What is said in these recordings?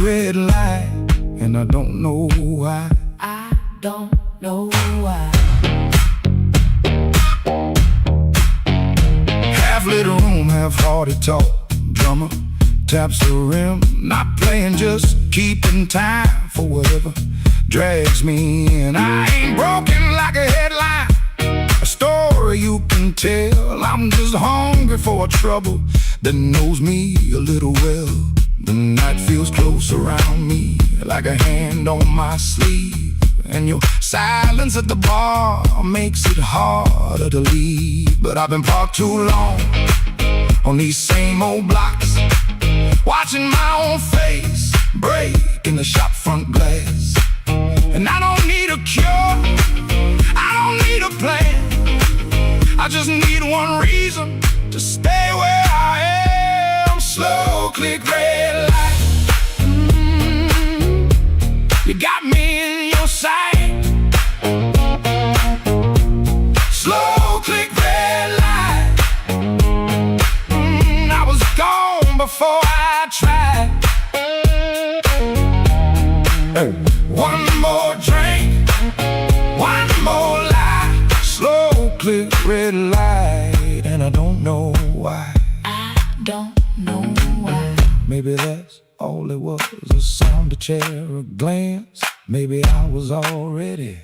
red light, and I don't know why. I don't know why. Half lit room, half-hearted talk. Drummer taps the rim, not playing, just keeping time for whatever drags me in. I ain't broken like a headline, a story you can tell. I'm just hungry for a trouble that knows me a little well. The night feels close around me, like a hand on my sleeve, and your silence at the bar makes it harder to leave. But I've been parked too long on these same old blocks, watching my own face break in the shop front glass. And I don't need a cure, I don't need a plan, I just need one reason to stay where I am. Slow click red light, you got me in your sight. Slow click red light, I was gone before I tried. One more drink, one more lie. Slow click red light, and I don't know why. I don't know why. Maybe that's all it was, a sound, a chair, a glance. Maybe I was already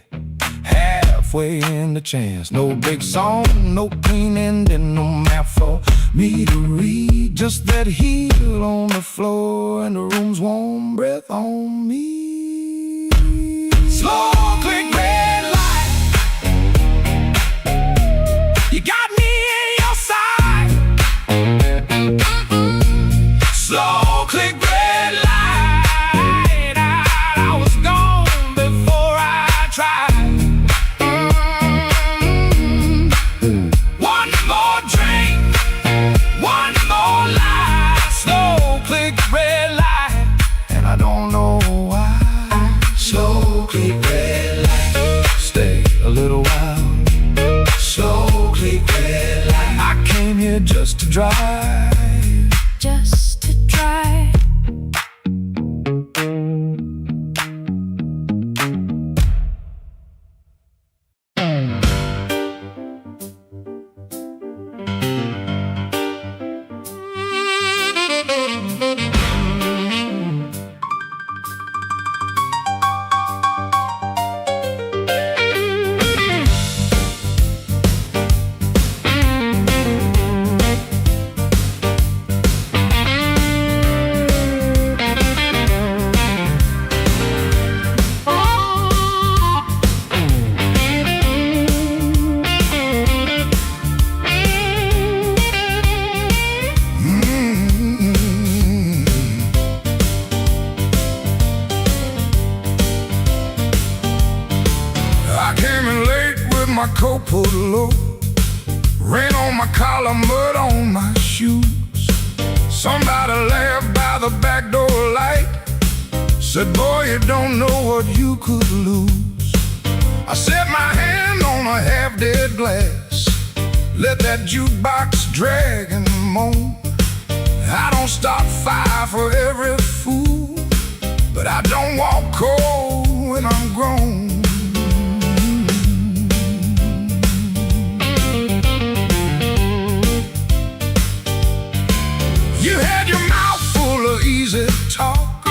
halfway in the chance. No big song, no clean ending, no map for me to read. Just that heel on the floor and the room's warm breath on me. Slow click red light, you got me in your sight. Slow click red light, I was gone before I tried. One more drink, one more lie. Slow click red light, and I don't know why. Slow click red light, stay a little while. Slow click red light, I came here just to drive, Just to try. My coat pulled low, rain on my collar, mud on my shoes. Somebody laughed by the back door light, said, boy, you don't know what you could lose. I set my hand on a half-dead glass, let that jukebox drag and moan. I don't start fire for every fool, but I don't walk cold when I'm grown. You had your mouth full of easy talk,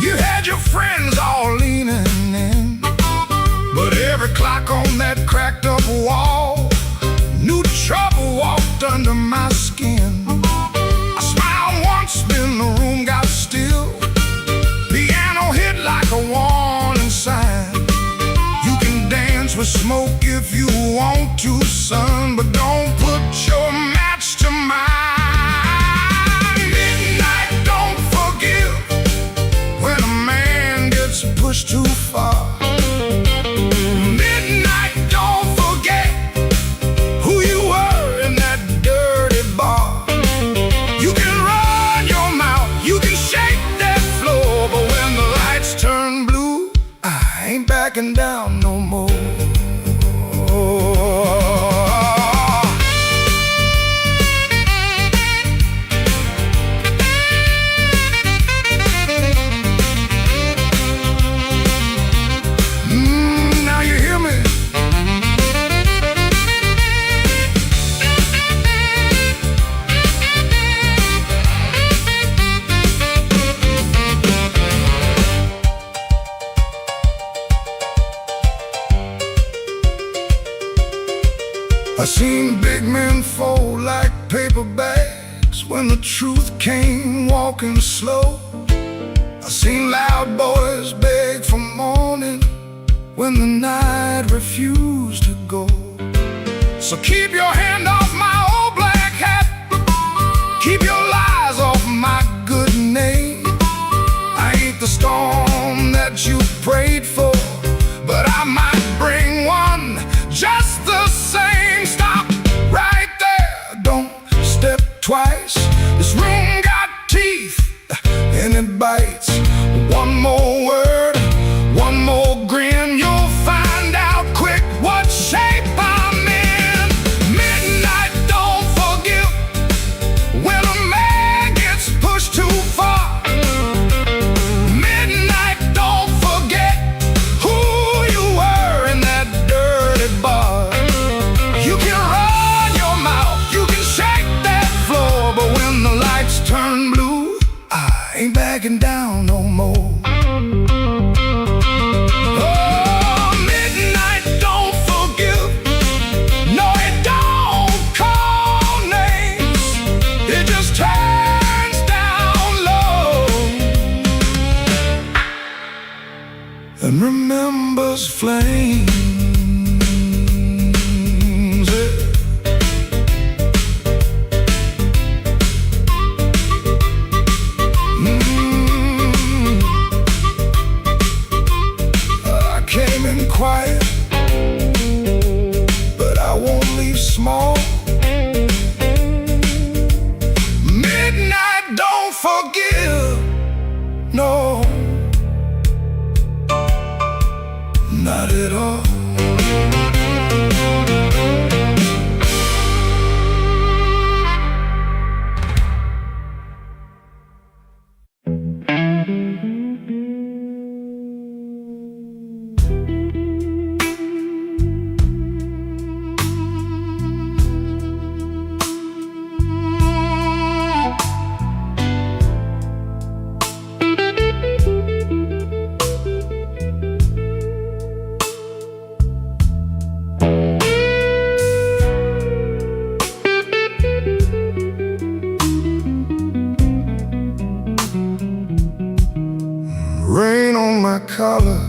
you had your friends all leaning in, but every clock on that cracked up wall knew trouble walked under my skin. I smiled once, then the room got still, piano hit like a warning sign. You can dance with smoke if you want to, son, but don't put your match to mine. Pushed too far. Midnight, don't forget who you were in that dirty bar. You can run your mouth, you can shake that floor, but when the lights turn blue, I ain't backing down no more. I seen big men fold like paper bags when the truth came walking slow. I seen loud boys beg for morning when the night refused to go. So keep your hand off my old black hat, keep your lies off my good name. I ain't the storm that you prayed for, but I might bring one just the same. Stop right there, don't step twice. This room got teeth and it bites. One more word, one more grin, you'll find out quick what shape I'm in. Midnight don't forgive when a man gets pushed too far. Midnight don't forget who you were in that dirty bar. You can run your mouth, you can shake that floor, but when the lights turn blue, I ain't backing down no more. And remembers flames, I came in quiet, but I won't leave small. Midnight don't forgive, no, not at all. Rain on my collar,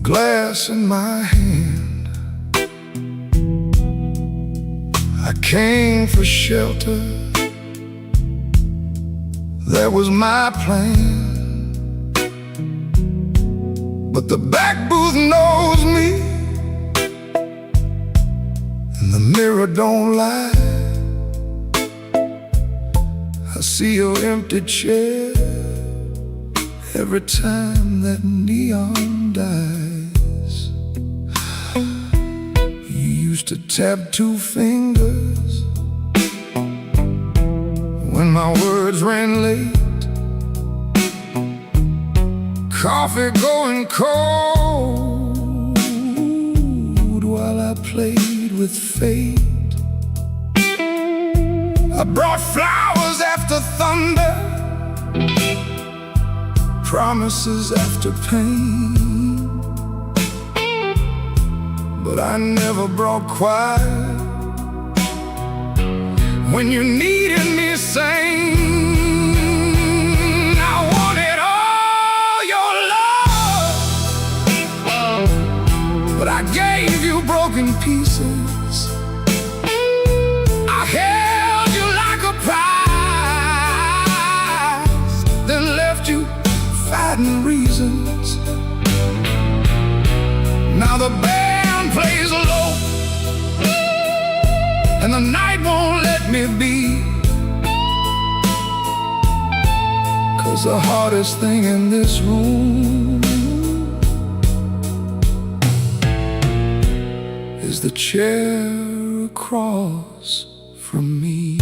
glass in my hand. I came for shelter, that was my plan. But the back booth knows me, and the mirror don't lie. I see your empty chair every time that neon dies. You used to tap two fingers when my words ran late. Coffee going cold while I played with fate. I brought flowers after thunder, promises after pain, but I never brought quiet when you needed me sane. I wanted all your love, but I gave you broken pieces. I held you like a prize, then left you fighting reasons. Now the band plays low, and the night won't let me be. 'Cause the hardest thing in this room is the chair across from me.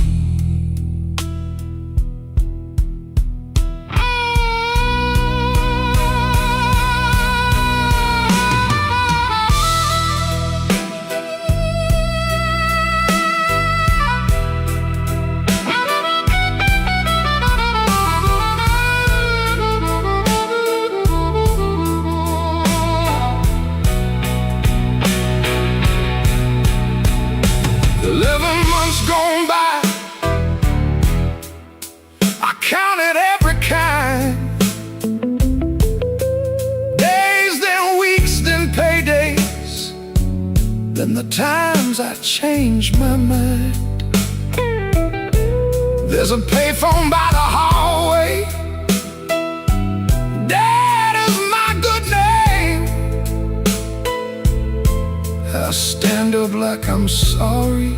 Then the times I change my mind. There's a payphone by the hallway. Dad is my good name. I stand up like I'm sorry,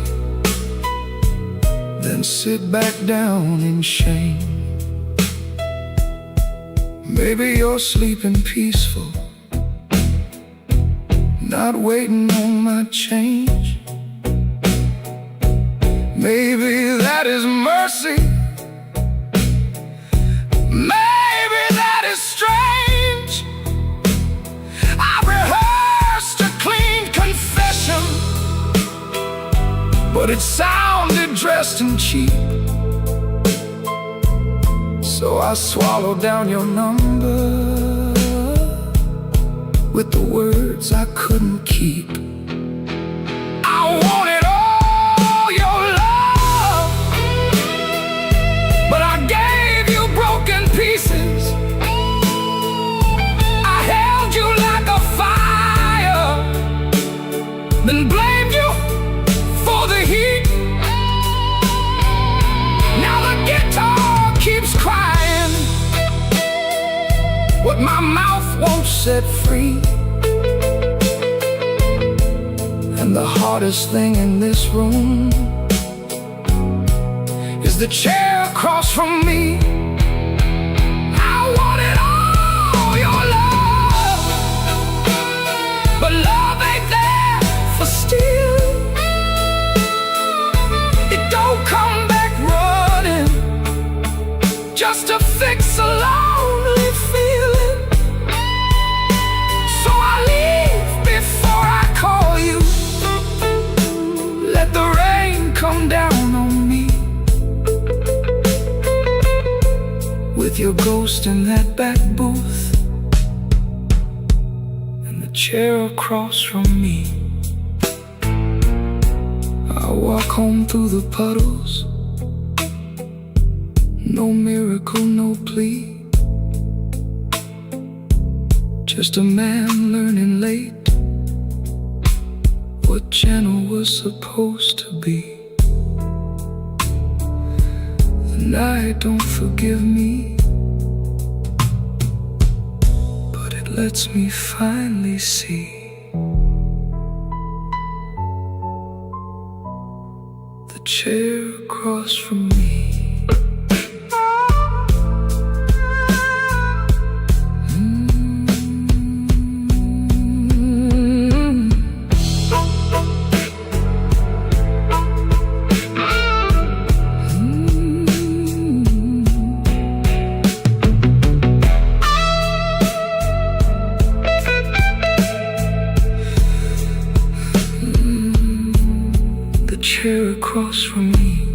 then sit back down in shame. Maybe you're sleeping peaceful, not waiting on my change. Maybe that is mercy. Maybe that is strange. I rehearsed a clean confession, but it sounded dressed and cheap. So I swallowed down your number with the words I couldn't keep. I wanted all your love, but I gave you broken pieces. I held you like a fire, then blamed you for the heat. Now the guitar keeps crying what my mouth won't set free. And the hardest thing in this room is the chair across from me. I wanted all your love, but love ain't there for steal. It don't come back running just to fix a lonely feeling. So I leave before I call you. Let the rain come down on me, with your ghost in that back booth and the chair across from me. I walk home through the puddles, no miracle, no plea, just a man learning late what channel was supposed to be. The night don't forgive me, but it lets me finally see the chair across from me. Chair across from me.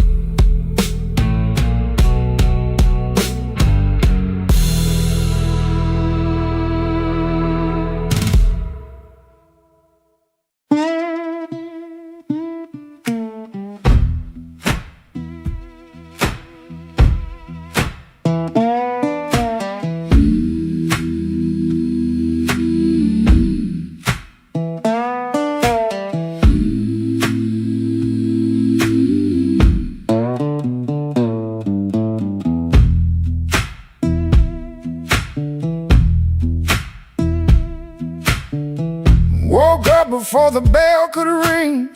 Woke up before the bell could ring.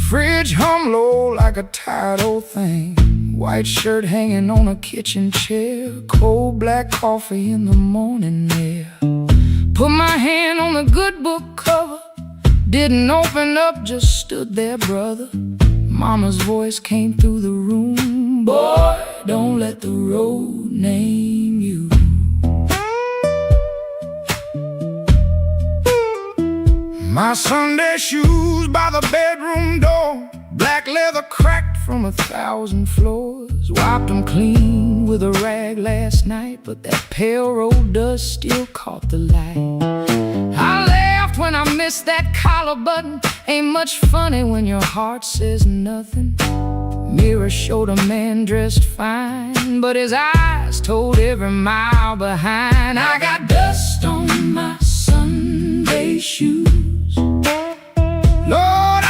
Fridge hum low like a tired old thing. White shirt hanging on a kitchen chair. Cold black coffee in the morning air. Put my hand on the good book cover. Didn't open up, just stood there, brother. Mama's voice came through the room. Boy, don't let the road name you. My Sunday shoes by the bedroom door. Black leather cracked from 1,000 floors. Wiped them clean with a rag last night, but that pale road dust still caught the light. I laughed when I missed that collar button. Ain't much funny when your heart says nothing. Mirror showed a man dressed fine, but his eyes told every mile behind. I got dust on my Sunday shoes. Lord,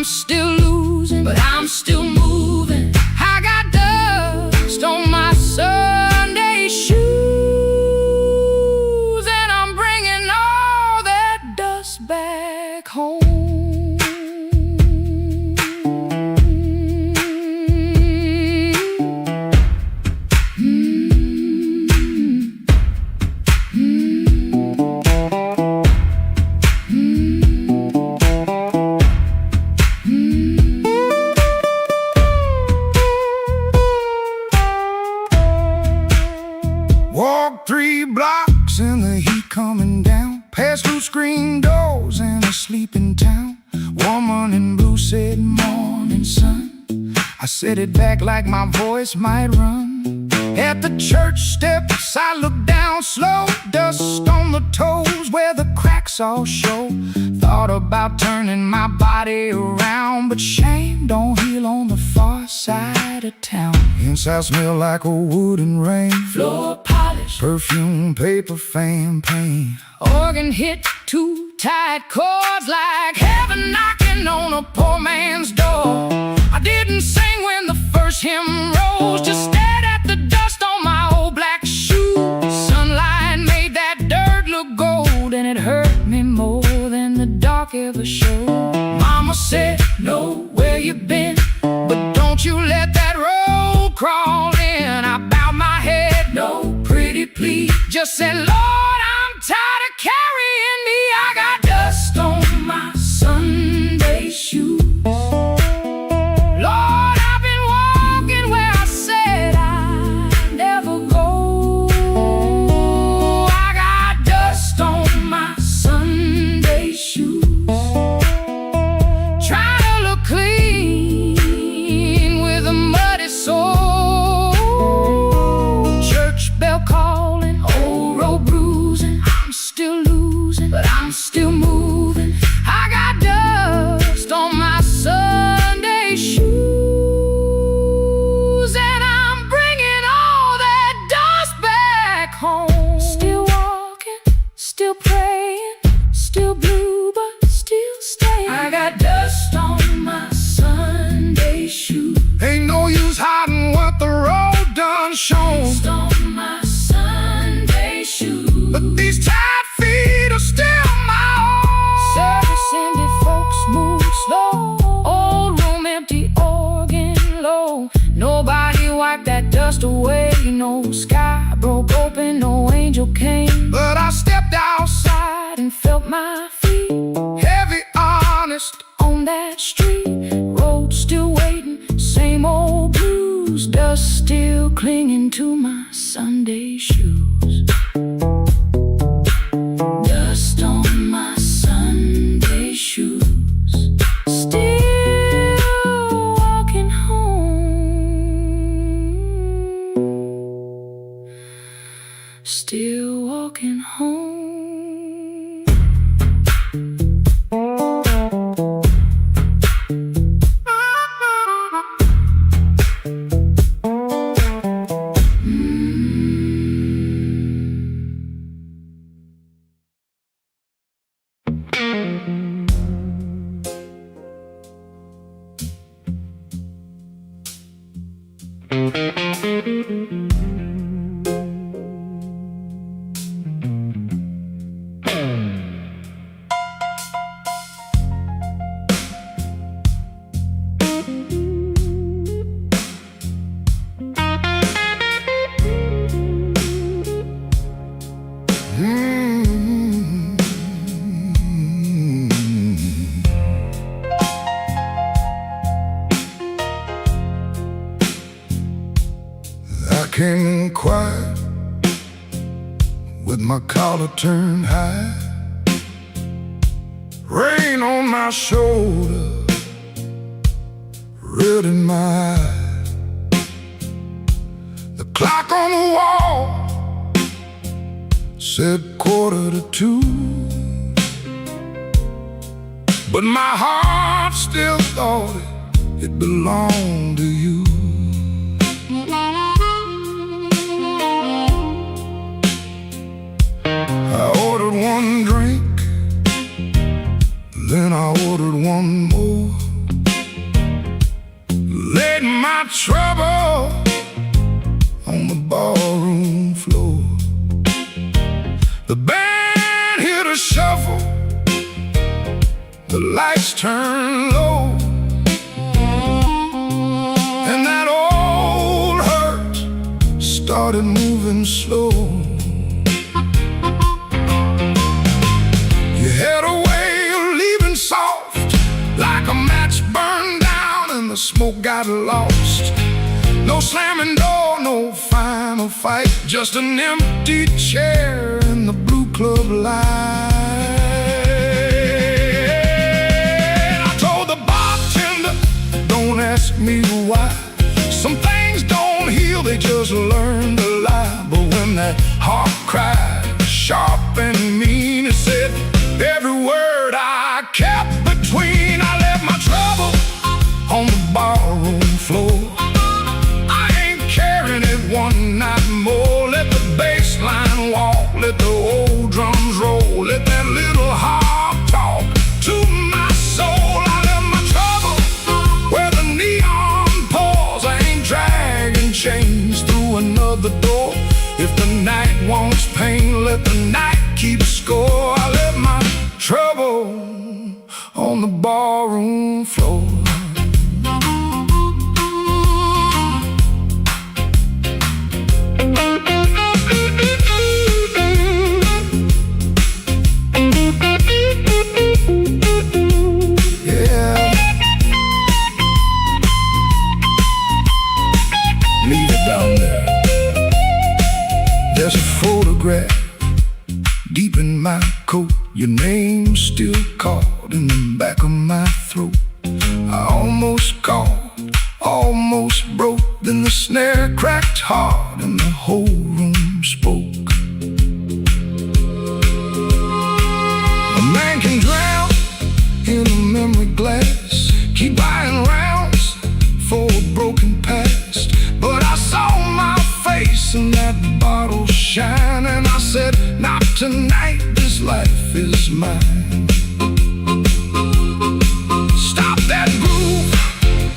still losing, but I'm still moving. I got dust on my Sunday shoes, and I'm bringing all that dust back home. Walk 3 blocks in the heat coming down, past through screen doors in a sleeping town. Woman in blue said, "Morning, sun." I said it back like my voice might run. At the church steps I looked down slow, dust on the toes where the cracks all show. Thought about turning my body around, but shame don't heal on the far side of town. Inside smell like a wood and rain, Floor polish, perfume, paper, fan, pain. organ hit 2 tight chords like heaven knocking on a poor man's door. I didn't sing when the first hymn rose, just stared at the dust on my old black shoes. Sunlight made that dirt look gold, and it hurt me more than the dark ever showed. Mama said, "Know where you been, but don't you let that road crawl in." I bowed my head, "No, pretty please." Just said, "Lord, I'm tired of carrying me. I got dust on my Sunday shoes. Lord, I've been walking where I said I'd never go. I got dust on my Sunday shoes. Trying to look clean with a muddy soul. Church bell calling, old road bruising. I'm still losing, but I'm still moving. I got dust on my Sunday shoes, and I'm bringing all that dust back home. Still walking, still praying, still blue, but still staying. I got dust on my Sunday shoes. Ain't no use hiding what the road done shown, Dust on my Sunday shoes. but these tired feet are still my own. Service ended, folks moved slow. Old room empty, organ low. Nobody wiped that dust away. No sky broke open, no angel came. But I stepped outside And felt my feet heavy, honest. on that street. Road still waiting, same old blues. Dust still clinging to my Sunday shoes. Dust on my Sunday shoes. Still walking home. Still walking home. Came in quiet with my collar turned high, rain on my shoulder, red in my eye. The clock on the wall said 1:45, but my heart still thought it belonged to you. I ordered one drink, then I ordered one more. my trouble on the ballroom floor. The band hit a shuffle, the lights turned low, and that old hurt started moving slow. You had a way of leaving soft, like a match burned down and the smoke got lost. No slamming door, no final fight, just an empty chair in the blue club light. I told the bartender, don't ask me why. Some things don't heal, they just learn to lie. But when that heart cried, sharp and mean, it said every word I kept between. I left my trouble on the barroom floor. I ain't carrying it one night more. Let the bass line walk, let the old drums roll, let that little heart talk to my soul. I left my trouble where the neon pours. I ain't dragging chains through another door. If the night wants pain, let the night keep score. I left my trouble on the barroom floor. Yeah, leave it down there. There's a photograph deep in my coat, your name still caught in the back of my throat. I almost called, almost broke, then the snare cracked hard and the whole room spoke. A man can drown in a memory glass, keep buying rounds for a broken past. But I saw my face in that bottle shine, and I said, not tonight, this life is mine. Stop that groove,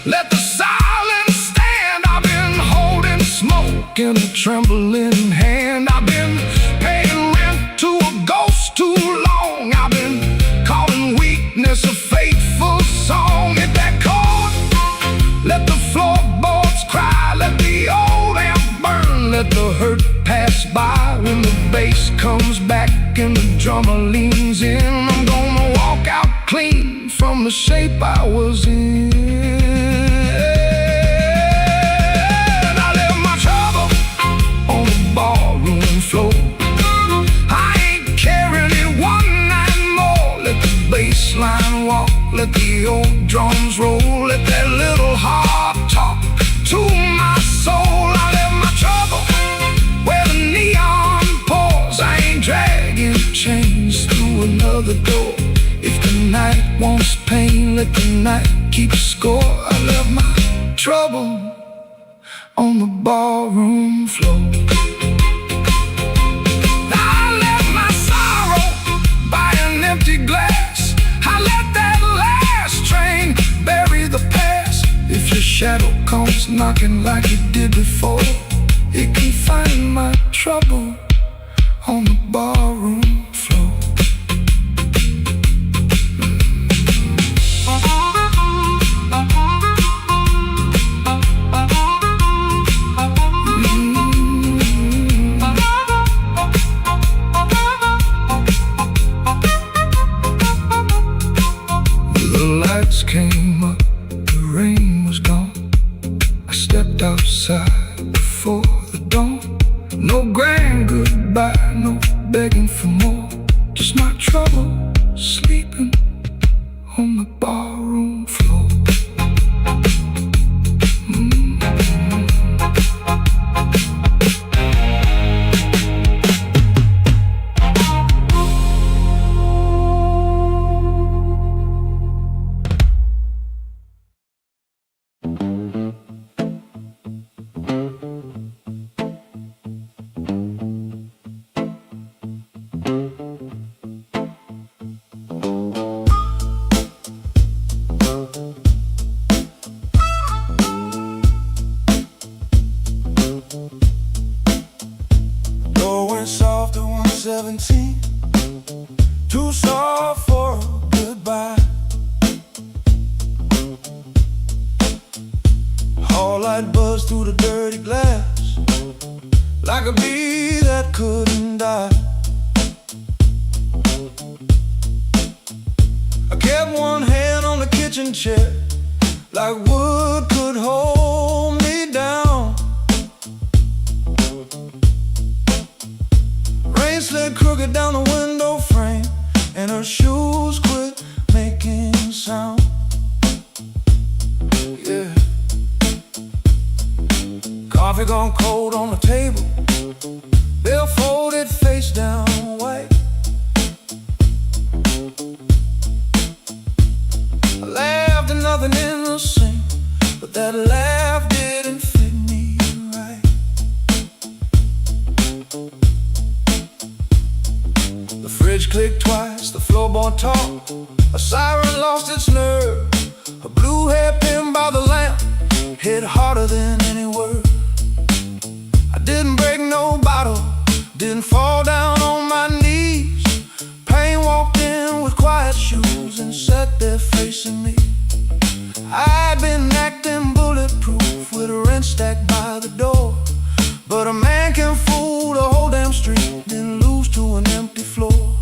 let the silence stand. I've been holding smoke in a trembling hand. I've been paying rent to a ghost too long. I've been calling weakness a fateful song. Hit that chord, let the floorboards cry, let the old amp burn, let the hurt pass by. When the bass comes back and the drummer leans in, I'm gonna walk out clean from the shape I was in. I left my trouble on the ballroom floor. I ain't carrying it one night more. Let the bass line walk, let the old drums roll, let that little heart talk to my soul. I left my trouble where the neon pours. I ain't dragging chains through another door. If the night wants pain, let the night keep score. I left my trouble on the ballroom floor. I left my sorrow by an empty glass. I let that last train bury the past. If your shadow comes knocking like it did before, it can find my trouble on the barroom floor. The lights came up, the rain was gone. I stepped outside before the dawn. No grand goodbye, no begging for more. Just my trouble sleeping on the barroom floor. starlight buzzed through the dirty glass, like a bee that couldn't die. I kept one hand on the kitchen chair, like wood could hold me down. Rain slid crooked down the window frame, and her shoes quit making sound. Yeah. Coffee gone cold on the table, bill folded face down white. I laughed and nothing in the sink, but that laugh didn't fit me right. The fridge clicked twice, the floorboard talked, a siren lost its nerve. A blue hairpin by the lamp hit harder than any word. I didn't break no bottle, didn't fall down on my knees. Pain walked in with quiet shoes and sat there facing me. I'd been acting bulletproof with a rent stacked by the door, but a man can fool the whole damn street, then lose to an empty floor.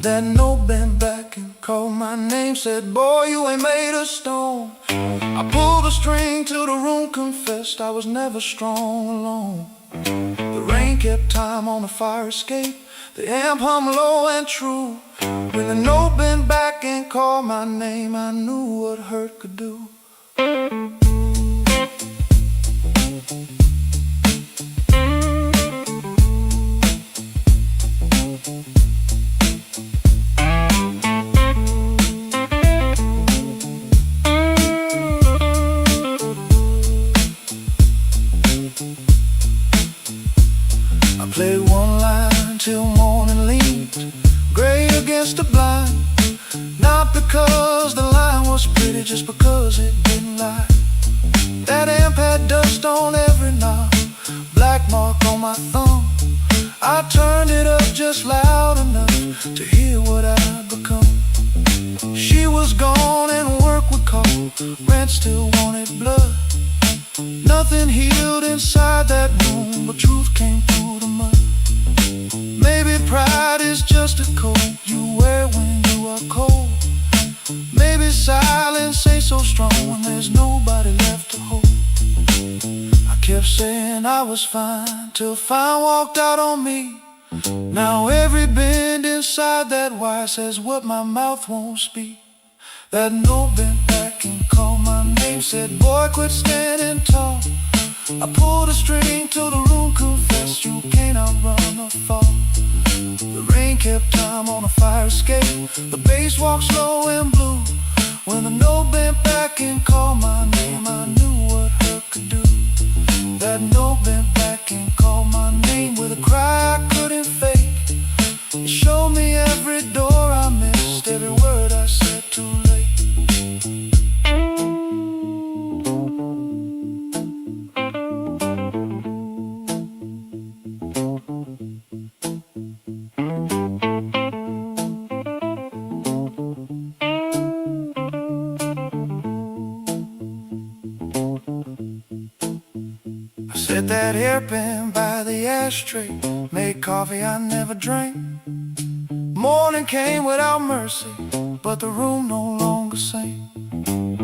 That note bent back and called my name, said, boy, you ain't made of stone. I pulled a string till the room confessed I was never strong alone. The rain kept time on the fire escape, the amp hummed low and true. When the note bent back and called my name, I knew what hurt could do. I played one line till morning leaves, gray against the blind. Not because the line was pretty, just because it didn't lie. That amp had dust on every knob, black mark on my thumb. I turned it up just loud enough to hear what I'd become. She was gone and work would call, rent still wanted blood. Nothing healed inside that room, but truth came through the mud. Maybe pride is just a coat you wear when you are cold. Maybe silence ain't so strong when there's nobody left to hold. I kept saying I was fine, till fine walked out on me. Now every bend inside that wire says what my mouth won't speak. That note bent back and called my name, said, boy, quit standing tall. I pulled a string till the room confessed you can't outrun the fall. The rain kept time on a fire escape, the bass walked slow and blue. When the note bent back and called my name, I knew what hurt could do. That note bent back and called my name with a cry I couldn't fake. It showed me every door I missed, every word I said too late. Set that hairpin by the ashtray, made coffee I never drank. Morning came without mercy, but the room no longer sang.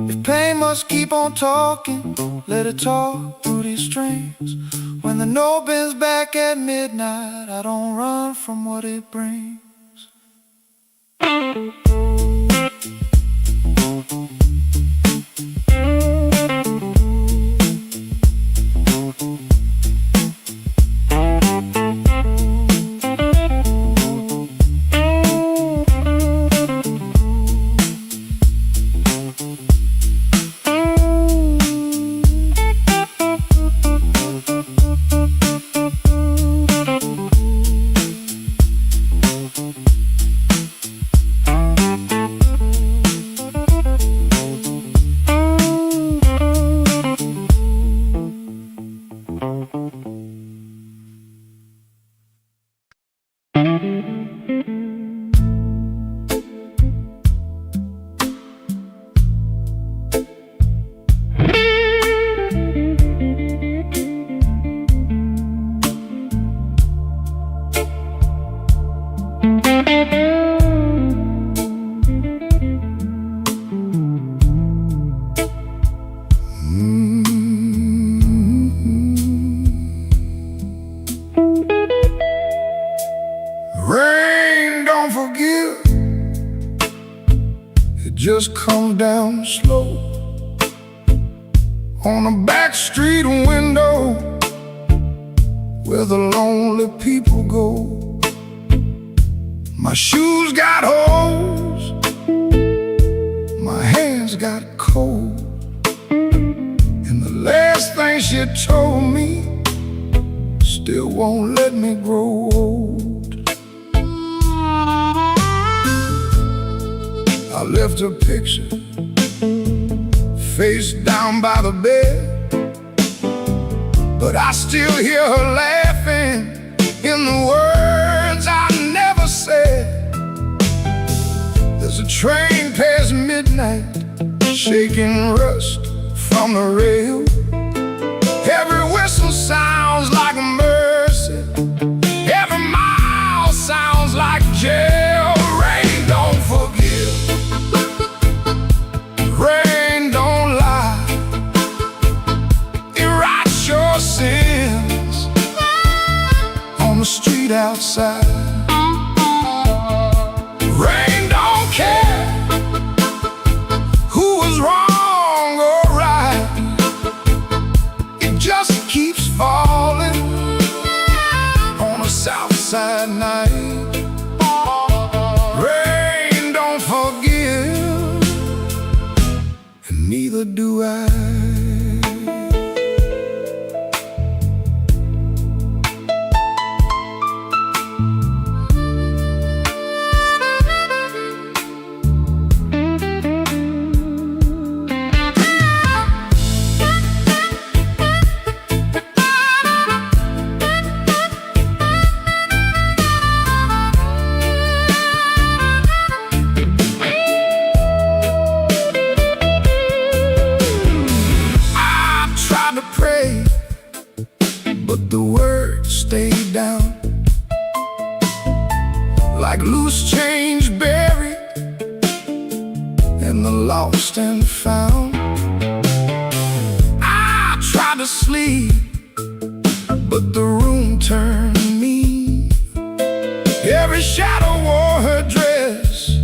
If pain must keep on talking, let it talk through these strings. When the note bends back at midnight, I don't run from what it brings. just comes down slow on a back street window where the lonely people go. My shoes got holes, my hands got cold, and the last thing she told me still won't let me grow old. I left her picture face down by the bed, but I still hear her laughing in the words I never said. There's a train past midnight, shaking rust from the rail. Every whistle sounds like mercy, every mile sounds like jail. Rain don't forgive, rain don't lie, it writes your sins on the street outside. Rain don't care who was wrong or right, it just keeps falling on a south side night. Rain don't forgive, and neither do I. But the words stayed down like loose change buried in the lost and found. I tried to sleep, but the room turned mean. Every shadow wore her dress,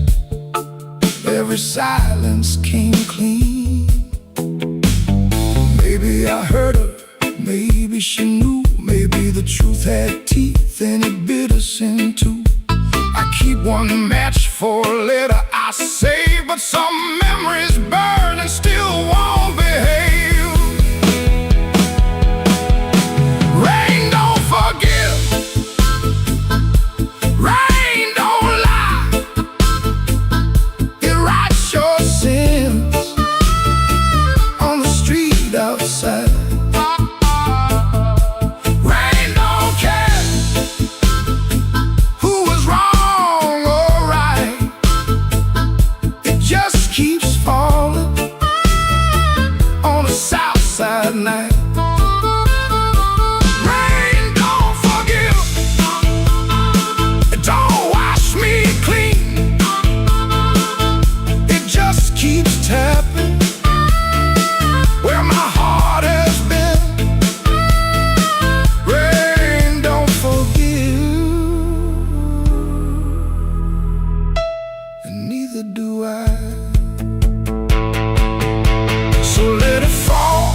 every silence came clean. Maybe I heard her, maybe she knew, maybe the truth had teeth and it bit us in two. I keep one match for a letter I save, but some memories burn and still won't behave. Rain don't forgive, rain don't lie, it writes your sins on the street outside. Night. Rain don't forgive, it don't wash me clean, it just keeps tapping where my heart has been. Rain don't forgive, and neither do I. So let it fall,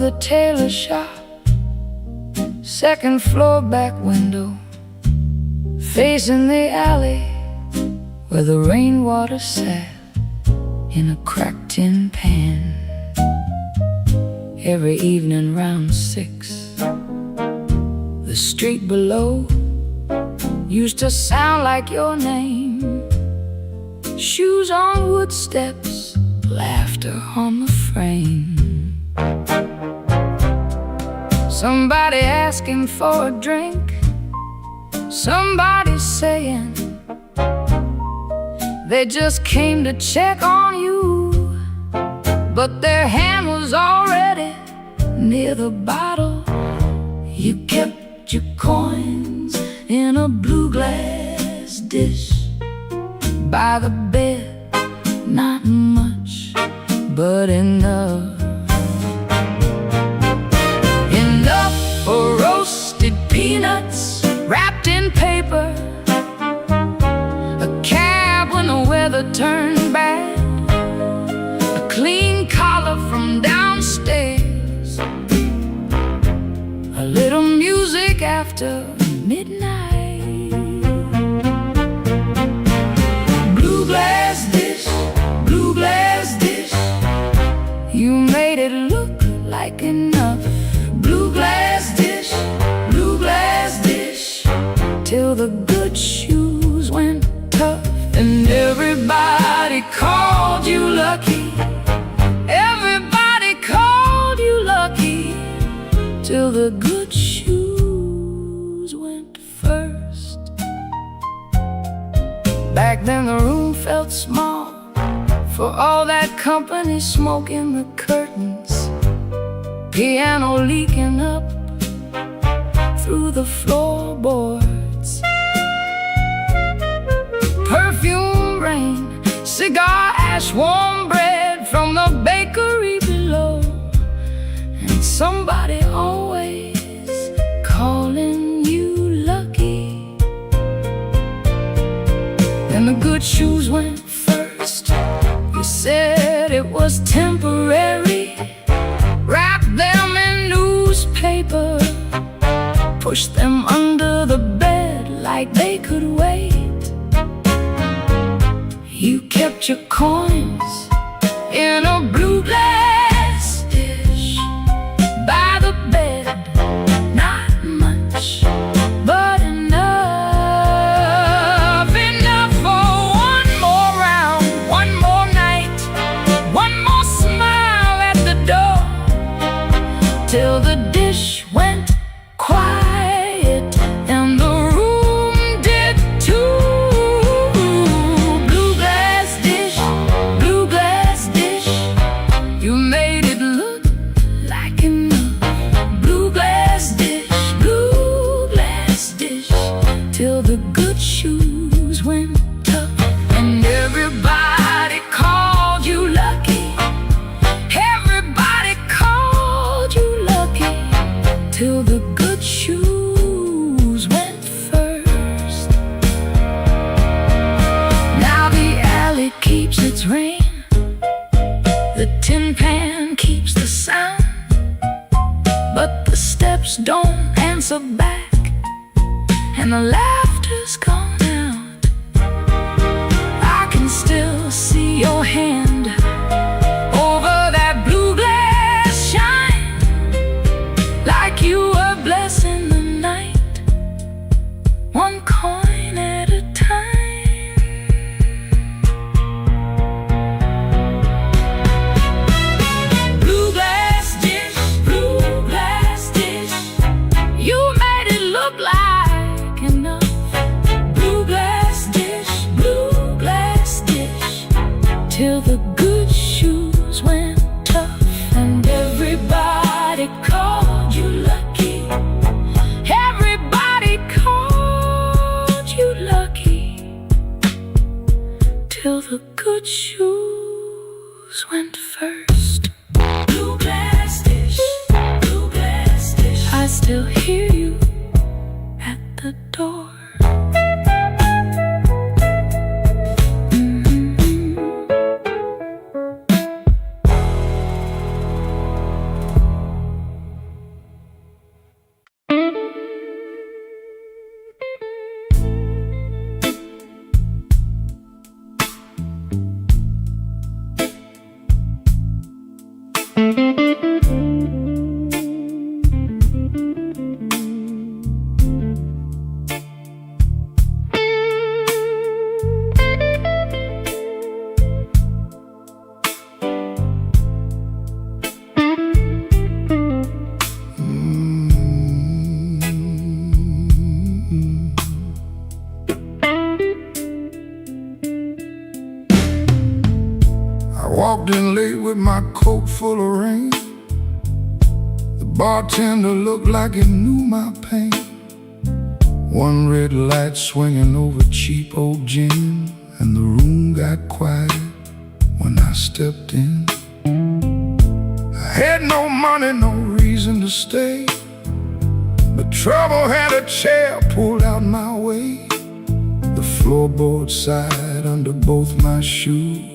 the tailor shop, second floor back window, facing the alley where the rainwater sat in a cracked tin pan. Every evening round 6, the street below used to sound like your name. Shoes on wood steps, laughter on the frame. Somebody asking for a drink, somebody saying they just came to check on you, but their hand was already near the bottle. You kept your coins in a blue glass dish by the bed, not much, but enough. Enough for roasted peanuts wrapped in paper, a cab when the weather turned bad, a clean collar from downstairs, a little music after midnight. Blue glass dish, blue glass dish, you made it look like enough. Blue glass dish, till the good shoes went tough. And everybody called you lucky, everybody called you lucky, till the good shoes went first. Back then the room felt small, for all that company smoking the curtains, piano leaking up through the floorboards, perfume rain, cigar ash, warm bread from the bakery below, and somebody always calling you lucky. Then the good shoes went first. You said it was temporary, wrapped them in newspaper, pushed them under the bed like they could wait. You kept your coins in a blue glass dish by the bed, not much, but enough. Enough for one more round, one more night, one more smile at the door, till the dish went quiet and the room did too. Blue glass dish, you made it look like enough. Blue glass dish, till the good shoes went tough. And everybody called you lucky, everybody called you lucky, till the good shoes went first. Now the alley keeps its rain, the tin pan keeps the sound, but the steps don't answer back, and the laughter's gone out. I can still see your hand over that blue glass shine, like you were blessing the night, one coin at a time. Blue glass dish, you made it look like enough. Blue glass dish, till the good shoes went tough. And everybody called you lucky, everybody called you lucky, till the good shoes went first. Blue glass dish, I still hear you at the door. walked in late with my coat full of rain. The bartender looked like he knew my pain. One red light swinging over cheap old gin, and the room got quiet when I stepped in. I had no money, no reason to stay, but trouble had a chair pulled out my way. The floorboard side under both my shoes.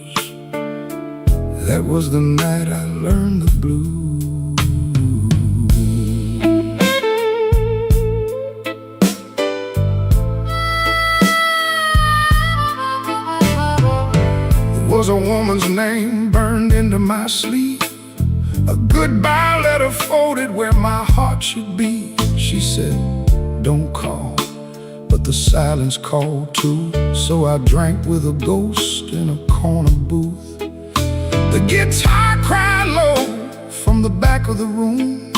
That was the night I learned the blues. There was a woman's name burned into my sleeve, a goodbye letter folded where my heart should be. She said, don't call, but the silence called too. So I drank with a ghost in a corner booth. The guitar cried low from the back of the room,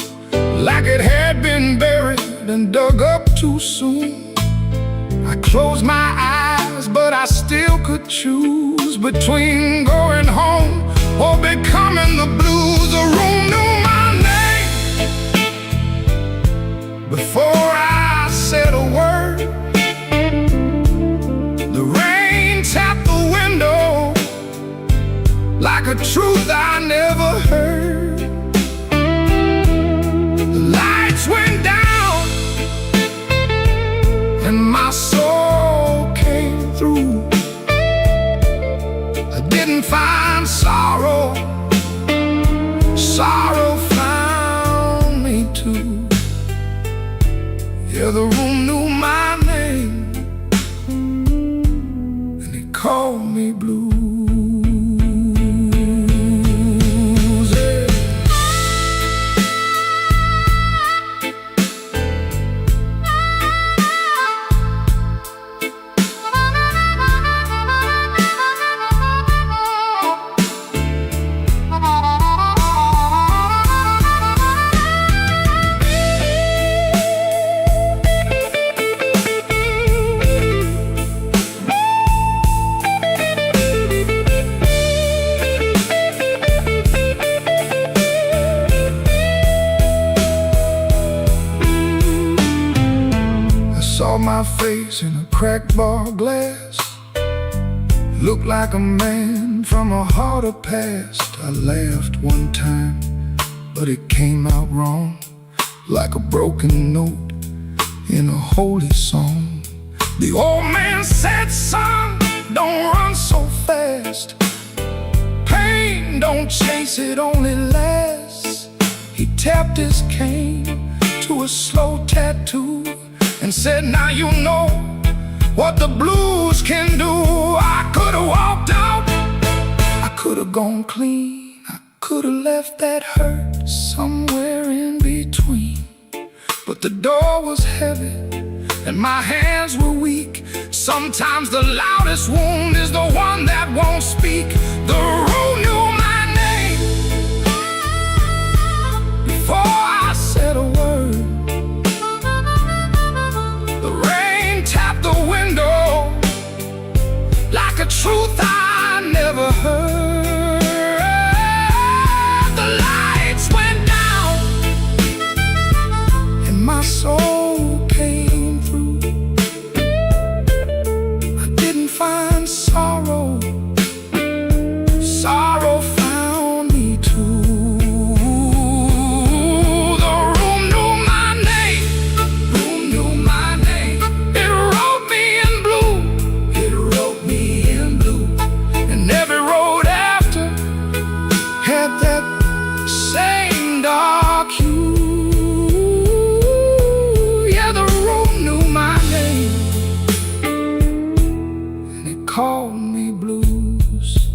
like it had been buried and dug up too soon. I closed my eyes, but I still could choose between going home or becoming the blues. The room knew my name before I said a word. The rain tapped the window like a truth I never heard. The lights went down and my soul came through. I didn't find sorrow, sorrow found me too. Yeah, the room knew my name and it called me blue. Saw my face in a cracked bar glass, looked like a man from a harder past. I laughed one time, but it came out wrong, like a broken note in a holy song. The old man said, son, don't run so fast. Pain don't chase, it only lasts. He tapped his cane to a slow tattoo and said, now you know what the blues can do. I could've walked out, I could've gone clean, I could've left that hurt somewhere in between. But the door was heavy and my hands were weak. Sometimes the loudest wound is the one that won't speak. The room knew my name before I said a word. Like a truth I never heard. The lights went down and my soul came through. I didn't find sorrow, sorrow found me too. The room knew my name, room knew my name. It wrote me in blue, it wrote me in blue. And every road after had that same dark hue. Yeah, the room knew my name and it called me blues.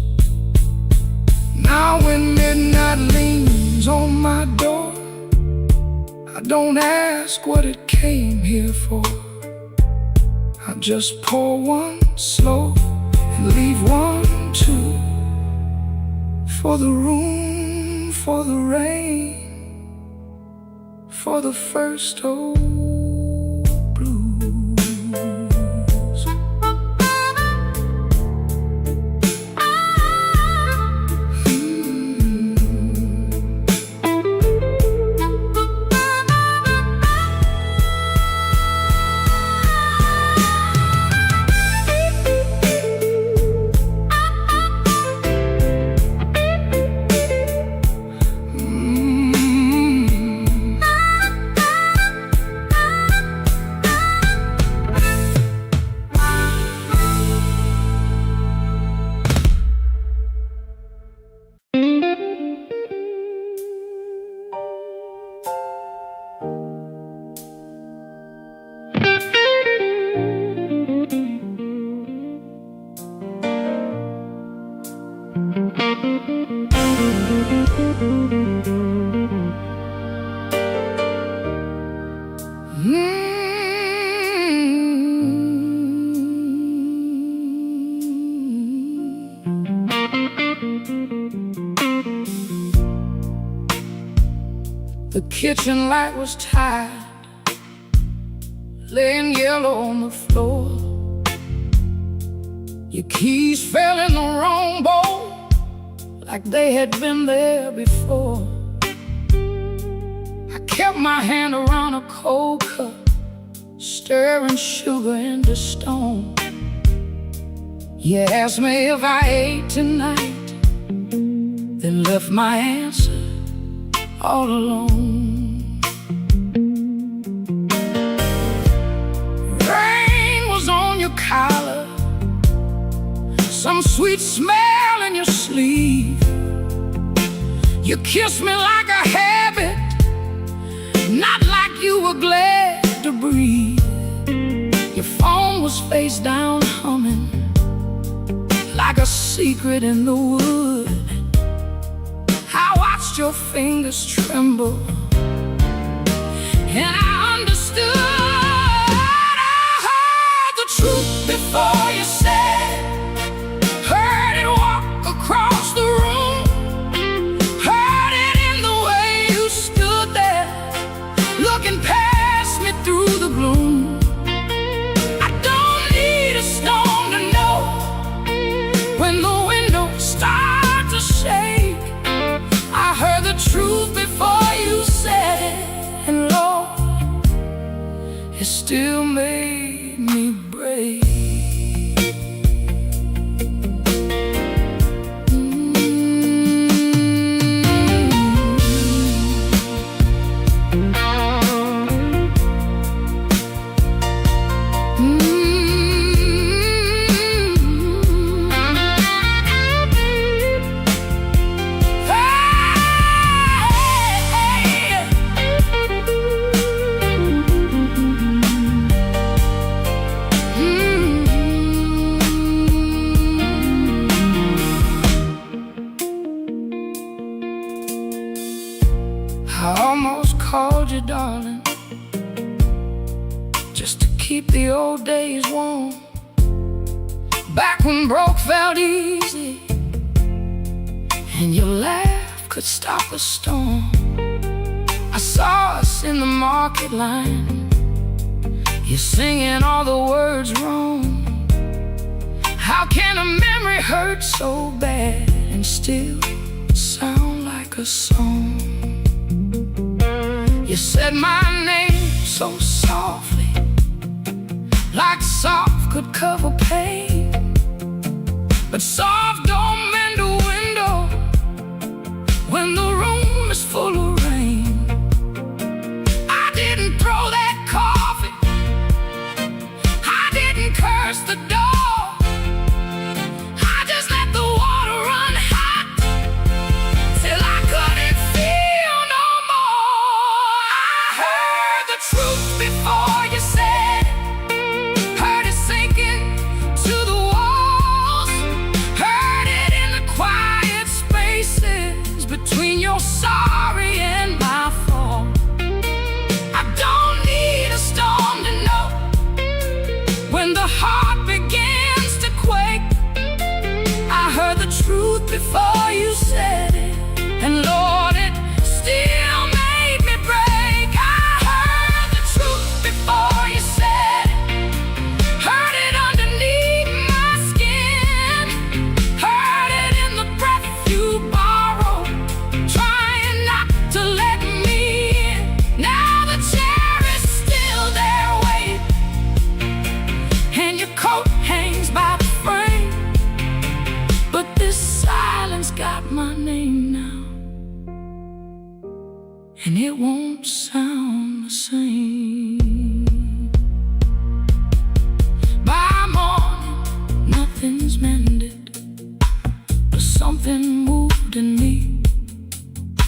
Now when midnight leans on my door, I don't ask what it came here for. I just pour one slow and leave one too. For the room, for the rain, for the first old blues. The kitchen light was tired, laying yellow on the floor. Your keys fell in the wrong bowl, like they had been there before. I kept my hand around a cold cup, stirring sugar into stone. You asked me if I ate tonight, then left my answer all alone. Rain was on your collar, some sweet smell in your sleeve. You kissed me like a habit, not like you were glad to breathe. Your phone was face down humming, like a secret in the wood. I watched your fingers tremble, and I understood. I heard the truth before you said it, heard it walk across the room, heard it in the way you stood there, looking past me through the gloom. I don't need a storm to know when the windows start to shake. I heard the truth before you said it, and Lord, it still made me brave. I almost called you darling, just to keep the old days warm. Back when broke felt easy, and your laugh could stop a storm. I saw us in the market line, you're singing all the words wrong. How can a memory hurt so bad and still sound like a song? You said my name so softly, like soft could cover pain, but soft don't mend a window when the room is full of rain. I didn't throw that coffee, I didn't curse the dog, I just let the water run hot till I couldn't feel no more. I heard the truth before you said it, heard it sinking to the walls, heard it in the quiet spaces between your sorry and my fault. I don't need a storm to know when the heart begins to quake. I heard the truth before you said it, and Lord, it still made me break. I heard the truth before you said it, heard it underneath my skin, heard it in the breath you borrowed, trying not to let me in. Now the chair is still there waiting, and your coat hangs by the frame, but this silence got my name now, and it won't sound the same. By morning, nothing's mended, but something moved in me.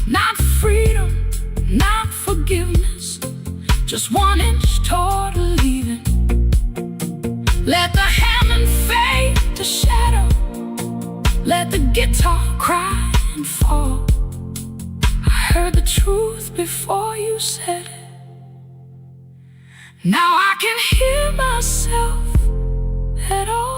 Not freedom, not forgiveness, just 1 inch toward leaving. Let the hand fade to shadow, let the guitar cry and fall. I heard the truth before you said it. Now I can hear myself at all.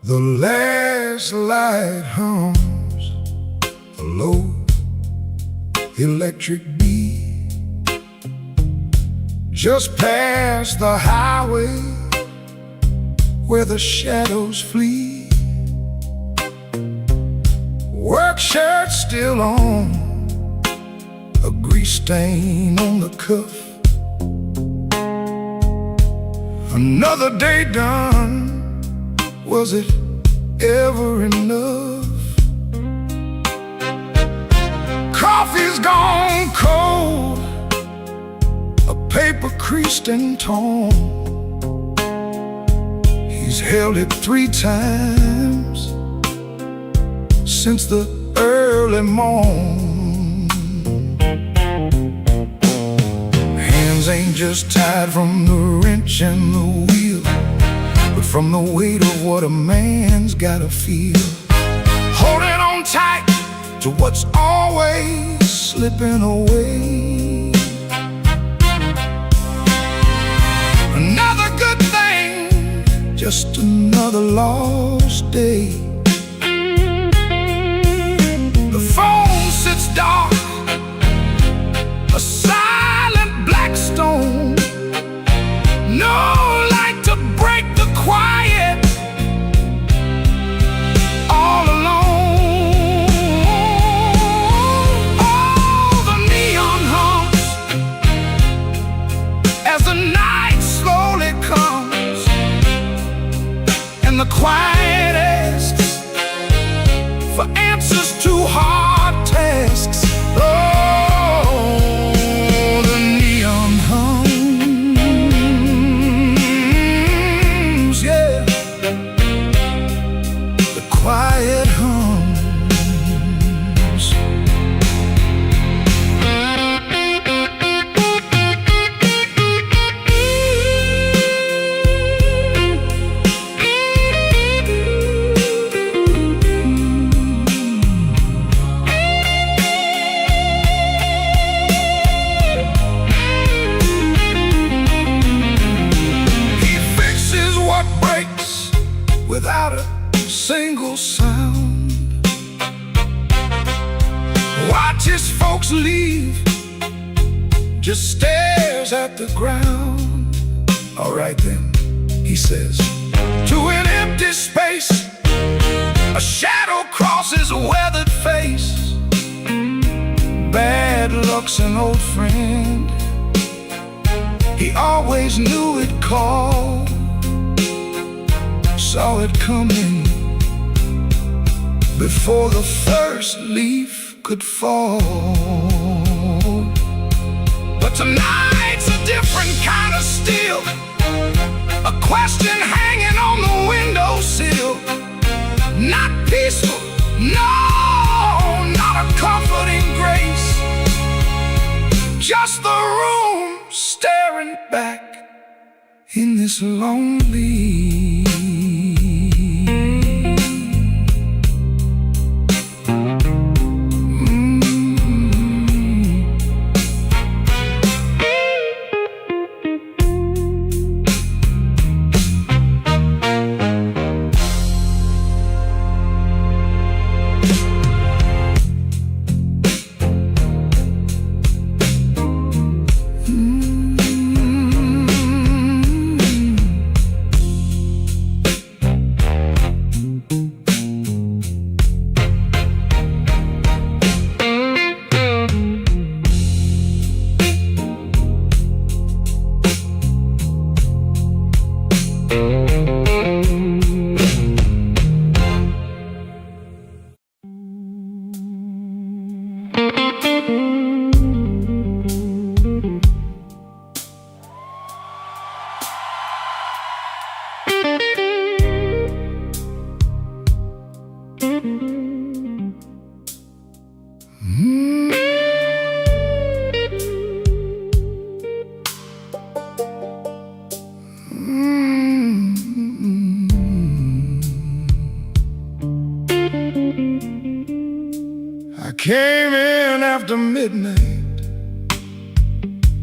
The last light hums a low electric beat just past the highway where the shadows flee. Work shirt still on, a grease stain on the cuff. Another day done. Was it ever enough? Coffee's gone cold, a paper creased and torn. He's held it 3 times since the early morn. Hands ain't just tied from the wrench and the wheel, but from the weight of what a man's gotta feel. Holding on tight to what's always slipping away. Another good thing, just another lost day. The phone sits dark, a silent black stone. No light to break the quiet, all alone. Oh, the neon hums as the night slowly comes, and the quiet asks for answers to hard tasks. Oh, the neon hums, yeah, the quiet hums. He fixes what breaks without a single sound. Watches folks leave, just stares at the ground. All right then, he says, to an empty space, a shadow crosses a weathered face. Bad luck's an old friend, he always knew it'd call. Saw it coming before the first leaf could fall. But tonight's a different kind of still, a question hanging on the windowsill. Not peaceful, no, not a comforting grace, just the room staring back in this lonely. Came in after midnight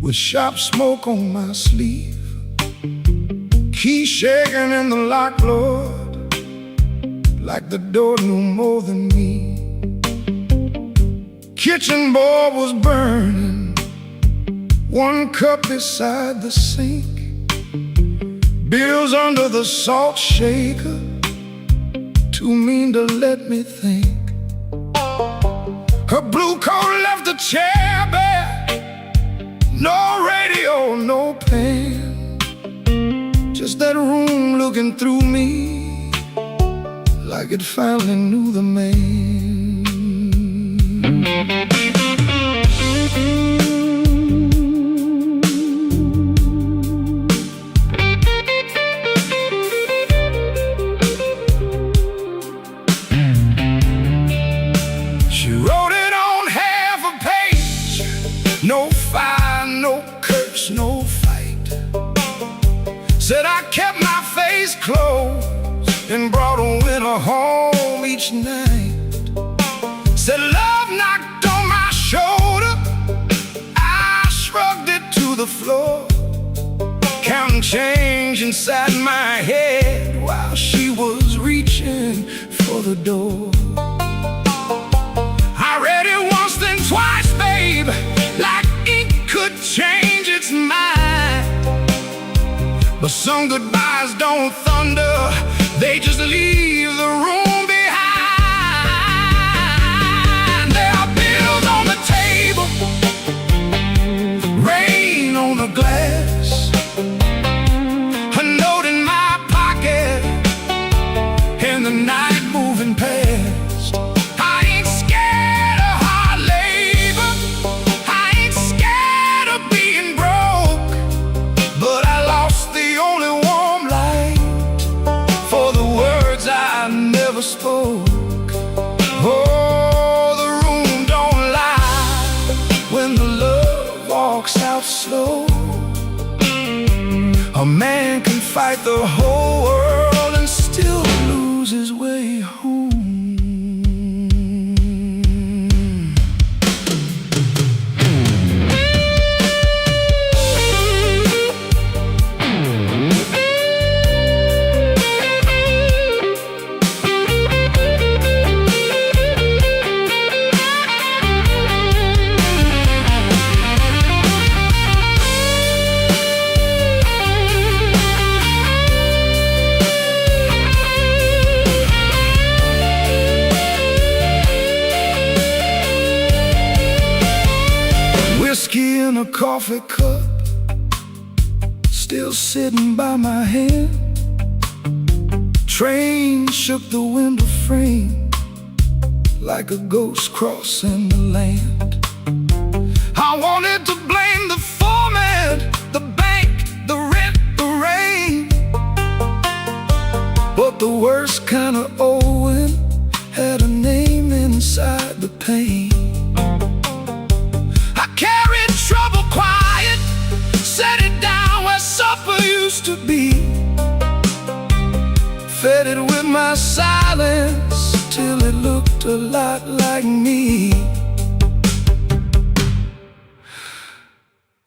with sharp smoke on my sleeve, key shaking in the lock, Lord, like the door knew more than me. Kitchen board was burning, one cup beside the sink, bills under the salt shaker, too mean to let me think. Her blue coat left the chair bare, no radio, no pen, just that room looking through me like it finally knew the man. She wrote it on half a page, no fire, no curse, no fight. Said I kept my face closed and brought a winter home each night. Said love knocked on my shoulder, I shrugged it to the floor, counting change inside my head while she was reaching for the door. I read it once then twice, babe, like ink could change its mind. But some goodbyes don't thunder, they just leave the room behind. There are bills on the table, rain on the glass, a note in my pocket, and the night moving past. I ain't scared of hard labor, I ain't scared of being broke, but I lost the only warm light for the words I never spoke. Oh, the room don't lie when the love walks out slow. A man can fight the whole world and still lose his way home. Whiskey in a coffee cup, still sitting by my hand. Train shook the window frame like a ghost crossing the land. I wanted to blame the foreman, the bank, the rent, the rain, but the worst kind of owing had a name inside the pain. I carried trouble quiet, set it down where supper used to be, fed it with my silence till it looked a lot like me.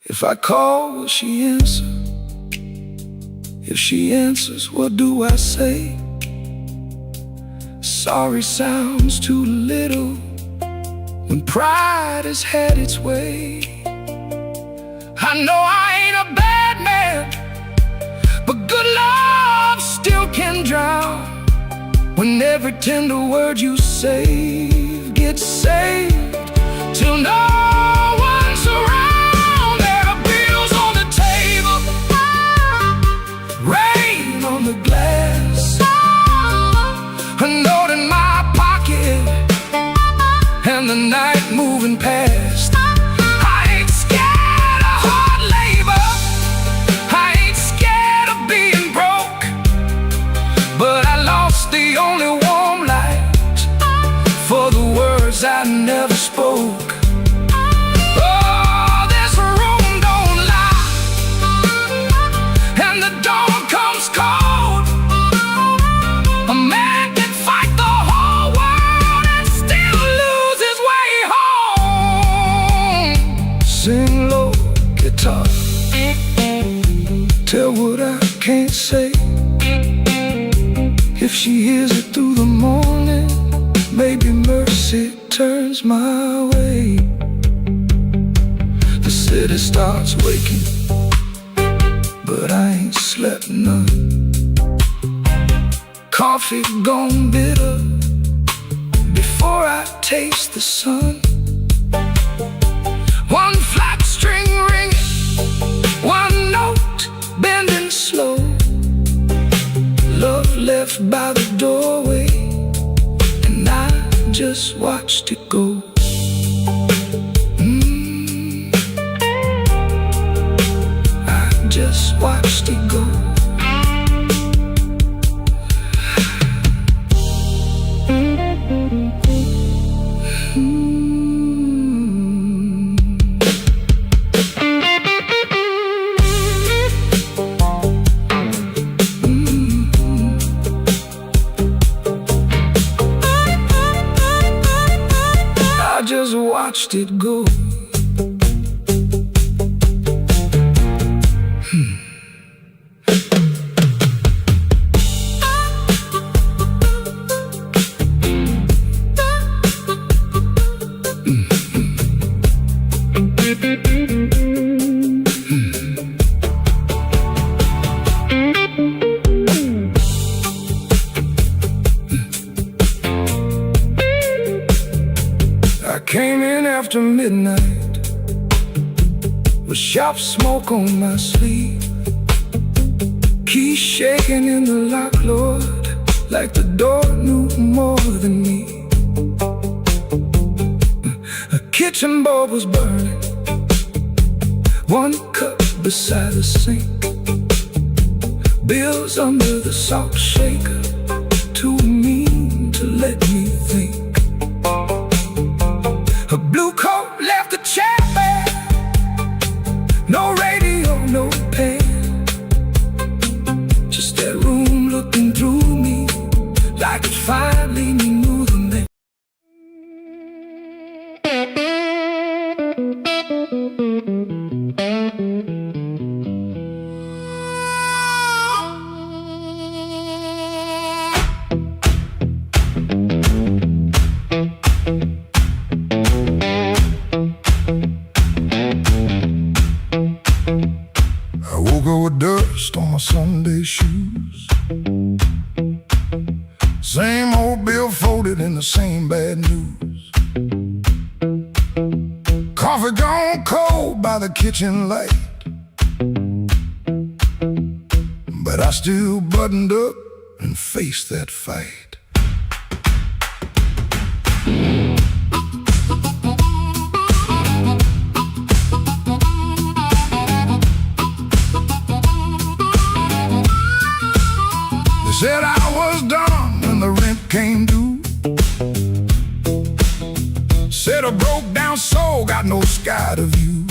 If I call, will she answer? If she answers, what do I say? Sorry sounds too little when pride has had its way. I know I ain't a bad man, but good love still can drown when every tender word you say gets saved till no one's around. There are bills on the table, rain on the glass, a note in my pocket, and the night moving past. I ain't scared of hard labor, I ain't scared of being broke, but I lost the only warm light for the words I never spoke. if she hears it through the morning, maybe mercy turns my way. The city starts waking, but I ain't slept none. Coffee gone bitter before I taste the sun. One flat string ringing, one note bending slow. Love left by the doorway, and I just watched it go. I just watched it go. I just watched it go. I came in after midnight with sharp smoke on my sleeve, keys shaking in the lock, Lord, like the door knew more than me. A kitchen bulb was burning, one cup beside the sink, bills under the salt shaker, too mean to let me think. A blue coat left the chair bare, no radio, no pen, just that room looking through me like it finally knew the name. I woke up with dust on my Sunday shoes, same old bill folded in the same bad news. Coffee gone cold by the kitchen light, but I still buttoned up and faced that fight. They said I was done when the rent came due, said a broke down soul got no sky to view,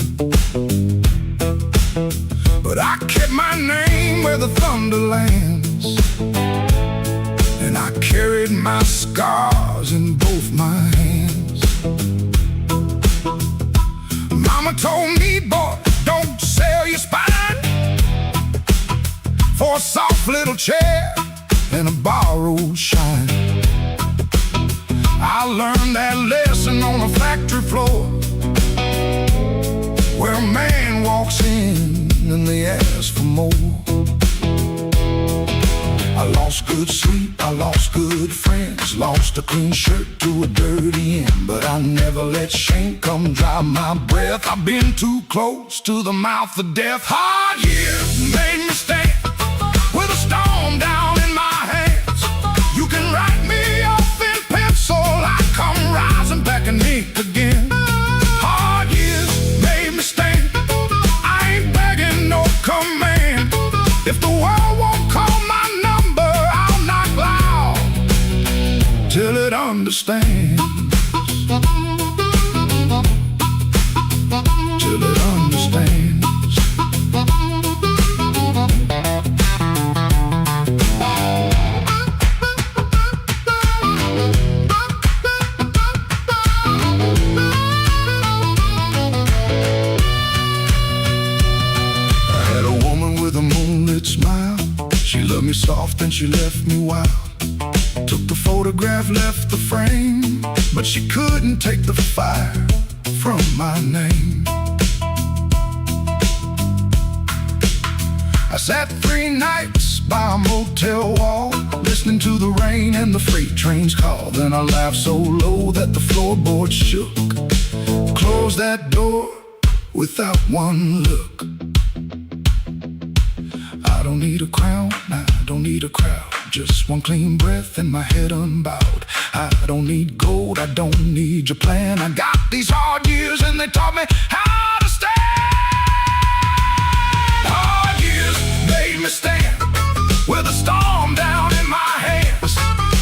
but I kept my name where the thunder lands, and I carried my scars in both my hands. Mama told me, boy, don't sell your spine for a soft little chair and a borrowed shine. I learned that lesson on a factory floor, where a man walks in and they ask for more. I lost good sleep, I lost good friends, lost a clean shirt to a dirty end, but I never let shame come dry my breath. I've been too close to the mouth of death. Hard years made me stand with a storm down in my hands. You can write me off in pencil, I come rising back and ink again. Hard years made me stand, I ain't begging no command. If the world won't call my number, I'll knock loud till it understands. Till it understands. I had a woman with a moonlit smile. She loved me soft and she left me wild. Took the photograph, left the frame, but she couldn't take the fire from my name. I sat 3 nights by a motel wall, listening to the rain and the freight trains call. Then I laughed so low that the floorboards shook. Closed that door without one look. I don't need a crown, I don't need a crowd, just one clean breath and my head unbowed. I don't need gold, I don't need your plan. I got these hard years and they taught me how to stand. Hard years made me stand with a storm down in my hands.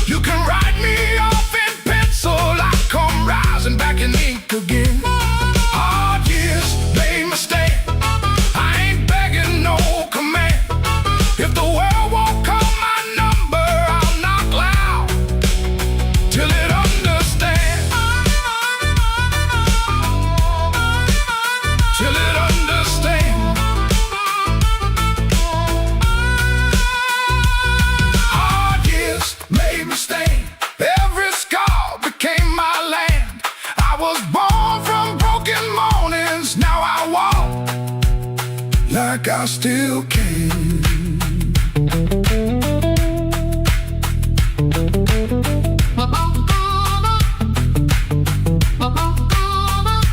You can write me off in pencil, I come rising back in ink again. Hard years made me stand, I ain't begging no command. If the world won't call my number, I'll knock loud till it understands. Till it understands. Hard years made me stand, every scar became my land. I was born from broken mornings, now I walk like I still can.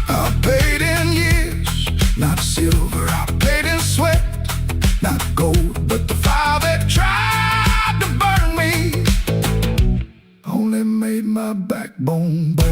I paid in years, not silver. I paid in sweat, not gold. But the fire that tried to burn me only made my backbone bold.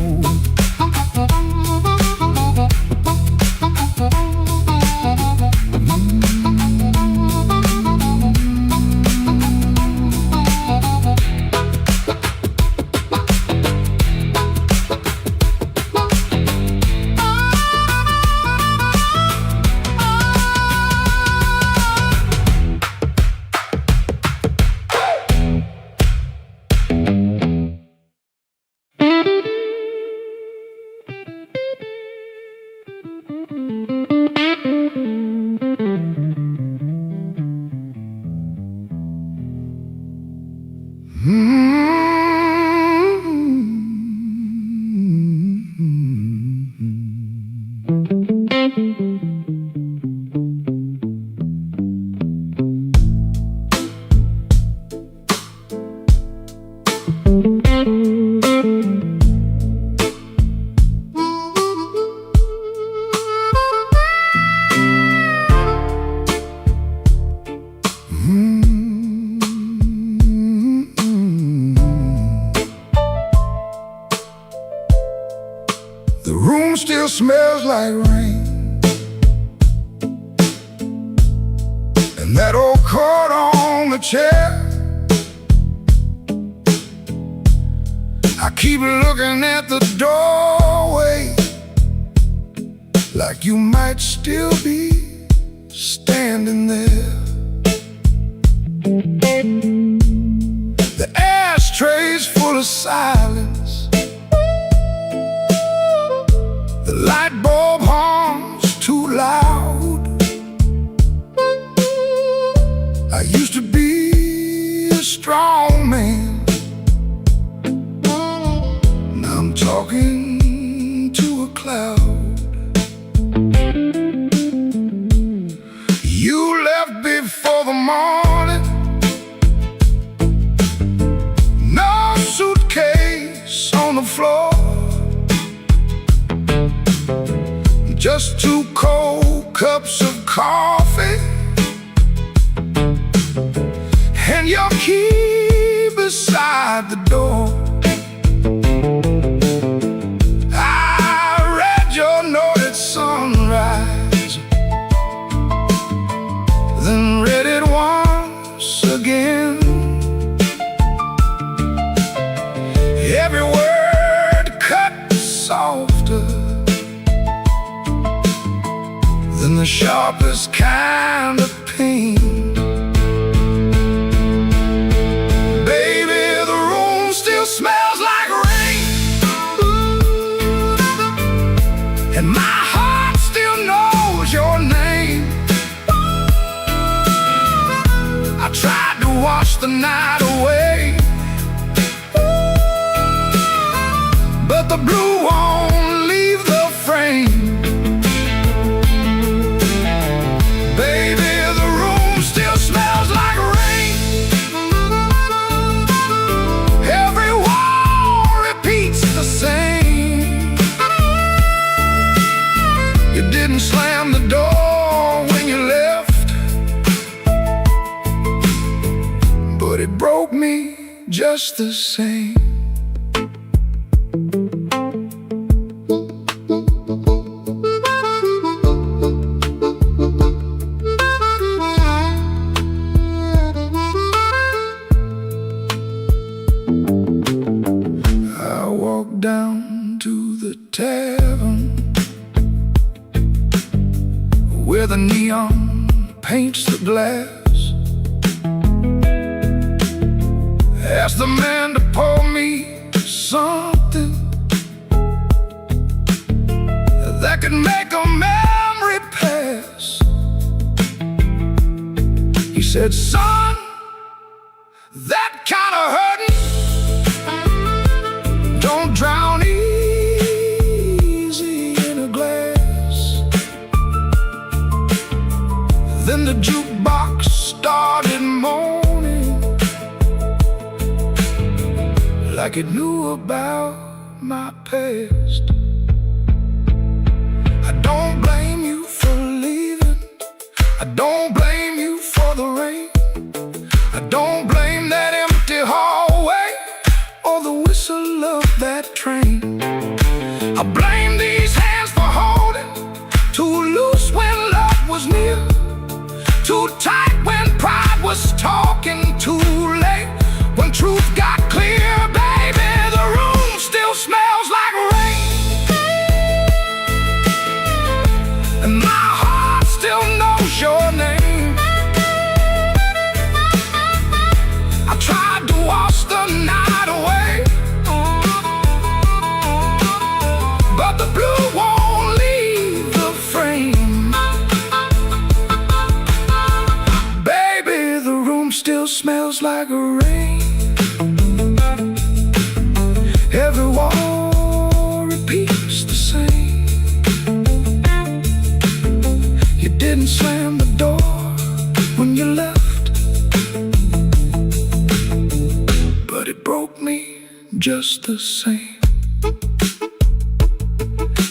The room still smells like rain, and that old coat on the chair. I keep looking at the doorway, like you might still be standing there. The ashtray's full of silence, the light bulb hums too loud. I used to be a strong man, now I'm talking to a cloud. You left before the morning, no suitcase on the floor, just 2 cold cups of coffee and your key beside the door. I read your note at sunrise, then read it once again. Every word cut softer than the sharpest kind of pain. Baby, the room still smells like rain, and my heart still knows your name. I tried to wash the night away me just the same. I walked down to the tavern where the neon paints the glass. Asked the man to pour me something that could make a memory pass. He said, son, that kind of hurting don't drown easy in a glass. Then the jukebox started moaning like it knew about my past. I don't blame you for leaving. I don't blame you for the rain. I don't blame that empty hallway or the whistle of that train. I blame these hands for holding too loose when love was near, too tight when pride was talking, too late when truth got clear. Baby, the room still smells like rain, and my heart still knows your name. I tried to wash the night away, but the blue won't leave the frame. Baby, the room still smells like rain. Every wall repeats the same. You didn't slam the door when you left, but it broke me just the same.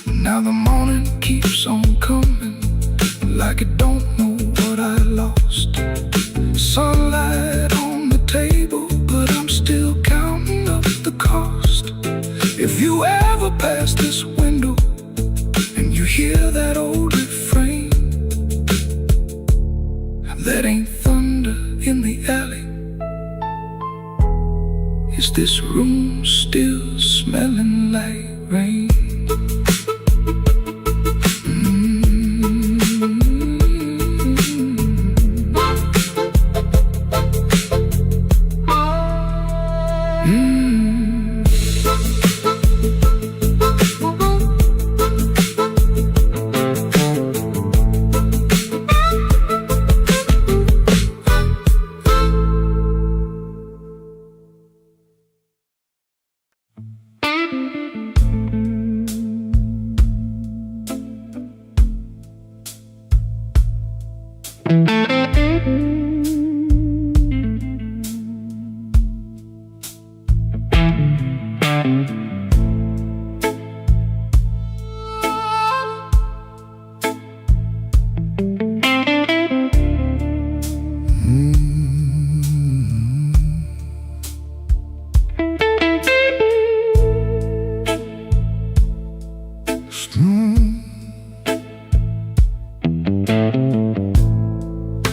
Now the morning keeps on coming like it don't know what I lost. Sunlight on the table, but I'm still counting up the cost. If you ever pass this window and you hear that old refrain, that ain't thunder in the alley. Is this room still smelling like rain?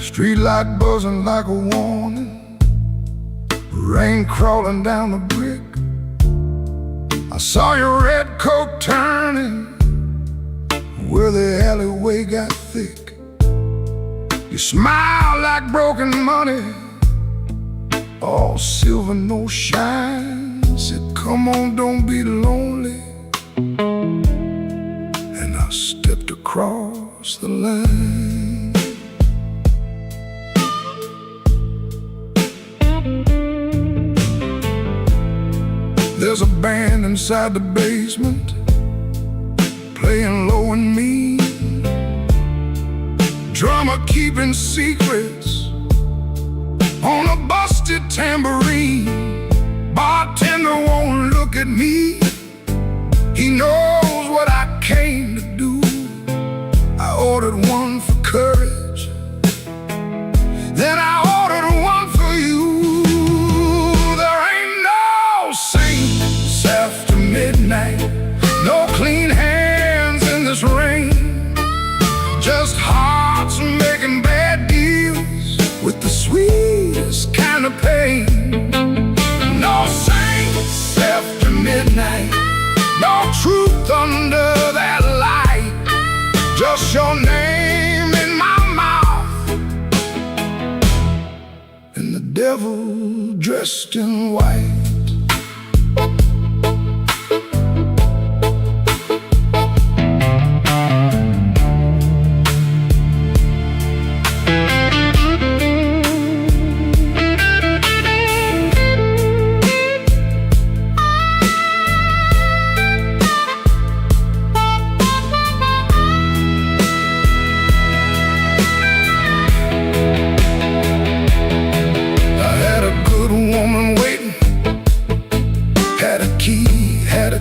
Street light buzzing like a warning, rain crawling down the brick. I saw your red coat turning where the alleyway got thick. You smile like broken money, all silver, no shine. Said, come on, don't be lonely. And I stepped across the line. There's a band inside the basement playing low and mean, drummer keeping secrets on a busted tambourine. Bartender won't look at me, he knows what I came to do. I ordered one for courage, then I ordered one for you. under that light. Just your name in my mouth, and the devil dressed in white.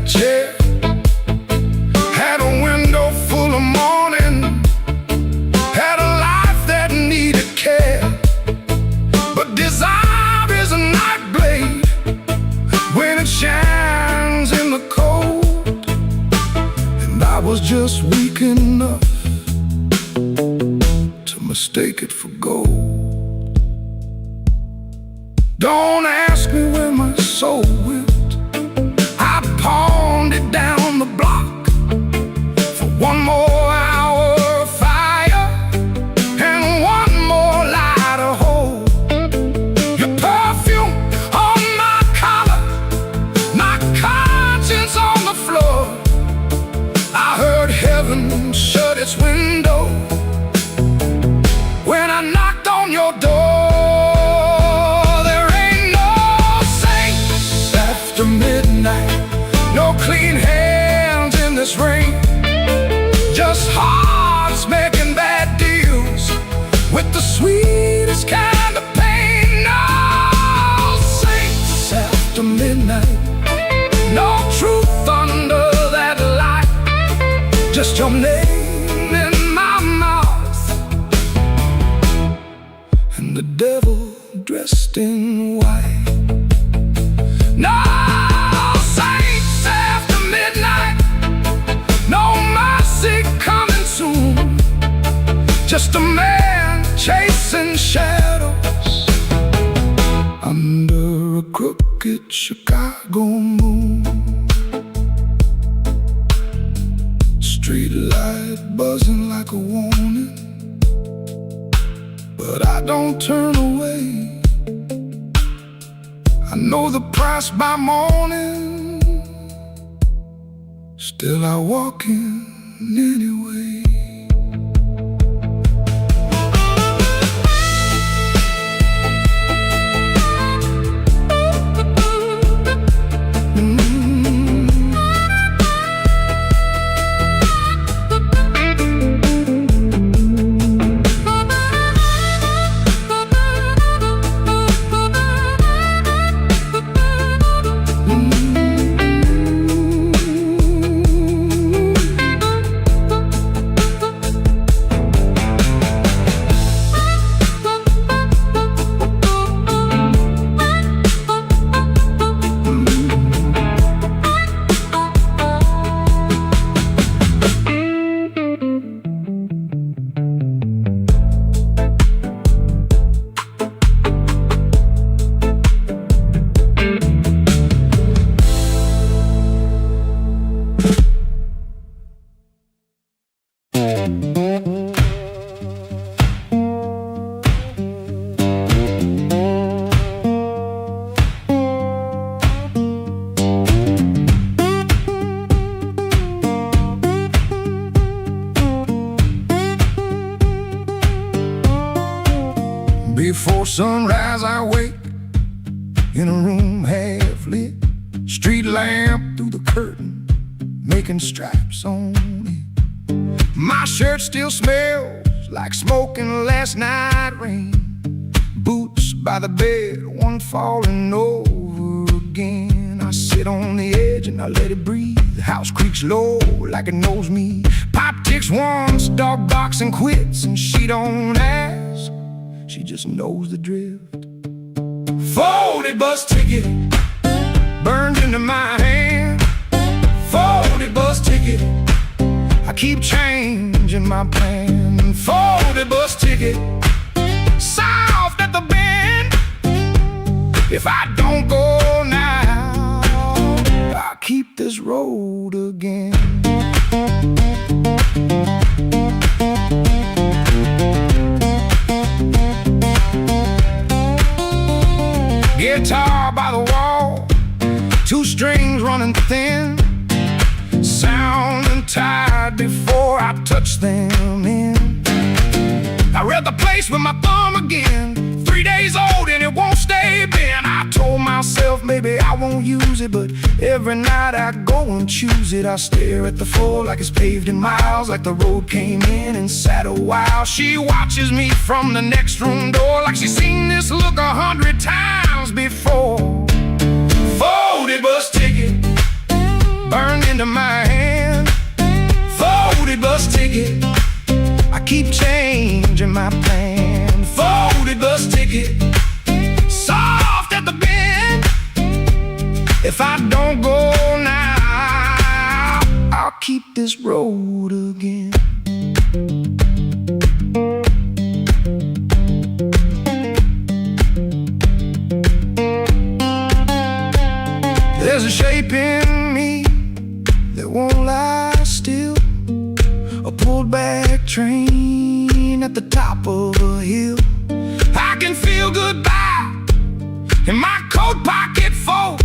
Chair had a window full of morning, had a life that needed care. But desire is a night blade when it shines in the cold, and I was just weak enough to mistake it for gold. Don't ask me where my soul went. Pawned it down the block for one more hour of fire and one more light to hold. Your perfume on my collar, my conscience on the floor. I heard heaven shut its window when I knocked on your door. There ain't no saints after midnight, no clean hands in this rain, just hearts making bad deals with the sweetest kind of pain. No saints after midnight, no truth under that light, just your name in my mouth, and the devil dressed in white. No coming soon, just a man chasing shadows under a crooked Chicago moon. Street light buzzing like a warning, but I don't turn away. I know the price by morning, still I walk in anyway. Before sunrise I wake in a room half lit, street lamp through the curtain making stripes on it. My shirt still smells like smoking last night rain. Boots by the bed, one falling over again. I sit on the edge and I let it breathe. The house creaks low like it knows me. Pop ticks once, dog barks and quits, and she don't ask, she just knows the drift. Folded bus ticket burned into my hand. Folded bus ticket, I keep changing my plan. Folded bus ticket, south at the bend. If I don't go now, I'll keep this road again. two strings running thin, sounding tired before I touch them in. I read the place with my thumb again, 3 days old and it won't stay bent. I told myself maybe I won't use it, but every night I go and choose it. I stare at the floor like it's paved in miles, like the road came in and sat a while. She watches me from the next room door like she's seen this look 100 times before. Folded bus ticket burned into my hand, folded bus ticket, I keep changing my plan. Folded bus ticket, soft at the bend. If I don't go now, I'll keep this road again. There's a shape in me that won't lie still, a pulled back train at the top of a hill. I can feel goodbye in my coat pocket full,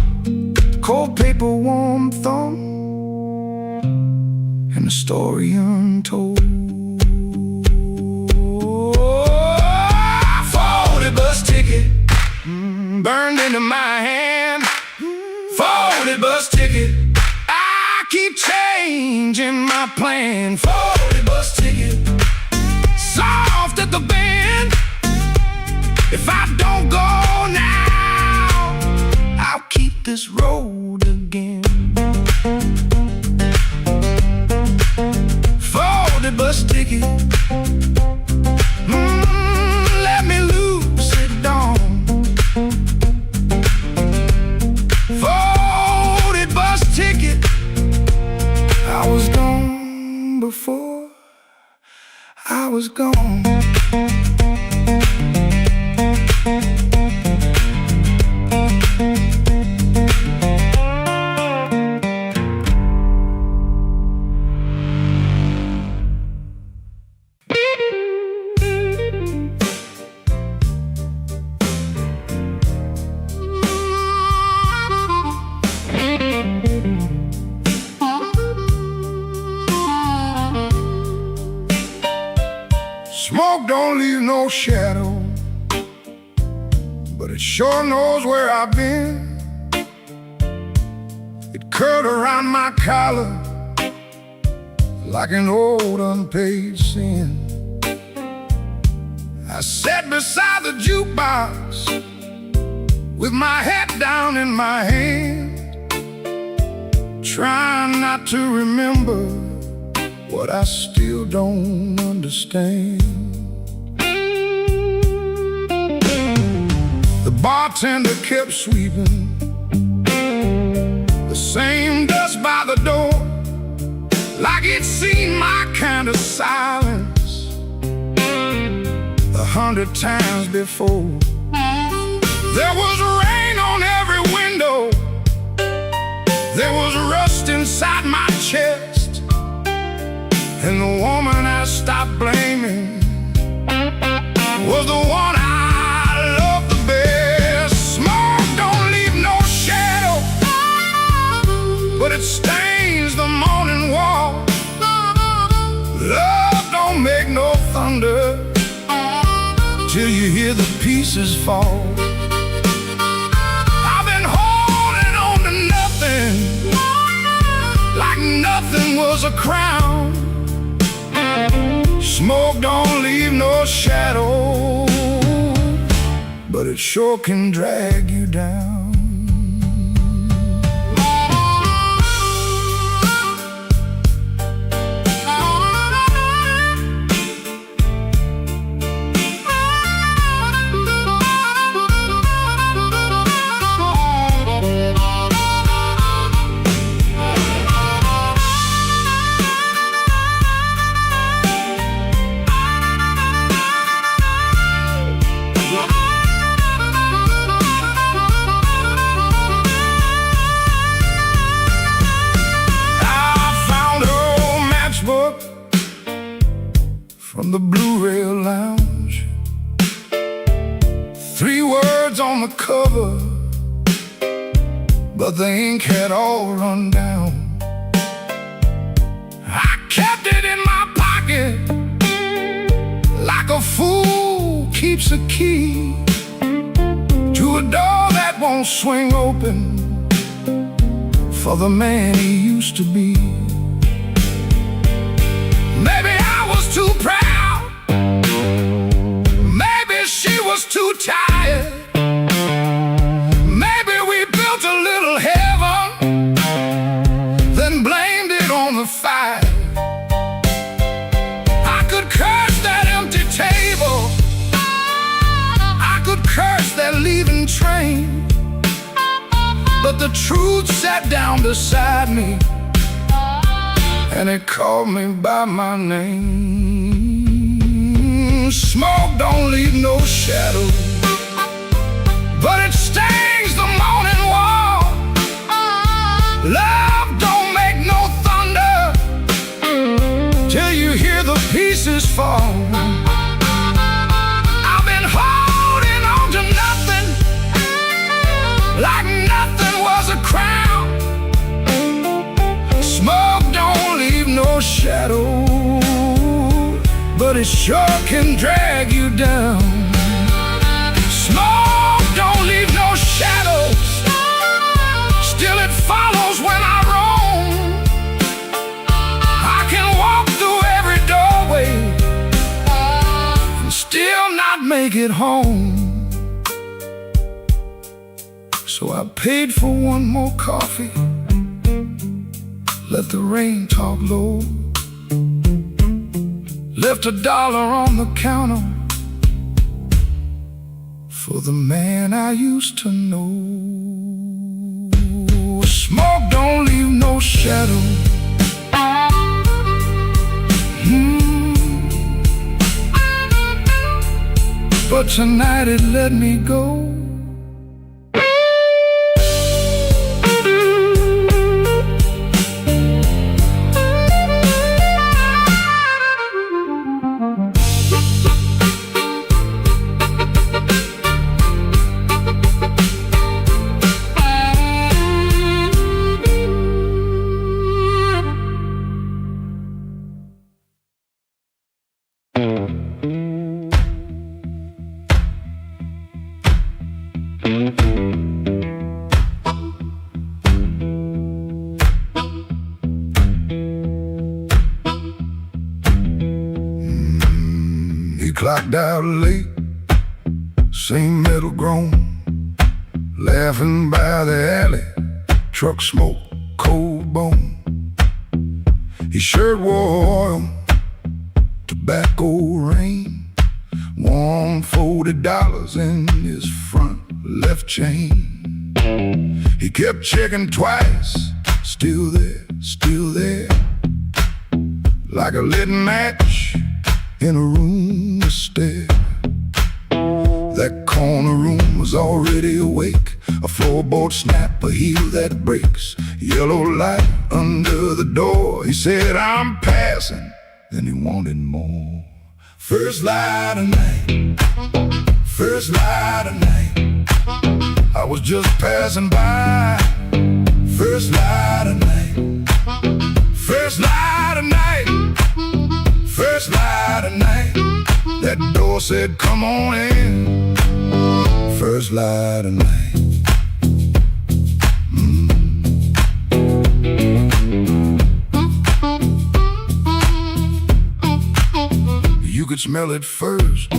cold paper, warm thumb, and a story untold. Folded bus ticket burned into my hand, folded bus ticket, I keep changing my plan. Folded bus ticket, soft at the bend. If I don't go now, I'll keep this road again. Folded bus ticket, let me loose it on. Folded bus ticket, I was gone before I was gone. Smoke don't leave no shadow, but it sure knows where I've been. It curled around my collar like an old unpaid sin. I sat beside the jukebox with my head down in my hand, trying not to remember what I still don't understand. The bartender kept sweeping the same dust by the door, like he'd seen my kind of silence 100 times before. There was rain on every window, there was rust inside my chest, and the woman I stopped blaming was the one I loved the best. Smoke don't leave no shadow, but it stains the morning wall. Love don't make no thunder till you hear the pieces fall. I've been holding on to nothing, like nothing was a crown. Smoke don't leave no shadow, but it sure can drag you down. From the Blue Rail Lounge, 3 words on the cover, but the ink had all run down. I kept it in my pocket like a fool keeps a key to a door that won't swing open for the man he used to be. Maybe I was too proud, maybe she was too tired, maybe we built a little heaven, then blamed it on the fire. I could curse that empty table, I could curse that leaving train, but the truth sat down beside me and it called me by my name. Smoke don't leave no shadow, but it stains the morning warm. Love don't make no thunder till you hear the pieces fall. I've been holding on to nothing like nothing was a crown. Smoke don't leave no shadow, but it sure can drag you down. Smoke don't leave no shadows, still it follows when I roam. I can walk through every doorway and still not make it home. So I paid for one more coffee, let the rain talk low, left $1 on the counter for the man I used to know. Smoke don't leave no shadow, but tonight it let me go. He clocked out late, same metal groan, laughing by the alley, truck smoke, cold bone. His shirt wore oil, tobacco rain, warm $40 in his front left chain. He kept checking twice, still there, like a lit match in a room to stare. That corner room was already awake, a floorboard snap, a heel that breaks, yellow light under the door. He said, I'm passing, then he wanted more. First light of night, first light of night, I was just passing by. First light of night, first light of night, first light of night. That door said, come on in. First light of night. You could smell it first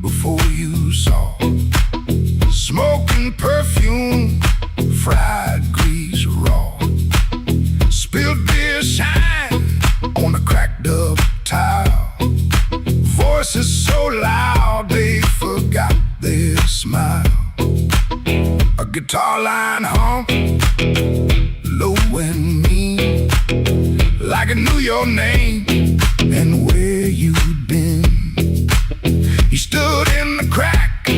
before you saw. Smoking perfume, fried grease raw. Spilled beer shine on a cracked up tile. Voices so loud they forgot their smile. A guitar line hum, low and mean, like it knew your name and where you'd been. He stood in the crack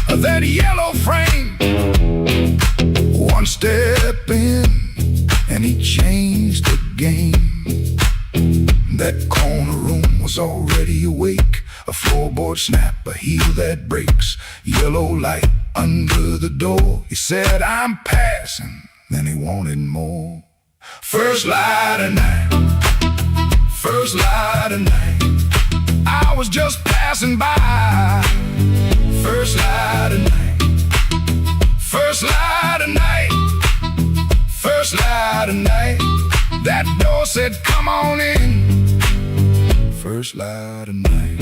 of that yellow frame, one step in and he changed the game. That corner room was already awake, a floorboard snap, a heel that breaks, yellow light under the door. He said, said, I'm passing. Then he wanted more. First light of night, first light of night, I was just passing by. First light of night, first light of night, first light of night, that door said, come on in. First light of night.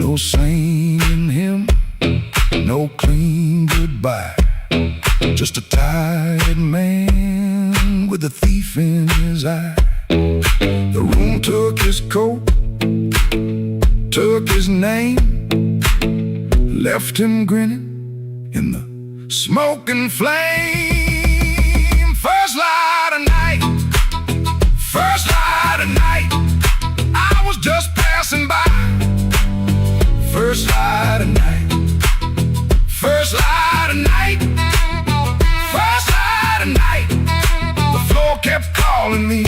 No saint in him, no clean goodbye, just a tired man with a thief in his eye. The room took his coat, took his name, left him grinning in the smoking flame. First light of night, first light of night, I was just passing by. First light of night, first light of night, first light of night, the floor kept calling me.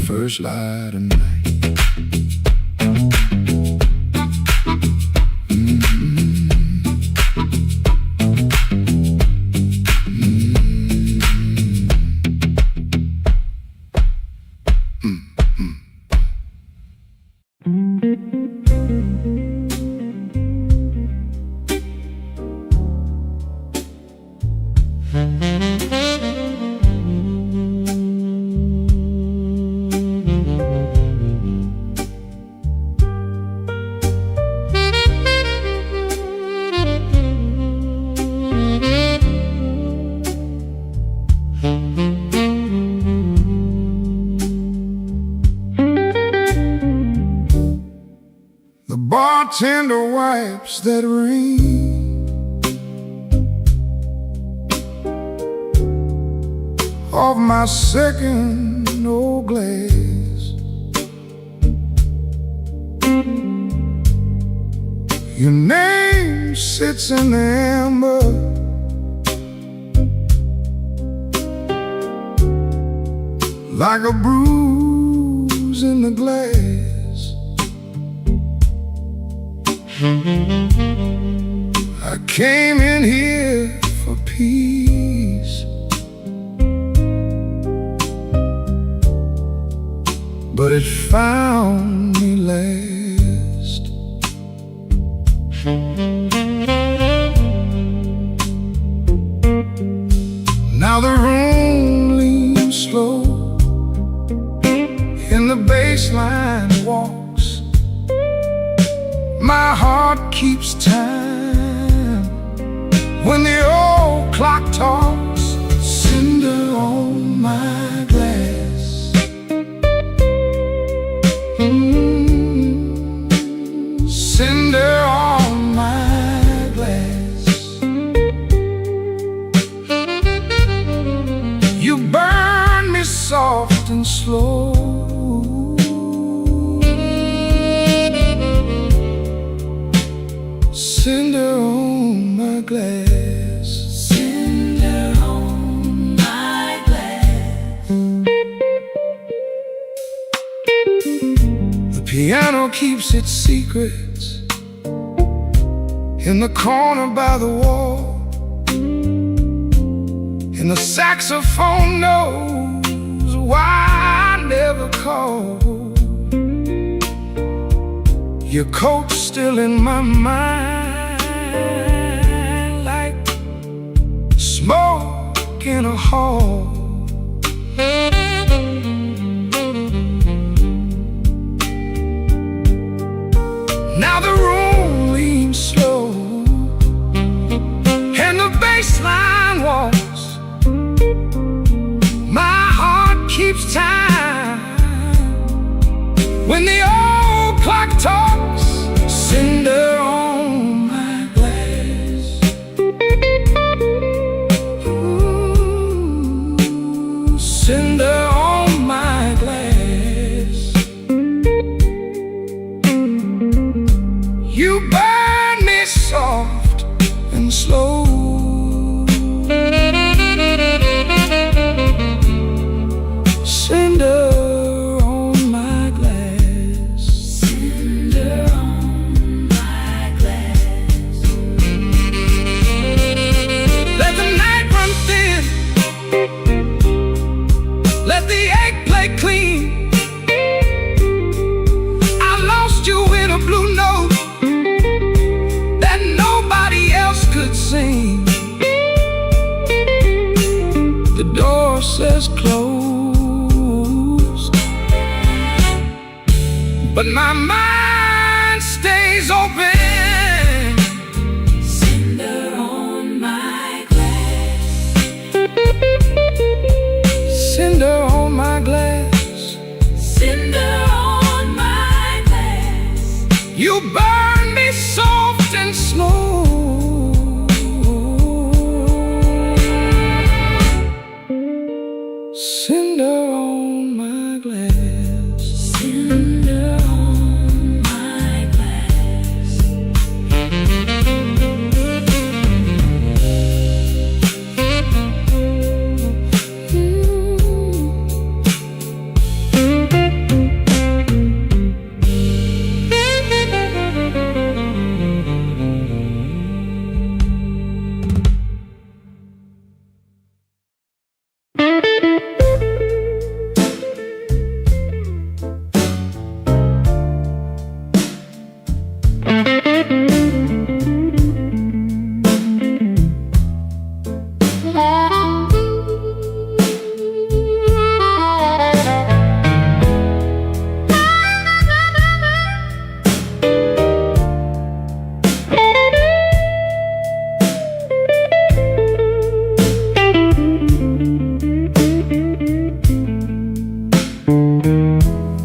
First light of night. Bartender wipes that rain off my second old glass. Your name sits in the amber, like a bruise in the glass. I came in here for peace, but it found me last. Now the room leans slow, and the bass line walks. My heart keeps time when the old clock talks. Cinder on my glass, cinder on my glass. You burn me soft and slow, cinder on my glass, cinder on my glass. The piano keeps its secrets in the corner by the wall, and the saxophone knows why I never called. Your coat's still in my mind, like smoke in a hall. Now the room leans slow, and the bass line walks. My heart keeps time when the old clock talks. Cinder on my glass, ooh, cinder on my glass. You burn me soft and slow. but my mind stays open. Cinder on my glass. Cinder on my glass. Cinder on my glass. You burn me soft and slow. Cinder on my glass. Cinder on my glass.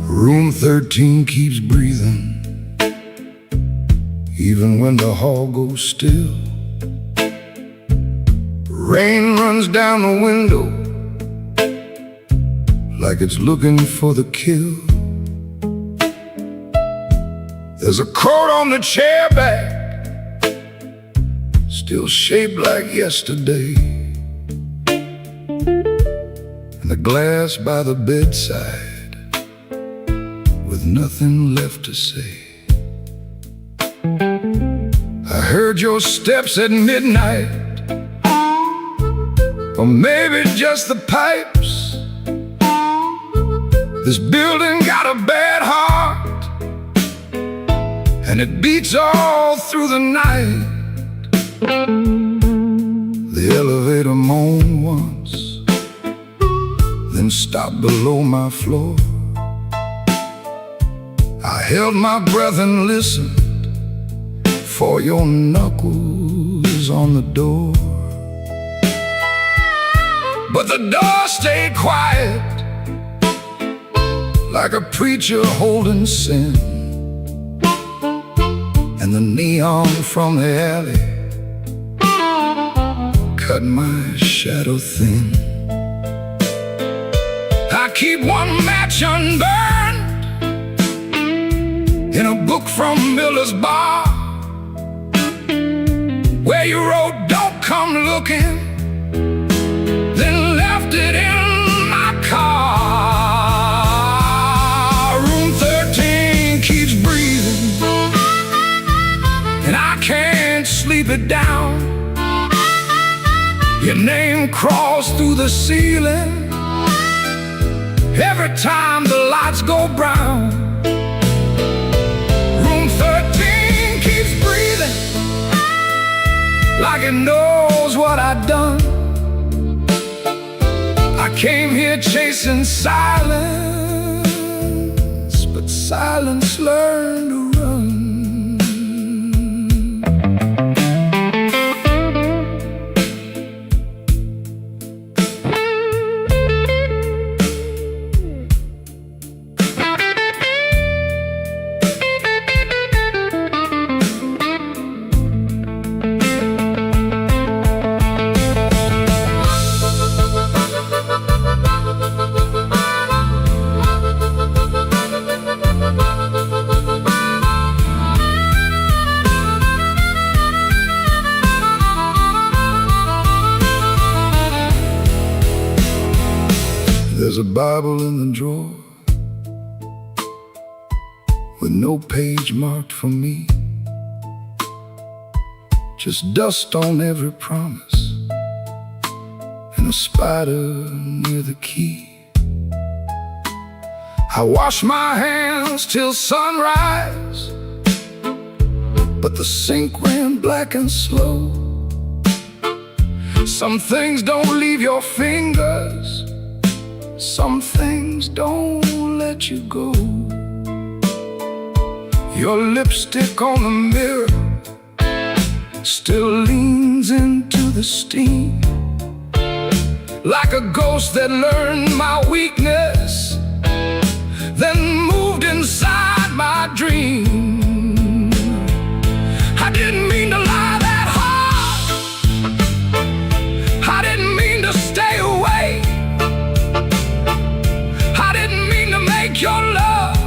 Room 13 keeps breathing, even when the hall goes still. Rain runs down the window like it's looking for the kill. There's a coat on the chair back, still shaped like yesterday, and the glass by the bedside with nothing left to say. I heard your steps at midnight, or maybe just the pipes. This building got a bad heart, and it beats all through the night. The elevator moaned once, then stopped below my floor. I held my breath and listened for your knuckles on the door. But the door stayed quiet, like a preacher holding sin, and the neon from the alley cut my shadow thin. I keep one match unburned in a book from Miller's Bar, where you wrote, "Don't come looking," then left it in my car. Room 13 keeps breathing, and I can't sleep it down. Your name crawls through the ceiling every time the lights go brown. Room 13 keeps breathing, like it knows what I've done. I came here chasing silence, but silence learned to run. There's a Bible in the drawer with no page marked for me, just dust on every promise and a spider near the key. I wash my hands till sunrise, but the sink ran black and slow. Some things don't leave your fingers, some things don't let you go. Your lipstick on the mirror still leans into the steam, like a ghost that learned my weakness, then moved inside my dream. I didn't mean to lie that hard, I didn't mean to stay away, I didn't mean to make your love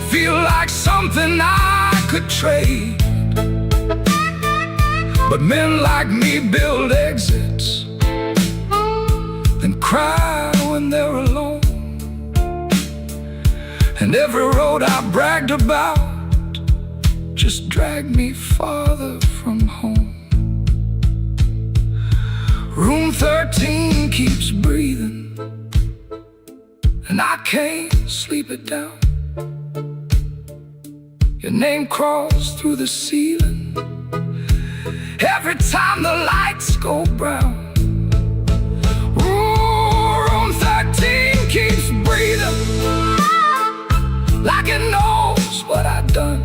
feel like something I could trade. But men like me build exits, then cry when they're alone. And every road I bragged about just dragged me farther from home. Room 13 keeps breathing, and I can't sleep it down. Your name crawls through the ceiling every time the lights go brown. Ooh, room 13 keeps breathing, like it knows what I've done.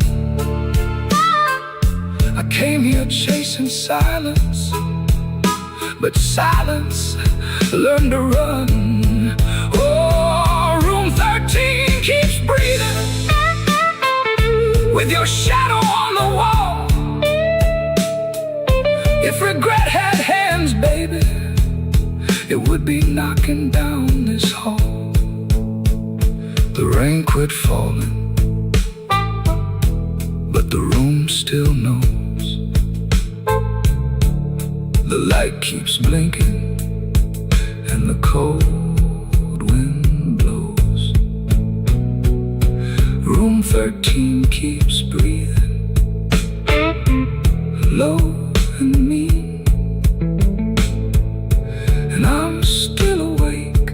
I came here chasing silence, but silence learned to run. Oh, room 13 keeps breathing, with your shadow on the wall. If regret had hands, baby, it would be knocking down this hall. The rain quit falling, but the room still knows. The light keeps blinking, and the cold wind blows. Room 13 keeps breathing, low and mean, and I'm still awake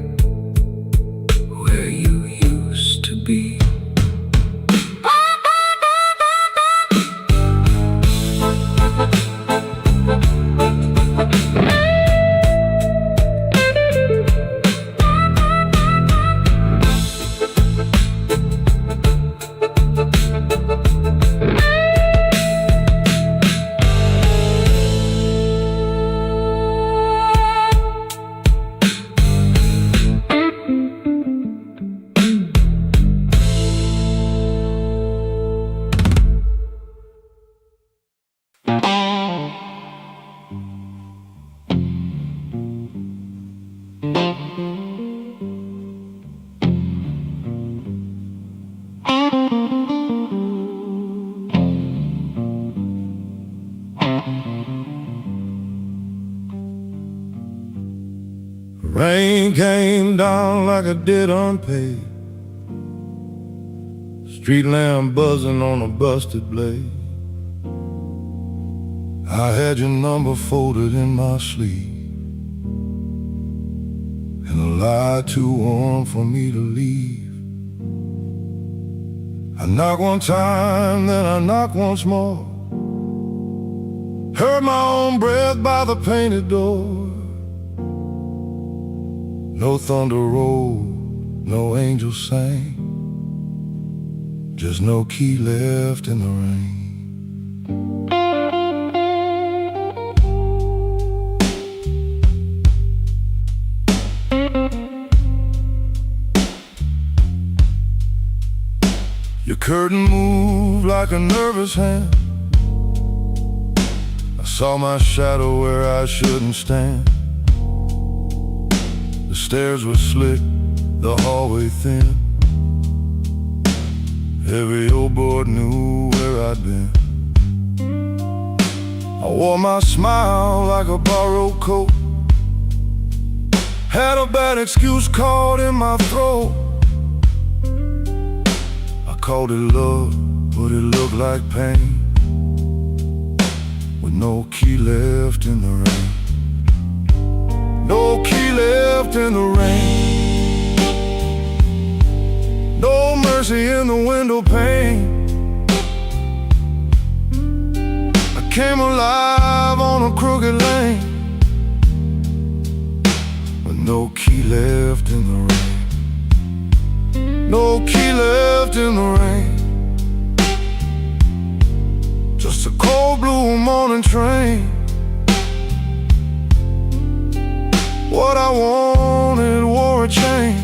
where you used to be. Rain came down like it did unpaid, street lamp buzzing on a busted blade. I had your number folded in my sleeve, and a lie too warm for me to leave. I knock one time, then I knock once more, heard my own breath by the painted door. No thunder rolled, no angel sang, just no key left in the rain. Your curtain moved like a nervous hand, I saw my shadow where I shouldn't stand. The stairs were slick, the hallway thin, every old board knew where I'd been. I wore my smile like a borrowed coat, had a bad excuse caught in my throat. I called it love, but it looked like pain, with no key left in the rain. No key left in the rain, no mercy in the window pane. I came alive on a crooked lane, with no key left in the rain. No key left in the rain. just a cold blue morning train. What I wanted wore a chain,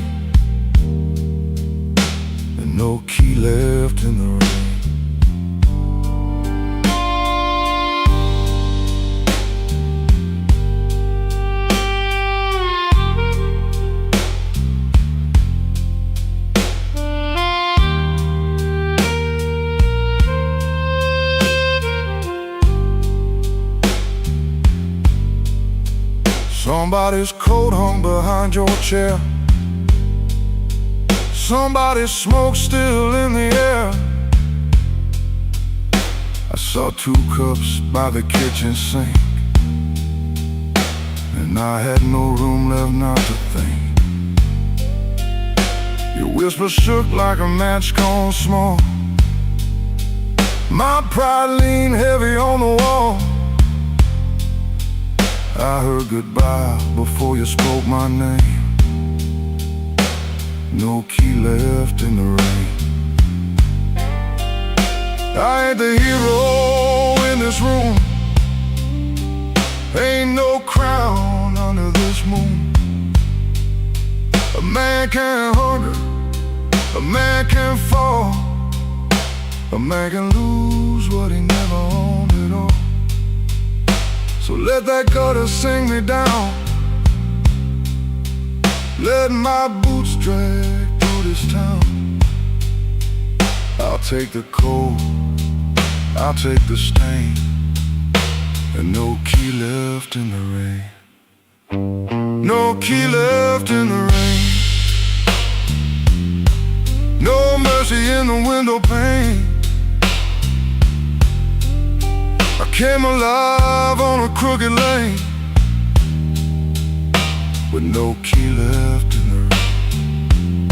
and no key left in the rain. Somebody's coat hung behind your chair. Somebody's smoke still in the air. I saw 2 cups by the kitchen sink, and I had no room left not to think. Your whisper shook like a match gone small. My pride leaned heavy on the wall. I heard goodbye before you spoke my name. No key left in the rain. I ain't the hero in this room. Ain't no crown under this moon. A man can hunger, a man can fall, a man can lose what he never owned at all. So let that gutter sing me down. Let my boots drag through this town. I'll take the cold, I'll take the stain, and no key left in the rain. No key left in the rain. No mercy in the window pane. I came alive on a crooked lane, with no key left in the rain.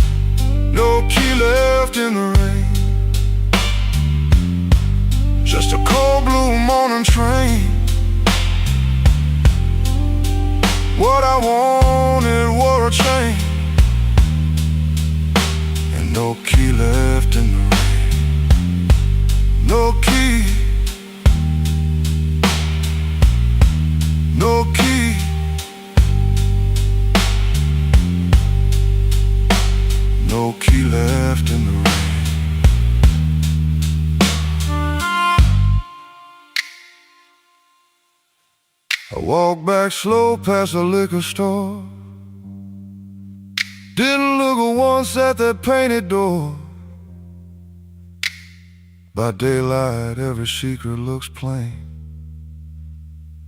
No key left in the rain. Just a cold blue morning train. What I wanted wore a chain, and no key left in the rain. No key. No key. No key left in the rain. I walked back slow past the liquor store. Didn't look once at that painted door. By daylight every secret looks plain,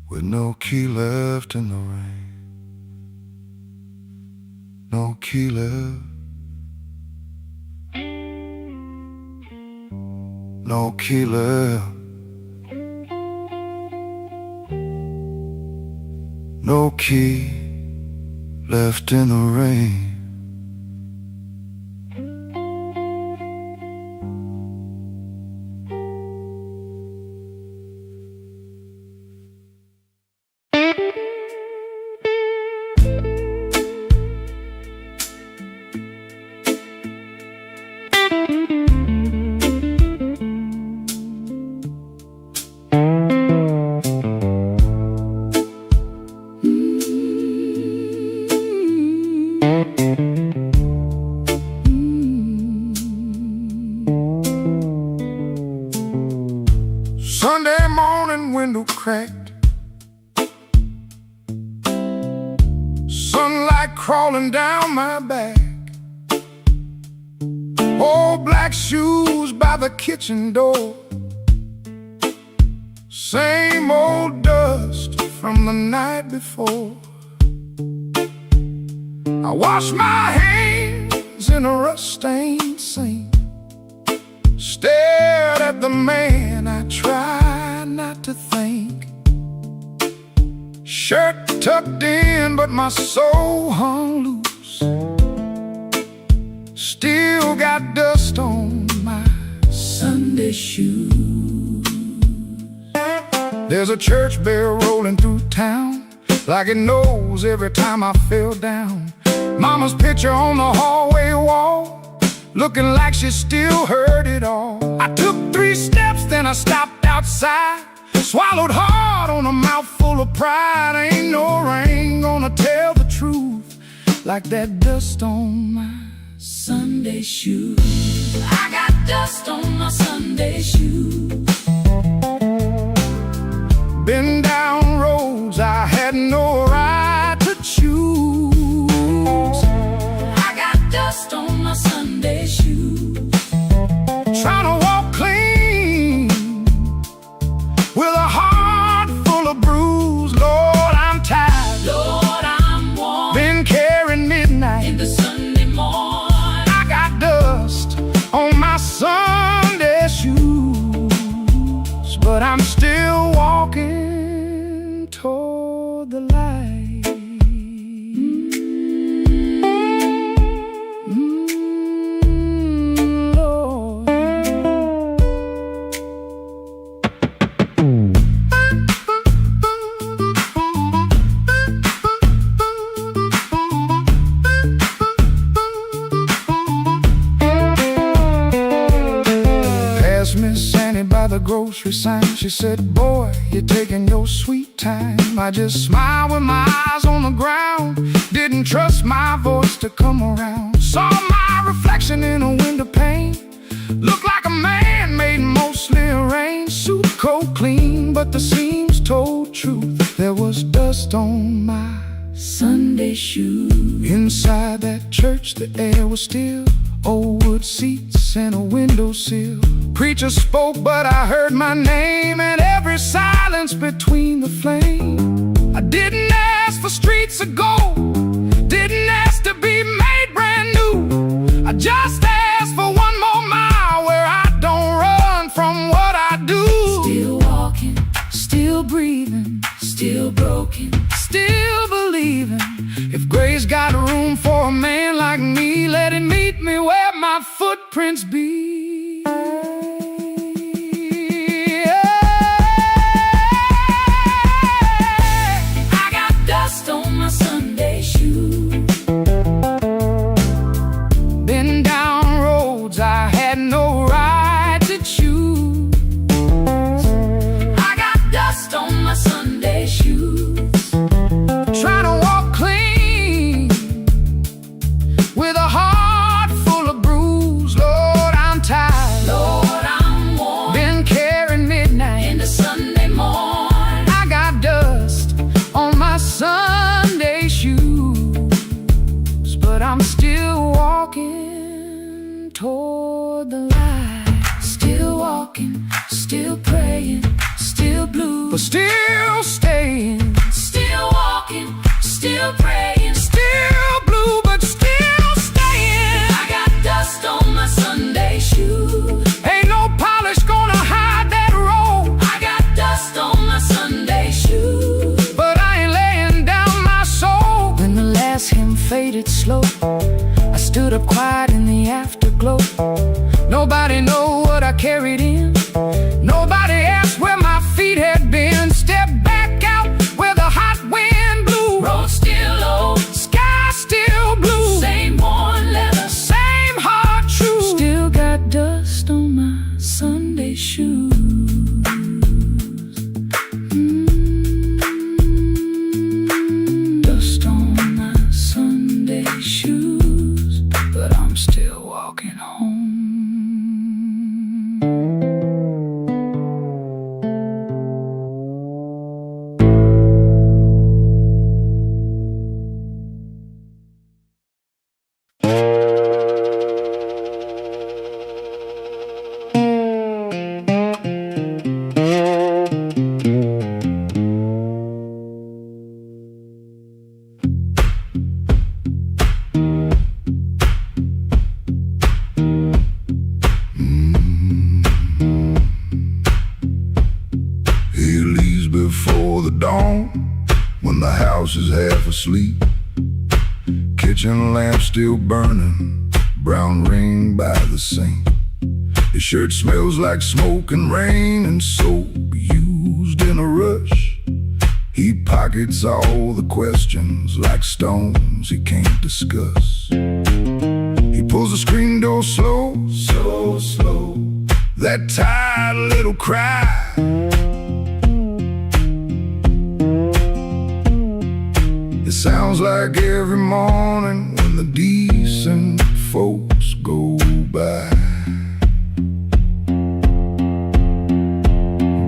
with no key left in the rain. No key left. No key left. No key left in the rain. Sunday morning, window cracked, sunlight crawling down my back. Old black shoes by the kitchen door, same old dust from the night before. I wash my hands in a rust-stained sink, stared at the man I tried not to think. Shirt tucked in, but my soul hung loose. Still got dust on my Sunday shoes. There's a church bell rolling through town, like it knows every time I fell down. Mama's picture on the hallway wall, looking like she still heard it all. I took 3 steps, then I stopped out outside. Swallowed hard on a mouthful of pride. Ain't no rain gonna tell the truth like that dust on my Sunday shoes. I got dust on my Sunday shoes. Been down roads I had no right to choose. I got dust on my Sunday shoes. Trying to walk clean with a heart full of bruise. Lord, I'm tired. Lord, I'm warm. Been carrying midnight In the Sunday morning. I got dust on my Sunday shoes, but I'm still walking toward the light. Lord. Passed Miss Annie by the grocery sign. She said, boy, you're taking your sweet time. I just smiled with my eyes on the ground. Didn't trust my voice to come around. Saw my reflection in a window pane. Looked like a man made mostly arranged. Suit coat clean, but the seams told truth. There was dust on my Sunday shoes. inside that church. The air was still. Old wood seats and a windowsill. Preacher spoke, but I heard my name, and every silence between the flame. I didn't ask for streets of gold, didn't ask to be made brand new. I just asked for one more mile where I don't run from what I do. Still walking, still breathing, still broken, Still believing if grace got room for a man like me, let it meet me where my footprints be. I got dust on my Sunday shoes. Been down roads I had no right to choose. I got dust on my Sunday shoes. Trying to walk clean with a heart full of bruise. Lord, I'm tired. Lord, I'm warm. Been carrying midnight. In the Sunday morning. I got dust on my Sunday shoes, but I'm still walking toward the light. Still walking, still praying, still blue. But still staying. Still walking, still praying, Still blue, but still staying. I got dust on my Sunday shoes. Ain't no polish gonna hide that road. I got dust on my Sunday shoes. But I ain't laying down my soul. When the last hymn faded slow, I stood up quiet in the afterglow. Nobody know what I carried in. Nobody asked where my feet had been. Stepped back out where the hot wind blew. Road still old, Sky still blue. same worn leather. Same heart true. Still got dust on my Sunday shoes. Dust on my Sunday shoes, but I'm still walking home. He leaves before the dawn, when the house is half asleep. Kitchen lamp still burning, brown ring by the sink. His shirt smells like smoke and rain and soap used in a rush. He pockets all the questions like stones he can't discuss. He pulls the screen door slow, so slow. that tired little cry. It sounds like every morning when the decent folks go by.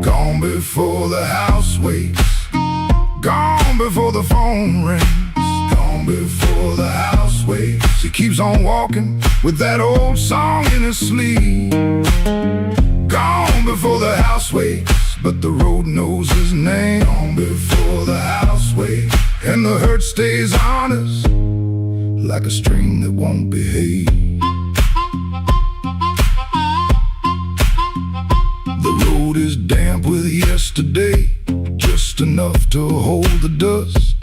Gone before the house waits, gone before the phone rings, gone before the house waits. He keeps on walking with that old song in his sleeve. Gone before the house waits, but the road knows his name. Gone before the house waits, and the hurt stays on us like a string that won't behave. The road is damp with yesterday, just enough to hold the dust.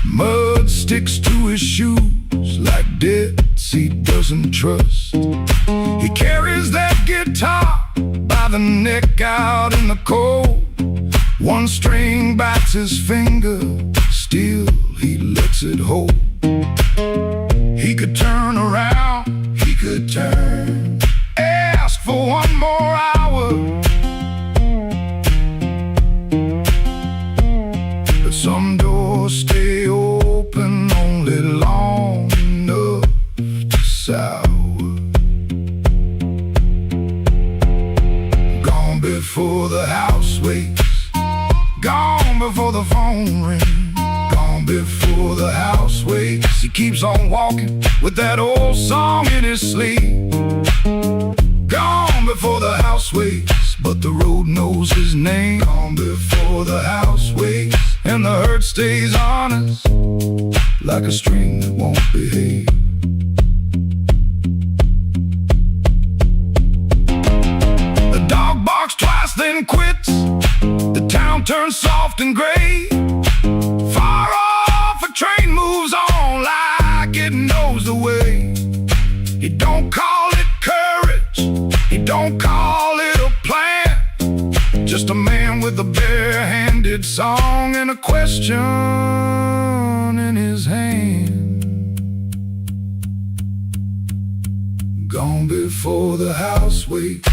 Mud sticks to his shoes like debts he doesn't trust. He carries that guitar by the neck out in the cold. One string bites his finger, still he lets it hold. He could turn around, he could turn, ask for one more hour, but some doors stay open only long enough to sour. Gone before the house waits, gone before the phone rings, gone before the house waits. He keeps on walking with that old song in his sleeve. Gone before the house waits, but the road knows his name. Gone before the house waits, and the hurt stays on us like a string that won't behave. The dog barks twice then quits. The town turns soft and gray. Far off a train moves on like it knows the way. He don't call it courage, he don't call it a plan. Just a man with a bare-handed song and a question in his hand. Gone before the house waits,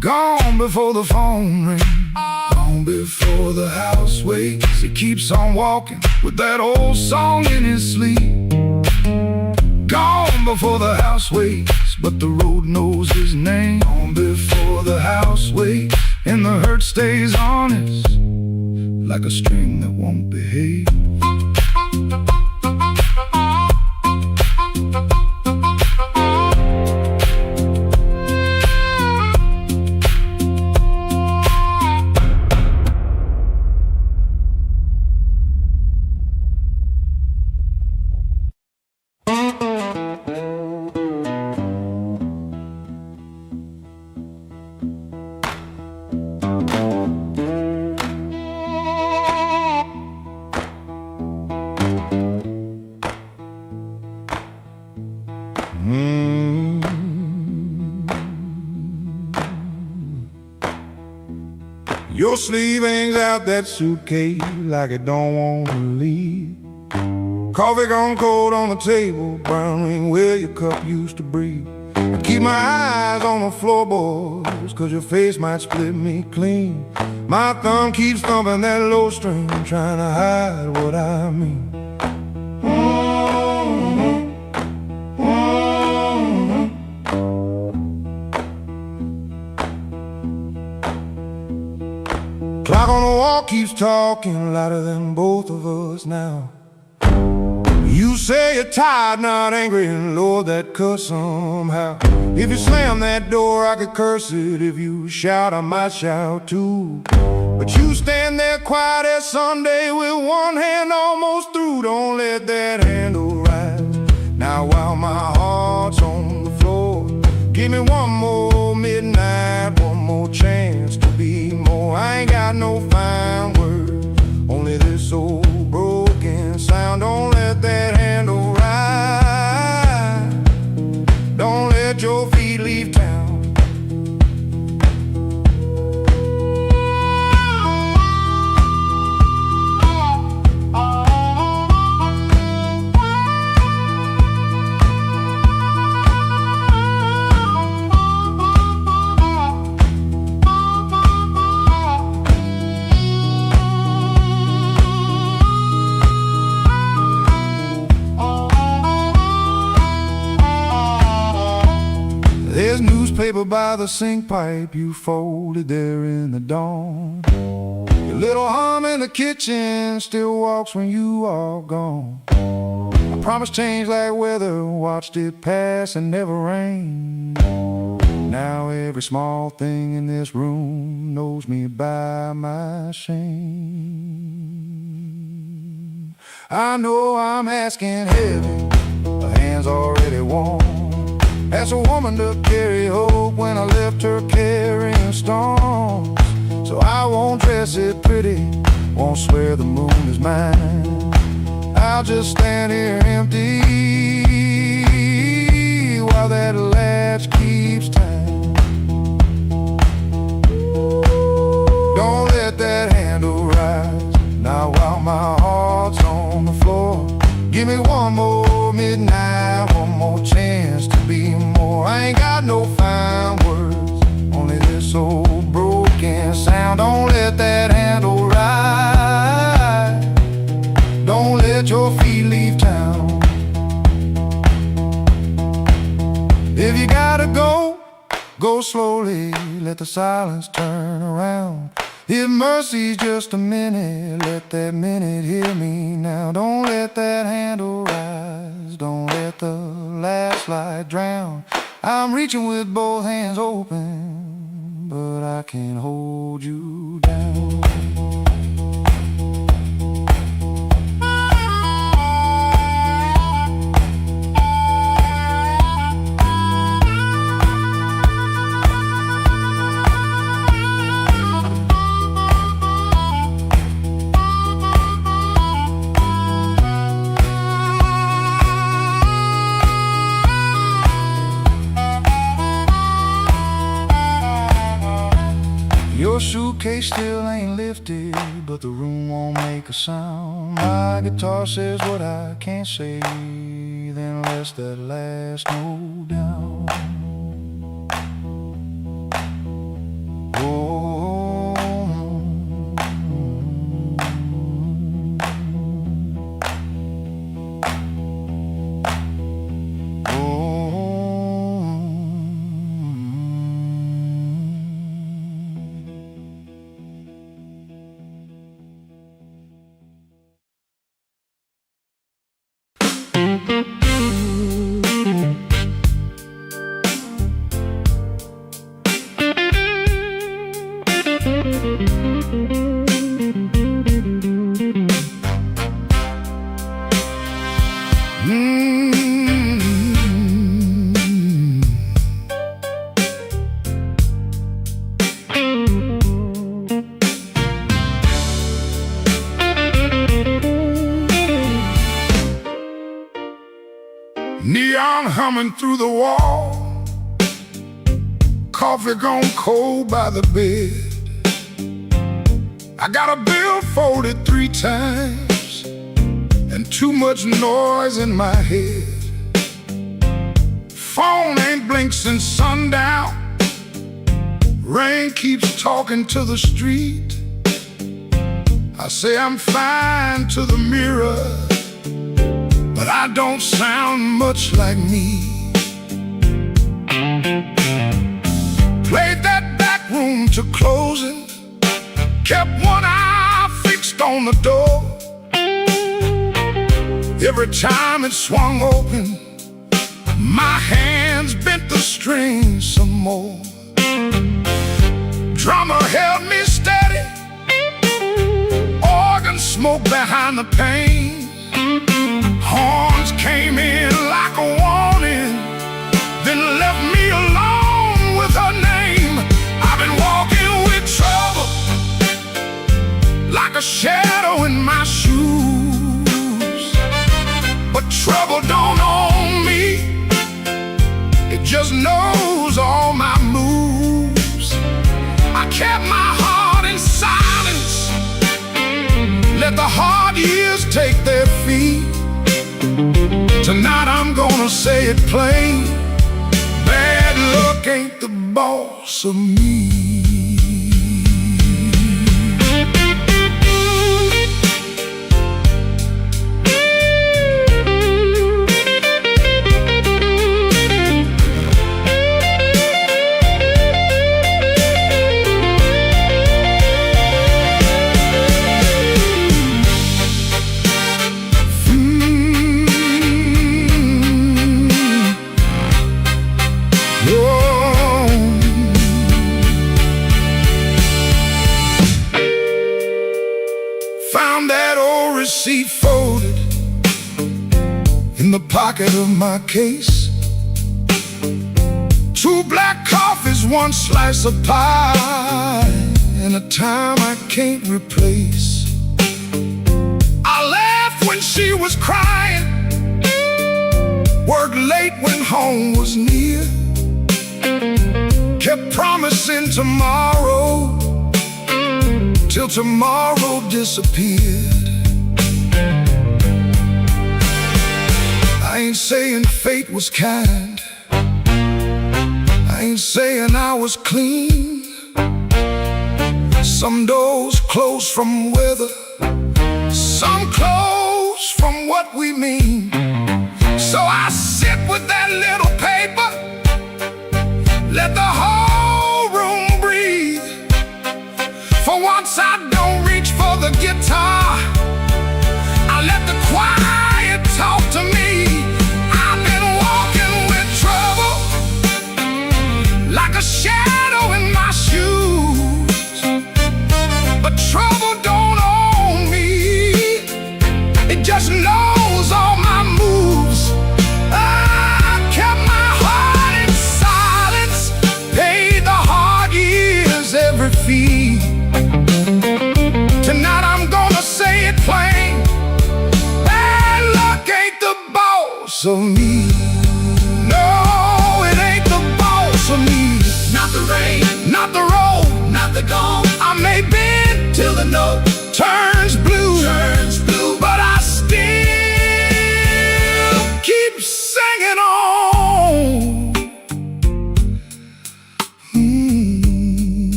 gone before the phone rings, gone before the house waits. He keeps on walking with that old song in his sleeve. Gone before the house waits, but the road knows his name. Gone before the house waits, and the hurt stays on us like a string that won't behave. Your sleeve hangs out that suitcase like it don't want to leave. Coffee gone cold on the table, brown ring where your cup used to breathe. I keep my eyes on the floorboards, cause your face might split me clean. My thumb keeps thumping that low string, trying to hide what I mean. Clock on the wall keeps talking louder than both of us now. You say you're tired, not angry, and Lord, that cuss somehow. If you slam that door, I could curse it. If you shout, I might shout too. But you stand there quiet as Sunday with one hand almost through. Don't let that handle rise. Now while my heart's on the floor, give me one more midnight, one more chance to be more. I ain't got no fine words, only this old broken sound. Don't let that handle rise. Don't let your feet leave town. paper by the sink pipe you folded there in the dawn. Your little hum in the kitchen still walks when you are gone. I promised change like weather, watched it pass and never rain. Now every small thing in this room knows me by my shame. I know I'm asking heavy, the hand's already warm. Asked a woman to carry hope when I left her carrying storms. So I won't dress it pretty, won't swear the moon is mine. I'll just stand here empty while that latch keeps time. Don't let that handle rise, not while my heart's on the floor. Give me one more midnight, one more chance to be more. I ain't got no fine words, only this old broken sound. Don't let that handle rise, don't let your feet leave town. If you gotta go, go slowly, let the silence turn around. If mercy's just a minute, let that minute hear me now. Don't let that handle rise, don't let the last light drown. I'm reaching with both hands open, but I can't hold you down. Your suitcase still ain't lifted, but the room won't make a sound. My guitar says what I can't say, then lets that last note down. Oh, Neon humming through the wall, coffee gone cold by the bed. I got a bill folded 3 times and too much noise in my head. Phone ain't blinked since sundown, rain keeps talking to the street. I say I'm fine to the mirror, but I don't sound much like me. Played that back room to closing, kept one eye fixed on the door. Every time it swung open, my hands bent the strings some more. Drummer held me steady, organ smoke behind the pane. Horns came in like a warning, then left me alone with her name. I've been walking with trouble, like a shadow in my shoes. But trouble don't own me, it just knows all my moves. I kept my heart in silence, let the hard years take their feet. Tonight I'm gonna say it plain, bad luck ain't the boss of me. in the pocket of my case. 2 black coffees, 1 slice of pie, and a time I can't replace. I laughed when she was crying, worked late when home was near, kept promising tomorrow till tomorrow disappeared. I ain't saying fate was kind, I ain't saying I was clean. Some doors close from weather, some close from what we mean. So I sit with that little paper, let the whole room breathe. For once I don't reach for the guitar, I let the quiet talk to me. I've been walking with trouble, like a shadow in my shoes. But trouble don't own me, it just knows all my moves. I kept my heart in silence, paid the hard years every fee. Tonight I'm gonna say it plain, bad luck ain't the boss of me. No, it ain't the boss of me. Not the rain, Not the road, not the gong, I may bend till the note turns blue, but I still keep singing on.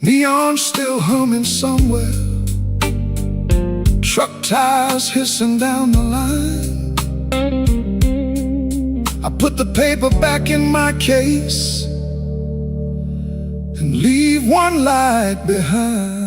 Neon still humming somewhere, truck tires hissing down the line. I put the paper back in my case and leave 1 light behind.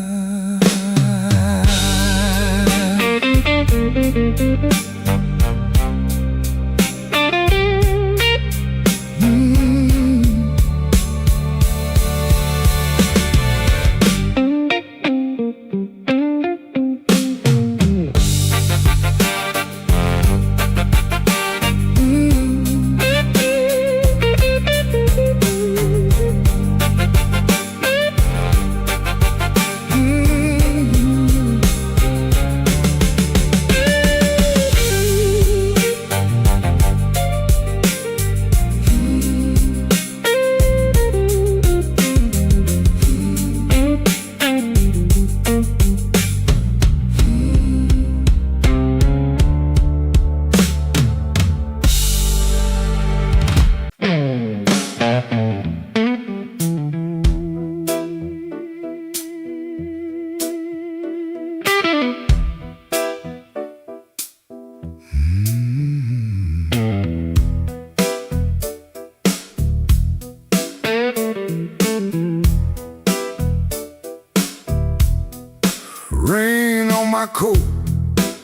Rain on my coat,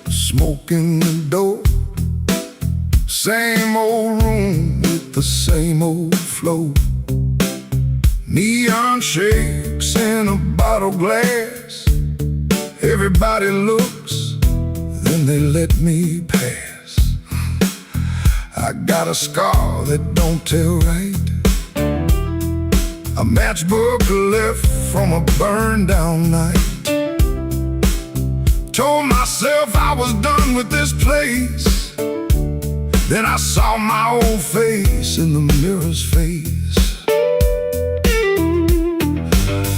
smoke in the door. Same old room with the same old flow. Neon shakes in a bottle glass. Everybody looks, then they let me pass. I got a scar that don't tell right, a matchbook left from a burned down night. Told myself I was done with this place, then I saw my old face in the mirror's face.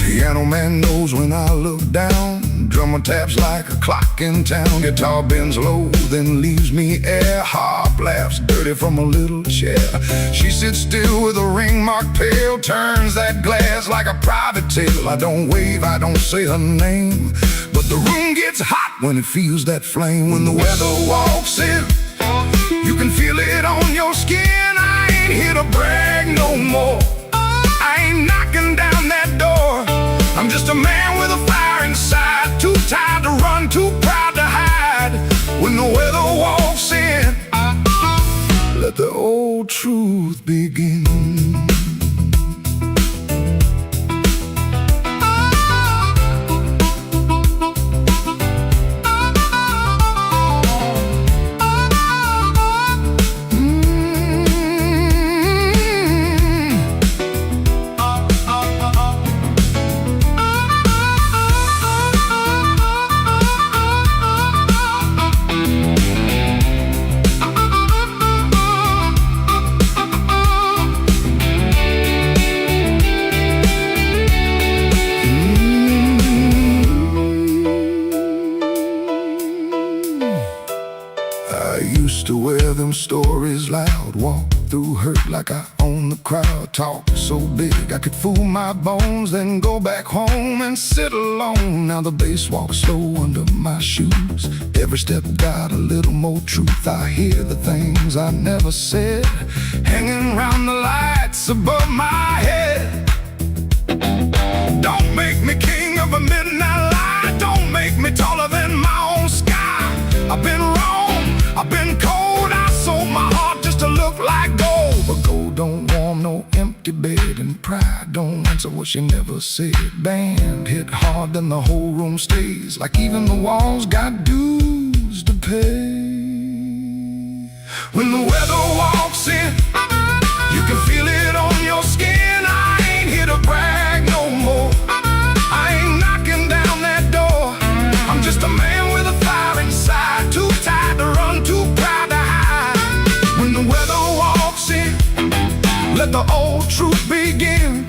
Piano man knows when I look down. Drummer taps like a clock in town. Guitar bends low, then leaves me air. Harp laughs dirty from a little chair. She sits still with a ring marked pale, turns that glass like a private tale. I don't wave, I don't say her name, but the room gets hot when it feels that flame. When the weather walks in, you can feel it on your skin. I ain't here to brag no more, I ain't knocking down that door. I'm just a man with a fire inside, too tired to run, too proud to hide. When the weather walks in, let the old truth begin. used to wear them stories loud, walk through hurt like I own the crowd, talk so big I could fool my bones, then go back home and sit alone. Now the bass walks slow under my shoes, every step got a little more truth. I hear the things I never said, hanging round the lights above my head. Don't make me king of a midnight light, don't make me taller than my own sky. I've been wrong, I've been cold, I sold my heart just to look like gold. But gold don't warm no empty bed, and pride don't answer what she never said. Band hit hard, then the whole room stays, like even the walls got dues to pay. When the weather walks in, you can feel it on your skin. I ain't here to brag no more, I ain't knocking down that door. I'm just a man with a fire inside, too tired to run, too proud to hide. When the weather walks in, let the old truth begin.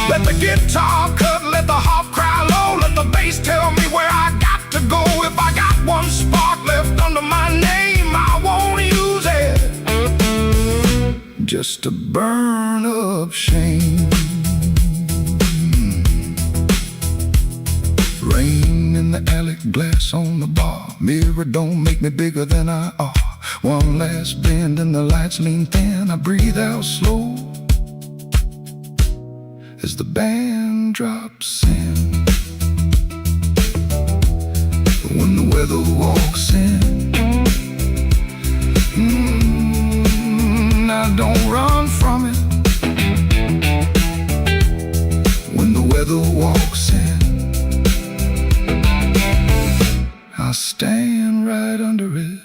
Let the guitar cut, let the harp cry low, let the bass tell me where I got to go. If I got one spark left under my name, I won't use it just to burn up shame. Rain in the alley, glass on the bar, mirror don't make me bigger than I are. One last bend and the lights lean thin, I breathe out slow as the band drops in. When the weather walks in, I don't run from it. When the weather walks in, I stand right under it.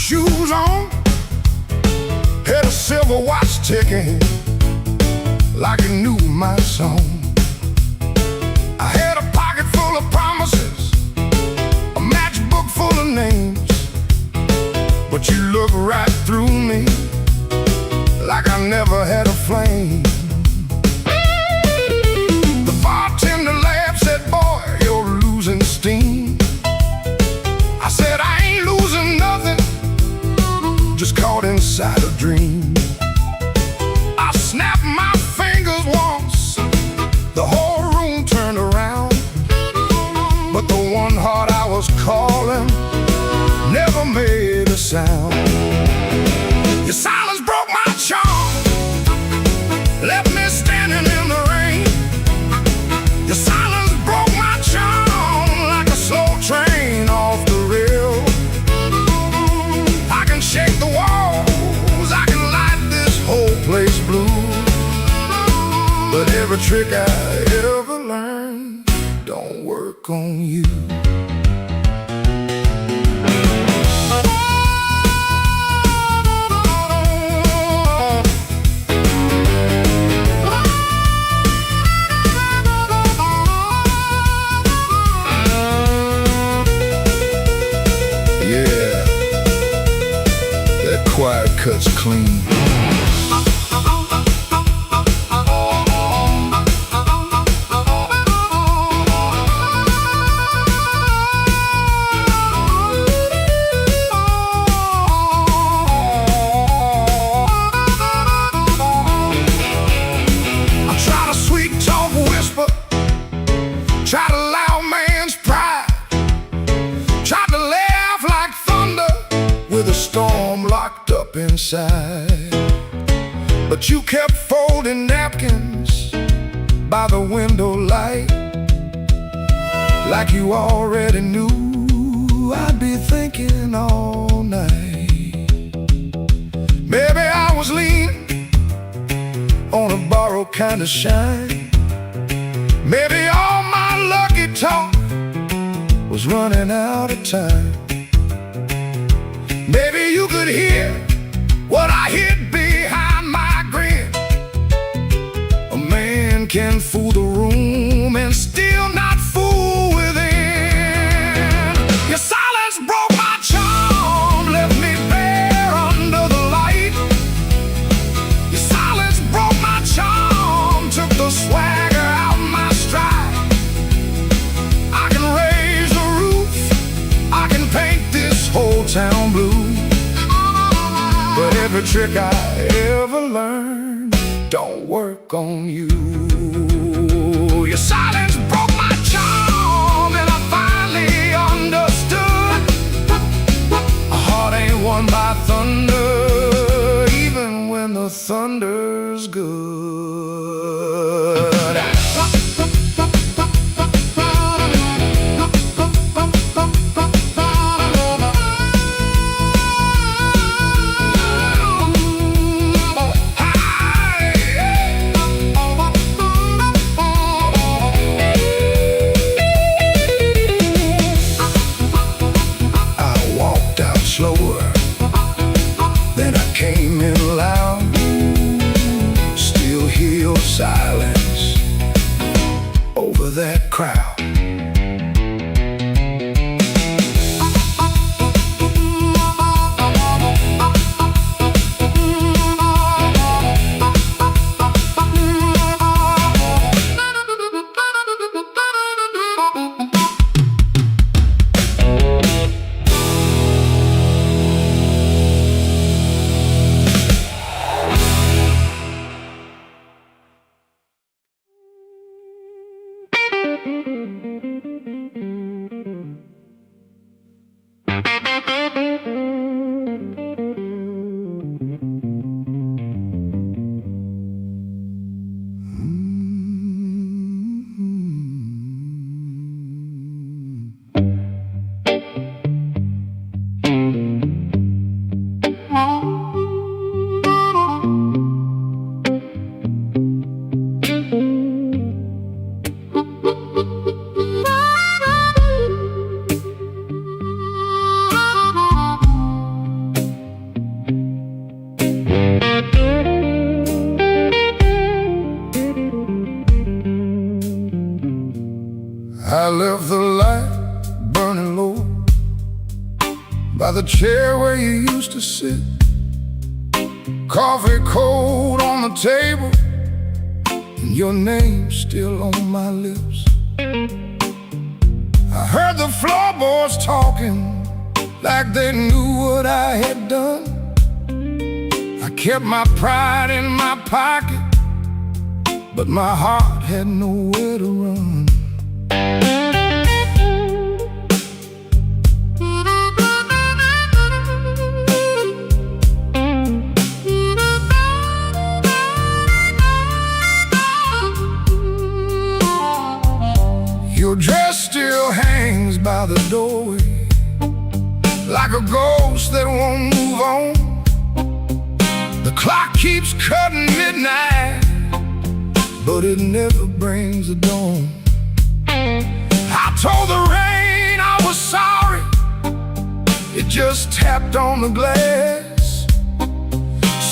Shoes on, had a silver watch ticking like it knew my song. I had a pocket full of promises, a matchbook full of names, but you look right through me like I never had a flame. The bartender laughed, said, "Boy, you're losing steam." I said, "I ain't losing nothing, just caught inside a dream." I snapped my fingers once, the whole room turned around, but the one heart I was calling never made a sound. Your silence broke my charm, left me standing in the rain. Your silence broke my charm like a slow train off the rail. I can shake the walls, I can light this whole place blue, but every trick I ever learned don't work on you. Quiet cuts clean. kept folding napkins by the window light, like you already knew I'd be thinking all night. Maybe I was leaning on a borrowed kind of shine. Maybe all my lucky talk was running out of time. Maybe you could hear what I hid behind my grin. A man can fool the room and still not fool within. Your silence broke my charm, left me bare under the light. Your silence broke my charm, took the swagger out my stride. I can raise the roof, I can paint this whole town blue, but every trick I ever learned don't work on you. Your silence broke my charm, and I finally understood. A heart ain't won by thunder, even when the thunder's good. Slower, then I came in loud. Still hear your silence over that crowd. I left the light burning low by the chair where you used to sit. Coffee cold on the table, and your name still on my lips. I heard the floorboards talking like they knew what I had done. I kept my pride in my pocket, but my heart had nowhere to run. Your dress still hangs by the doorway, like a ghost that won't move on. The clock keeps cutting midnight, but it never brings the dawn. I told the rain I was sorry, it just tapped on the glass.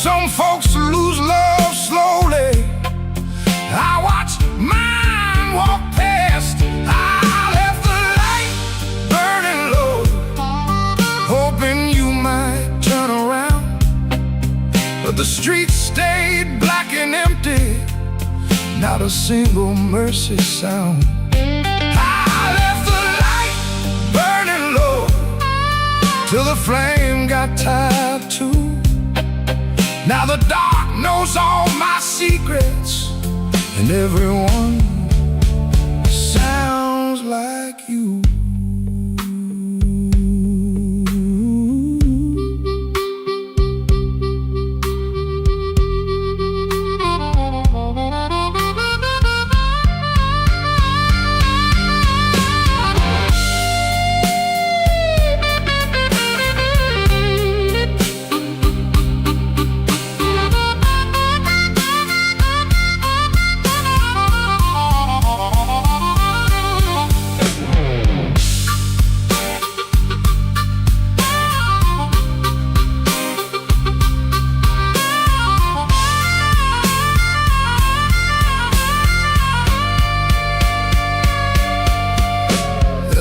Some folks lose love slowly, I watched mine walk past. I left the light burning low, hoping you might turn around, but the streets stayed black and empty, not a single mercy sound. I left the light burning low till the flame got tired too. Now the dark knows all my secrets, and everyone sounds like you.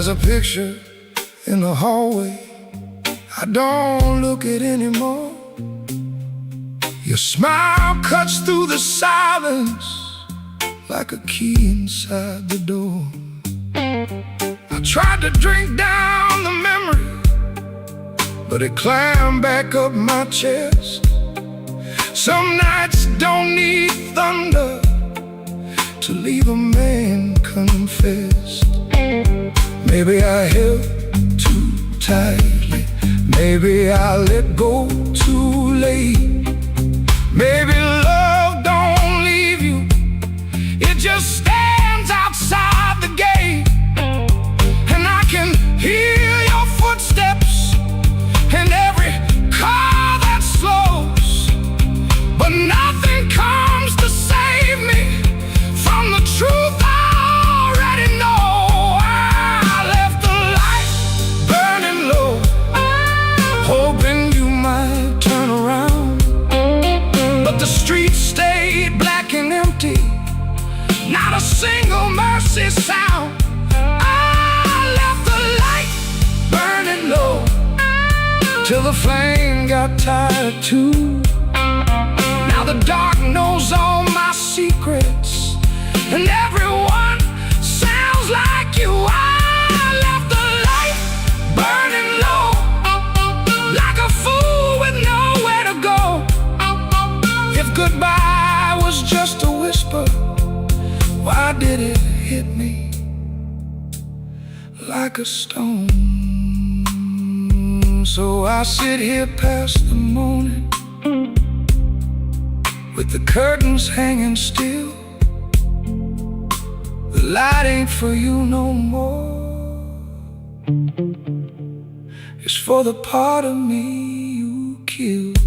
There's a picture in the hallway I don't look at anymore. Your smile cuts through the silence like a key inside the door. I tried to drink down the memory, but it climbed back up my chest. Some nights don't need thunder to leave a man confessed. Maybe I held too tightly, maybe I let go too late. Maybe love don't leave you, it just stands outside the gate. And I can hear your footsteps in every car that slows, but nothing comes to save me from the truth I already know. I left the light burning low, hoping you might turn around, but the streets stayed black and empty, not a single mercy sound. I left the light burning low till the flame got tired too. Now the dark knows all my secrets, and everyone sounds like you. I left the light burning low, like a fool with nowhere to go. If goodbye was just a whisper, why did it hit me like a stone? So I sit here past the morning, with the curtains hanging still. The light ain't for you no more, it's for the part of me you killed.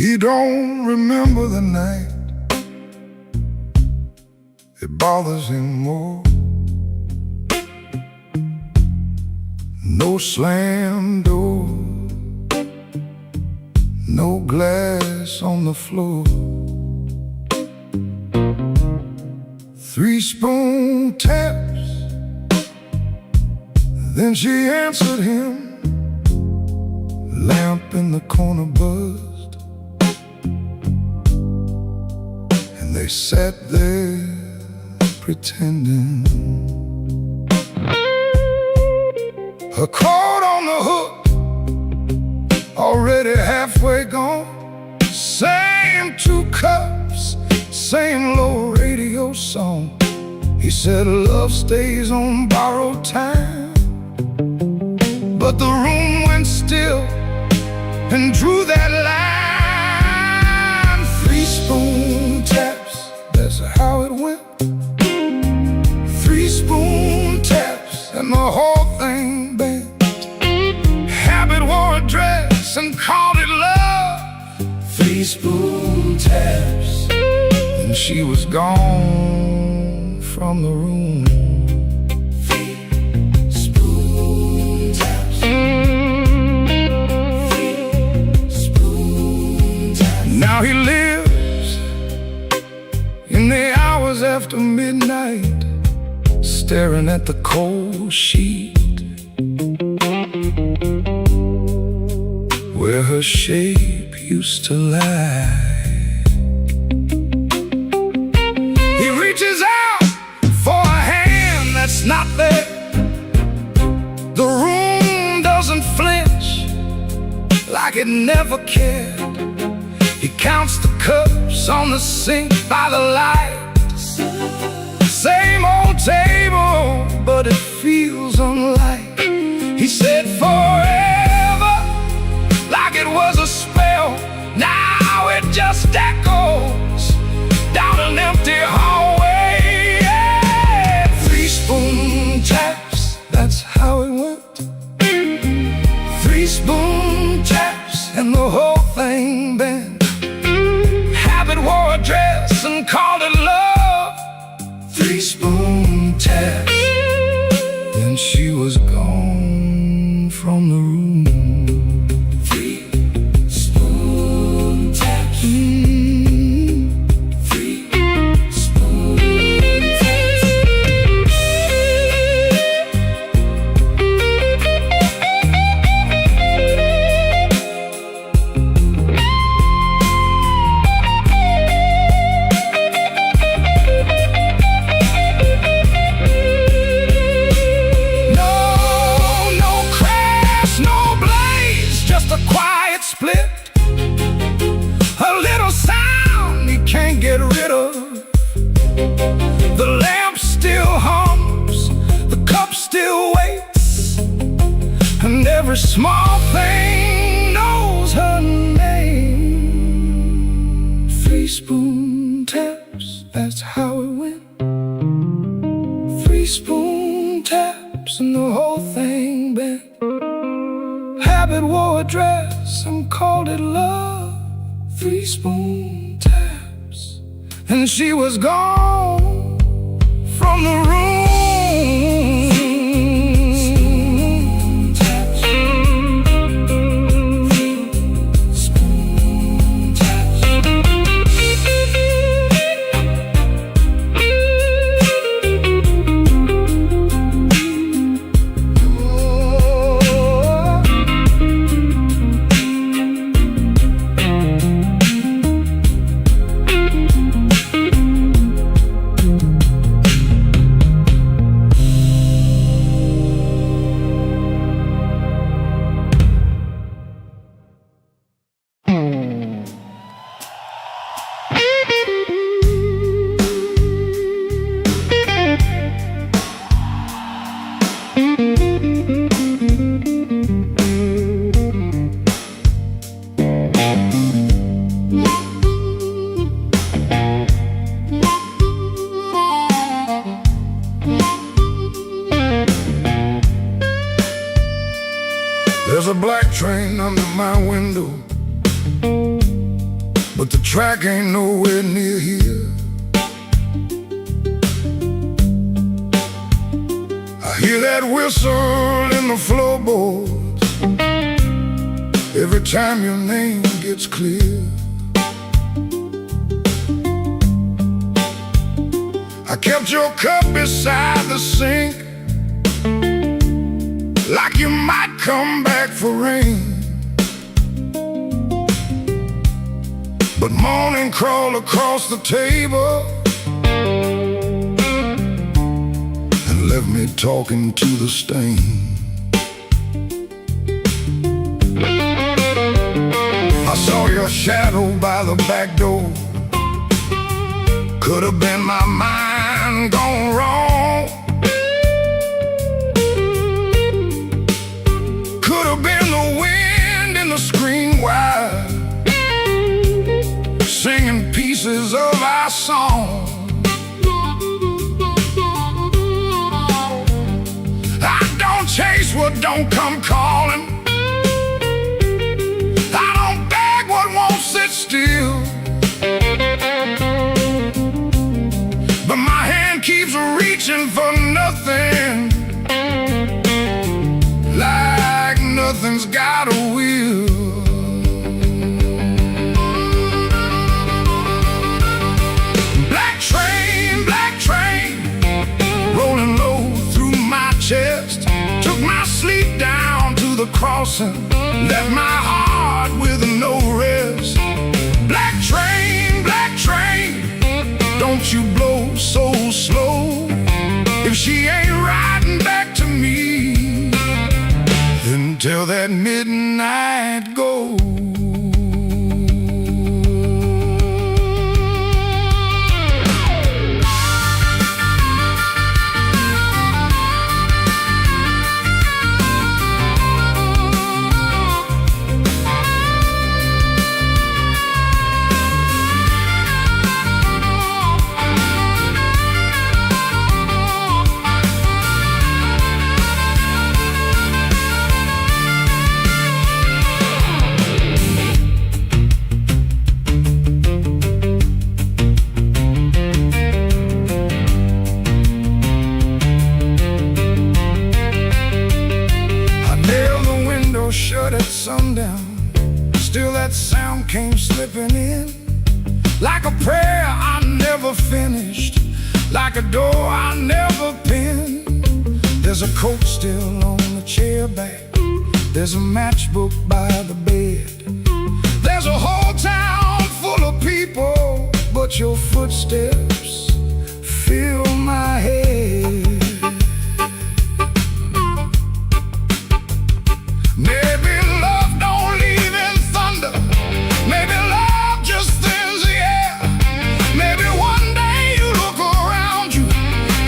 You don't remember the night, it bothers him more. No slam door, no glass on the floor. 3 spoon taps, then she answered him. Lamp in the corner buzzed, and they sat there pretending. Her coat on the hook, already halfway gone. Same 2 cups, same low radio song. He said love stays on borrowed time, but the room went still and drew that line. 3 spoon taps, that's how it went. 3 spoon taps and the whole thing bent. Habit wore a dress and called it love. 3 spoon taps, and she was gone from the room. 3 spoon taps. 3 spoon taps. Now he lives in the hours after midnight, staring at the cold sheet where her shape used to lie. He reaches out for a hand that's not there. The room doesn't flinch like it never cared. He counts the cups on the sink by the light. Same old table, but it feels unlike. He said forever, like it was a spell. Now it just echoes down an empty hallway. Yeah. 3 spoon taps, that's how it went. 3 spoon taps and the whole thing bent. Habit wore a dress and called it love. 3 spoon taps, then she was gone from the room. 3 spoon taps. 3 spoon taps. A quiet split, a little sound he can't get rid of. The lamp still hums, the cup still waits, and every small thing knows her name. 3 spoon taps, that's how it went. 3 spoon taps and the whole thing bent. Habit wore a dress and called it love. 3 spoon taps, and she was gone from the room. Spoon taps. Spoon taps. There's a black train under my window, but the track ain't nowhere near here. I hear that whistle in the floorboards every time your name gets clear. I kept your cup beside the sink, like you might come back for rain. But morning crawled across the table and left me talking to the stain. I saw your shadow by the back door. Could have been my mind gone wrong. Could have been the wind in the screen wire, singing pieces of our song. I don't chase what don't come calling. I don't beg what won't sit still. But my hand keeps reaching for nothing, like nothing's got a will. Black crossing, left my heart with no rest. Black train, don't you blow so slow. If she ain't riding back to me, then tell that midnight go. Shut at sundown, still that sound came slipping in, like a prayer I never finished, like a door I never pinned. There's a coat still on the chair back, there's a matchbook by the bed. There's a whole town full of people, but your footsteps fill my head. Maybe love don't leave in thunder, maybe love just thins the air. Maybe one day you look around you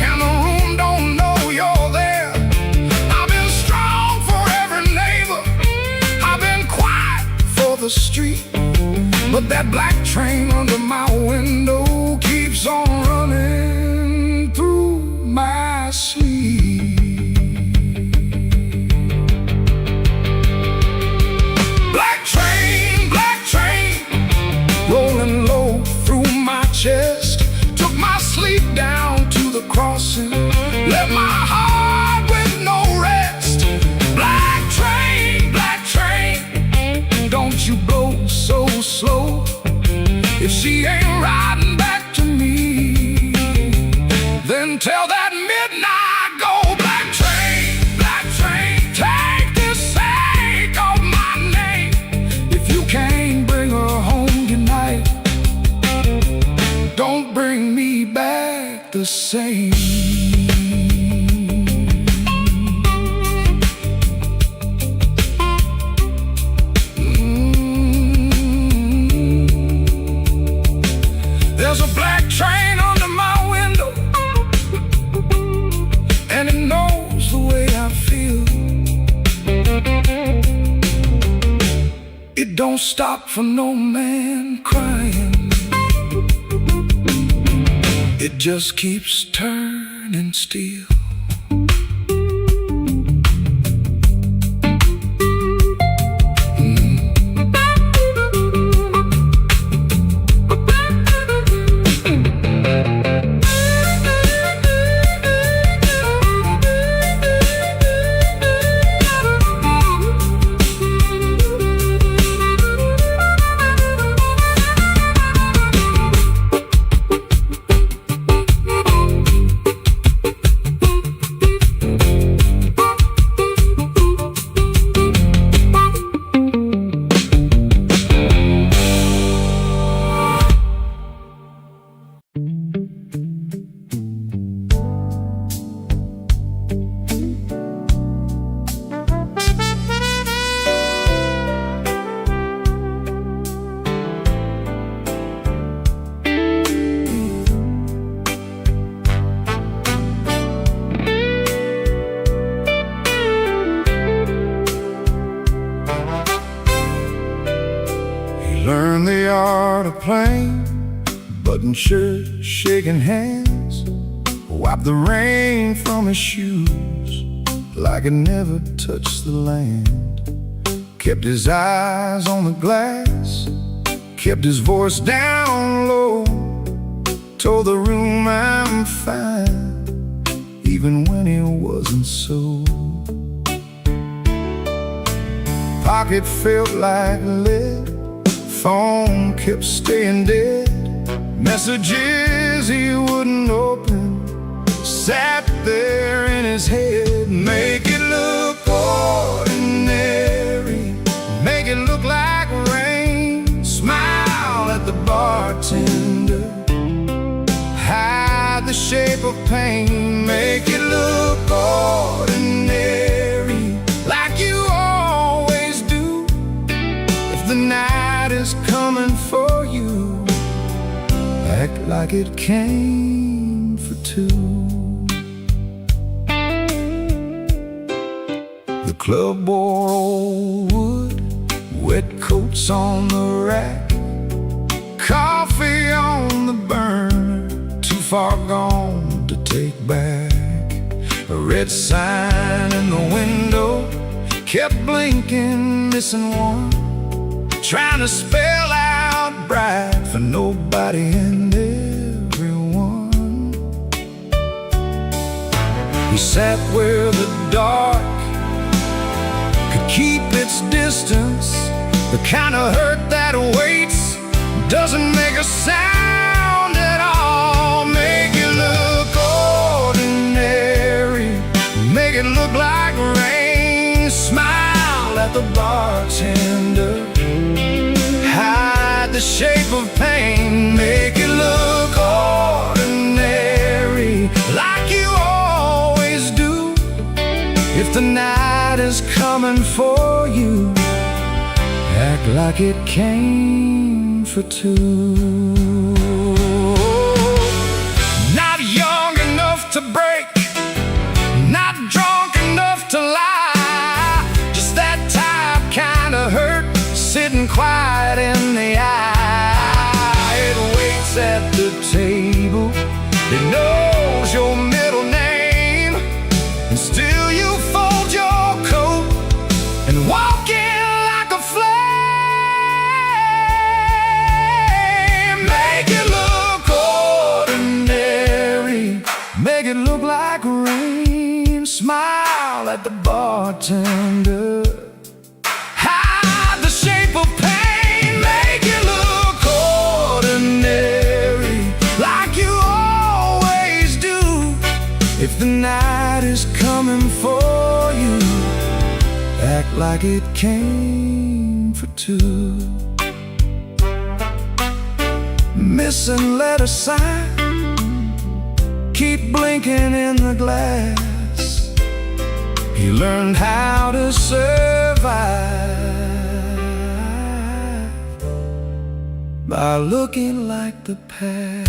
and the room don't know you're there. I've been strong for every neighbor, I've been quiet for the street, but that black train under my window keeps on running through my sleep. Rolling low through my chest, took my sleep down to the crossing, left my heart with no rest. Black train, don't you blow so slow. If she ain't riding back to me, then tell that midnight go. Black train, take the sake of my name. If you can't bring her home tonight, don't bring me back the same. There's a black train under my window, and it knows the way I feel. It don't stop for no man crying, it just keeps turning steel. Learn the art of playing, button shirt, shaking hands, wipe the rain from his shoes like it never touched the land. Kept his eyes on the glass, kept his voice down low, told the room I'm fine, even when he wasn't so. Pocket felt like lead, phone kept staying dead, messages he wouldn't open sat there in his head. Make it look ordinary, the bartender. Hide the shape of pain, make it look ordinary, like you always do. If the night is coming for you, act like it came for two. The club wore old wood, wet coats on the rack, coffee on the burner, too far gone to take back. A red sign in the window kept blinking, missing one, trying to spell out bright for nobody and everyone. He sat where the dark could keep its distance, the kind of hurt that waits, doesn't make a sound at all. Make it look ordinary, make it look like rain. Smile at the bartender, hide the shape of pain. Make it look ordinary, like you always do. If the night is coming for you, act like it came for two. Not young enough to break, not drunk enough to lie, just that type kind of hurt, sitting quiet in the eye. It waits at the table, it knows your middle name, and still you fold your coat and walk in like a flame. Make it look ordinary, make it look like rain. Smile at the bartender, hide the shape of pain. Make it look ordinary, like you always do. If the night is coming for you, act like it came for two. Missing letter sign, keep blinking in the glass. He learned how to survive by looking like the past.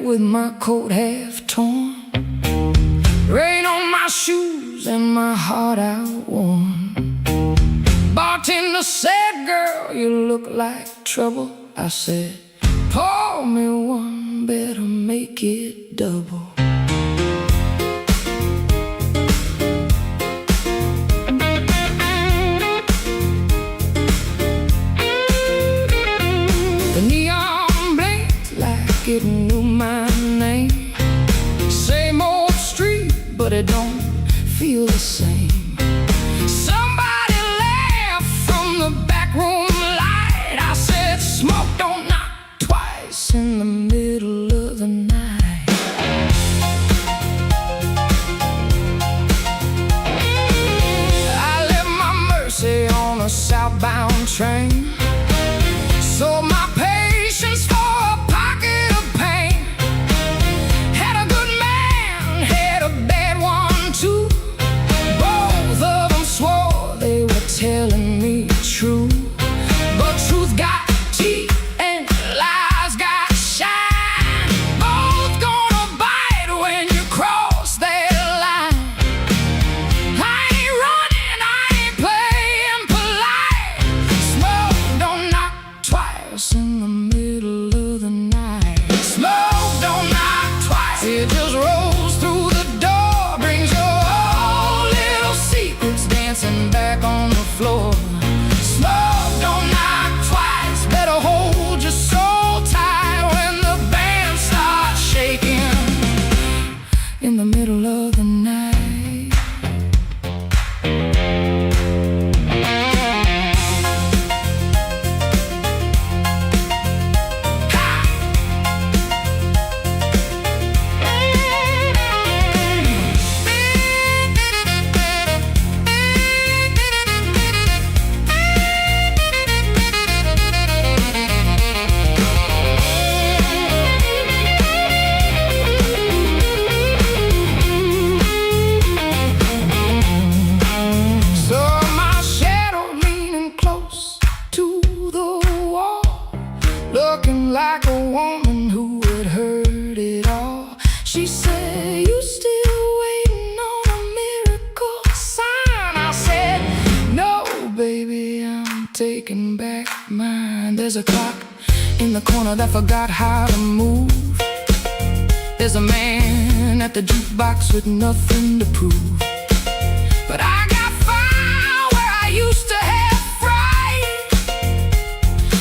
With my coat half torn, rain on my shoes and my heart outworn. Bartender said, girl, you look like trouble. I said, pour me one, better make it double. The neon blinked like it knew my name. Same old street, but it don't feel the same. Somebody laughed from the back room light. I said, smoke don't knock twice in the middle of the night. I left my Mercy on a southbound train, sold my patience for a pocket of pain. Had a good man, had a bad one too. Both of taking back mine. There's a clock in the corner that forgot how to move. There's a man at the jukebox with nothing to prove. But I got fire where I used to have fright.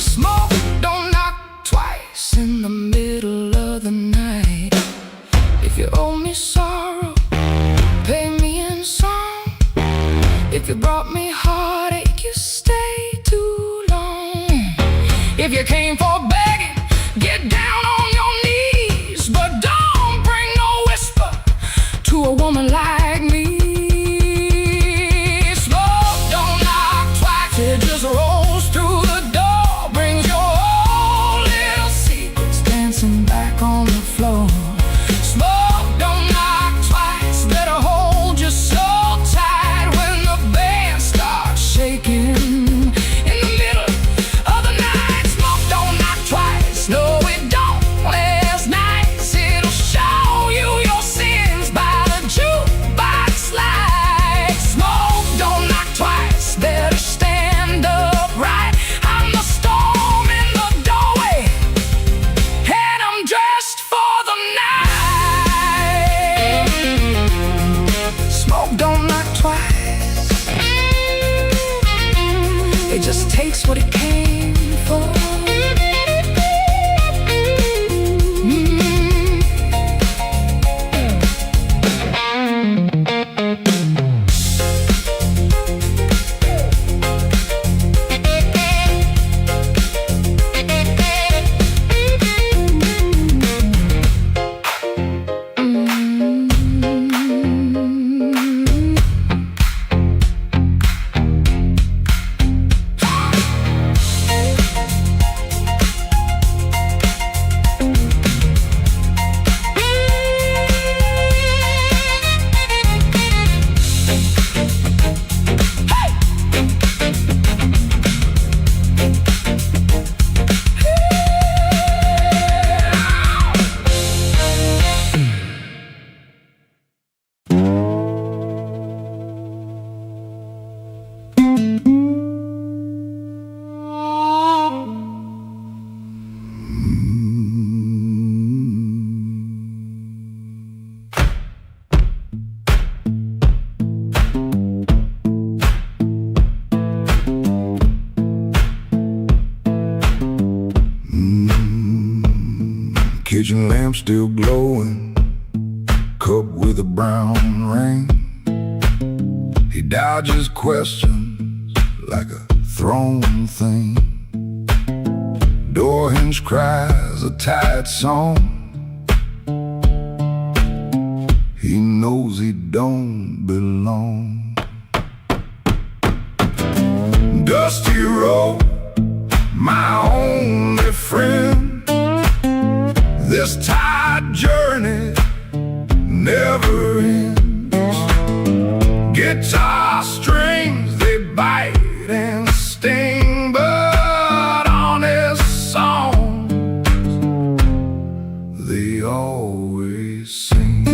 Smoke don't knock twice in the middle of the night. If you owe me sorrow, pay me in song. If you brought me heartache, you stay too long. If you came for begging, get down on your knees. But don't bring no whisper to a woman like me. Smoke don't knock twice, it just rolls through the door. Brings your old little secrets dancing back on the floor. Smoke don't knock twice, better hold your soul tight when the band starts shaking in the middle of the night. Smoke don't knock twice, no it don't. It's nice, it'll show you your sins by the jukebox light. Smoke don't knock twice, better stand upright. I'm the storm in the doorway, and I'm dressed for the night. Smoke don't knock twice, it just takes what it came for. Kitchen lamp still glowing, cup with a brown ring. He dodges questions like a thrown thing. Door hinge cries a tired song. He knows he don't belong. Dusty road, my only friend. This tired journey never ends. Guitar strings, they bite and sting, but honest songs, they always sing.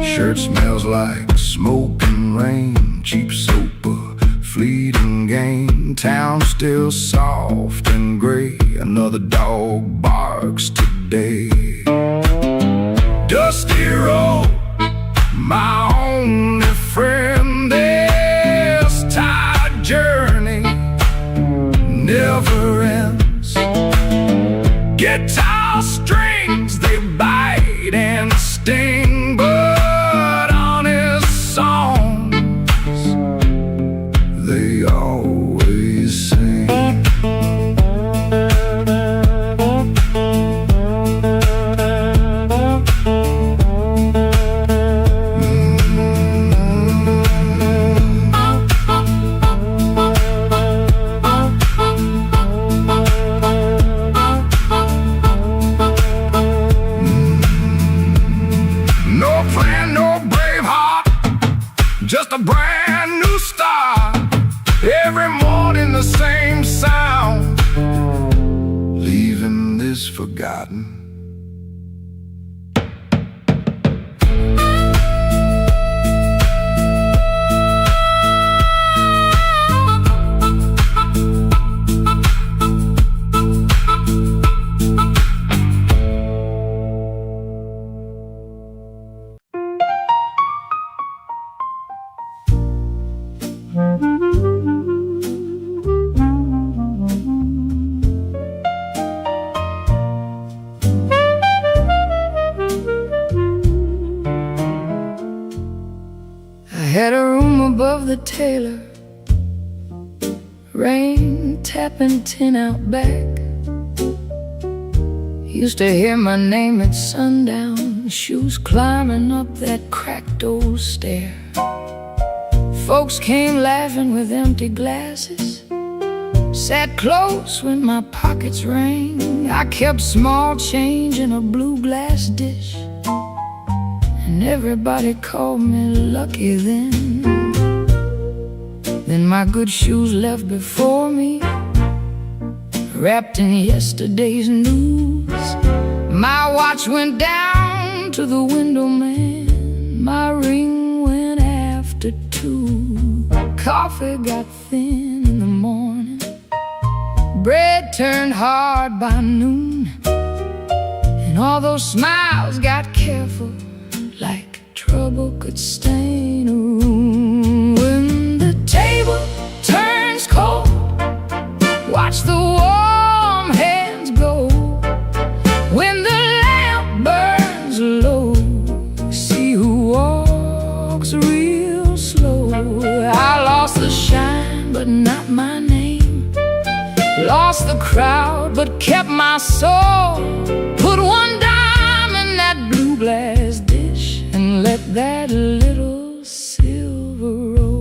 Shirt smells like smoke and rain, cheap soap, a fleeting game. Town still soft and gray, another dog barks today. Dusty road, my only friend. This tired journey never ends. Guitar strings, they bite and sting, but honest songs, they always sing. of the tailor, rain tapping tin out back. Used to hear my name at sundown, shoes climbing up that cracked old stair. Folks came laughing with empty glasses, sat close when my pockets rang. I kept small change in a blue glass dish, and everybody called me lucky then. Then my good shoes left before me, wrapped in yesterday's news. My watch went down to the window man, my ring went after 2. Coffee got thin in the morning, bread turned hard by noon, and all those smiles got careful, like trouble could stain a room. When the table turns cold, watch the warm hands go. When the lamp burns low, see who walks real slow. I lost the shine, but not my name. Lost the crowd, but kept my soul. Put one dime in that blue glass dish, and let that little silver roll.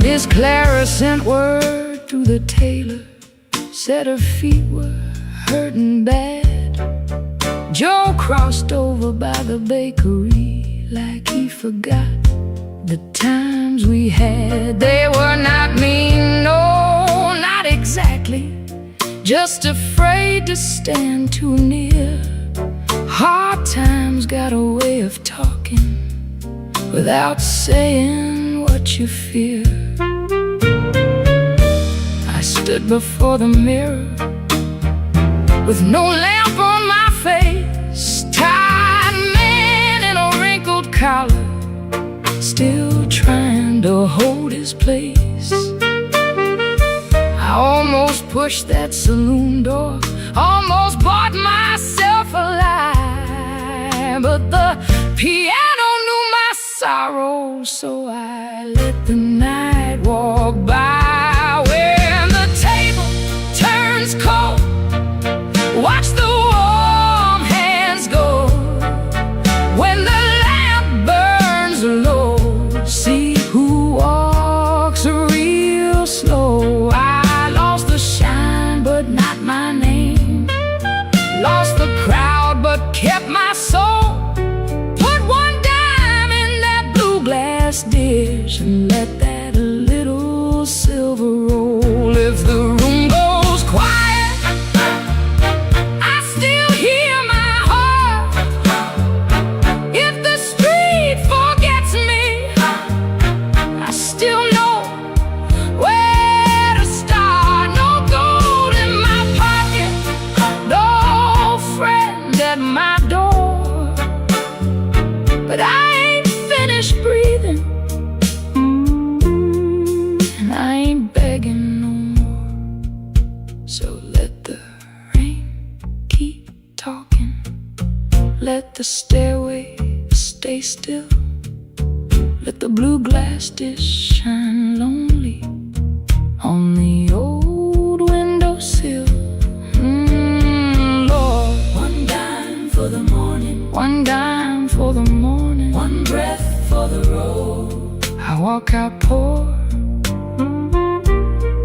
Miss Clara sent word to the tailor, said her feet were hurting bad. Joe crossed over by the bakery like he forgot the times we had. They were not mean, no, not exactly, just afraid to stand too near. Hard times got a way of talking without saying what you fear. I stood before the mirror with no lamp on my face, tired man in a wrinkled collar, still trying to hold his place. I almost pushed that saloon door, almost bought myself a lie, but the piano knew my sorrow, so I let the night walk by. When the table turns cold, watch the warm hands go. When the lamp burns low, see who walks real slow. I lost the shine, but not my name. Lost the crowd, but kept my soul. Put one dime in that blue glass dish, and let that little silver roll. If the room goes quiet, I still hear my heart. If the street forgets me, I still know where to start. No gold in my pocket, no friend at my door, but I ain't finished breathing, and I ain't begging no more. So let the rain keep talking, let the stairway stay still, let the blue glass dish shine lonely on the old windowsill. Lord, one dime for the morning, one dime for the morning, one breath for the road. I walk out poor,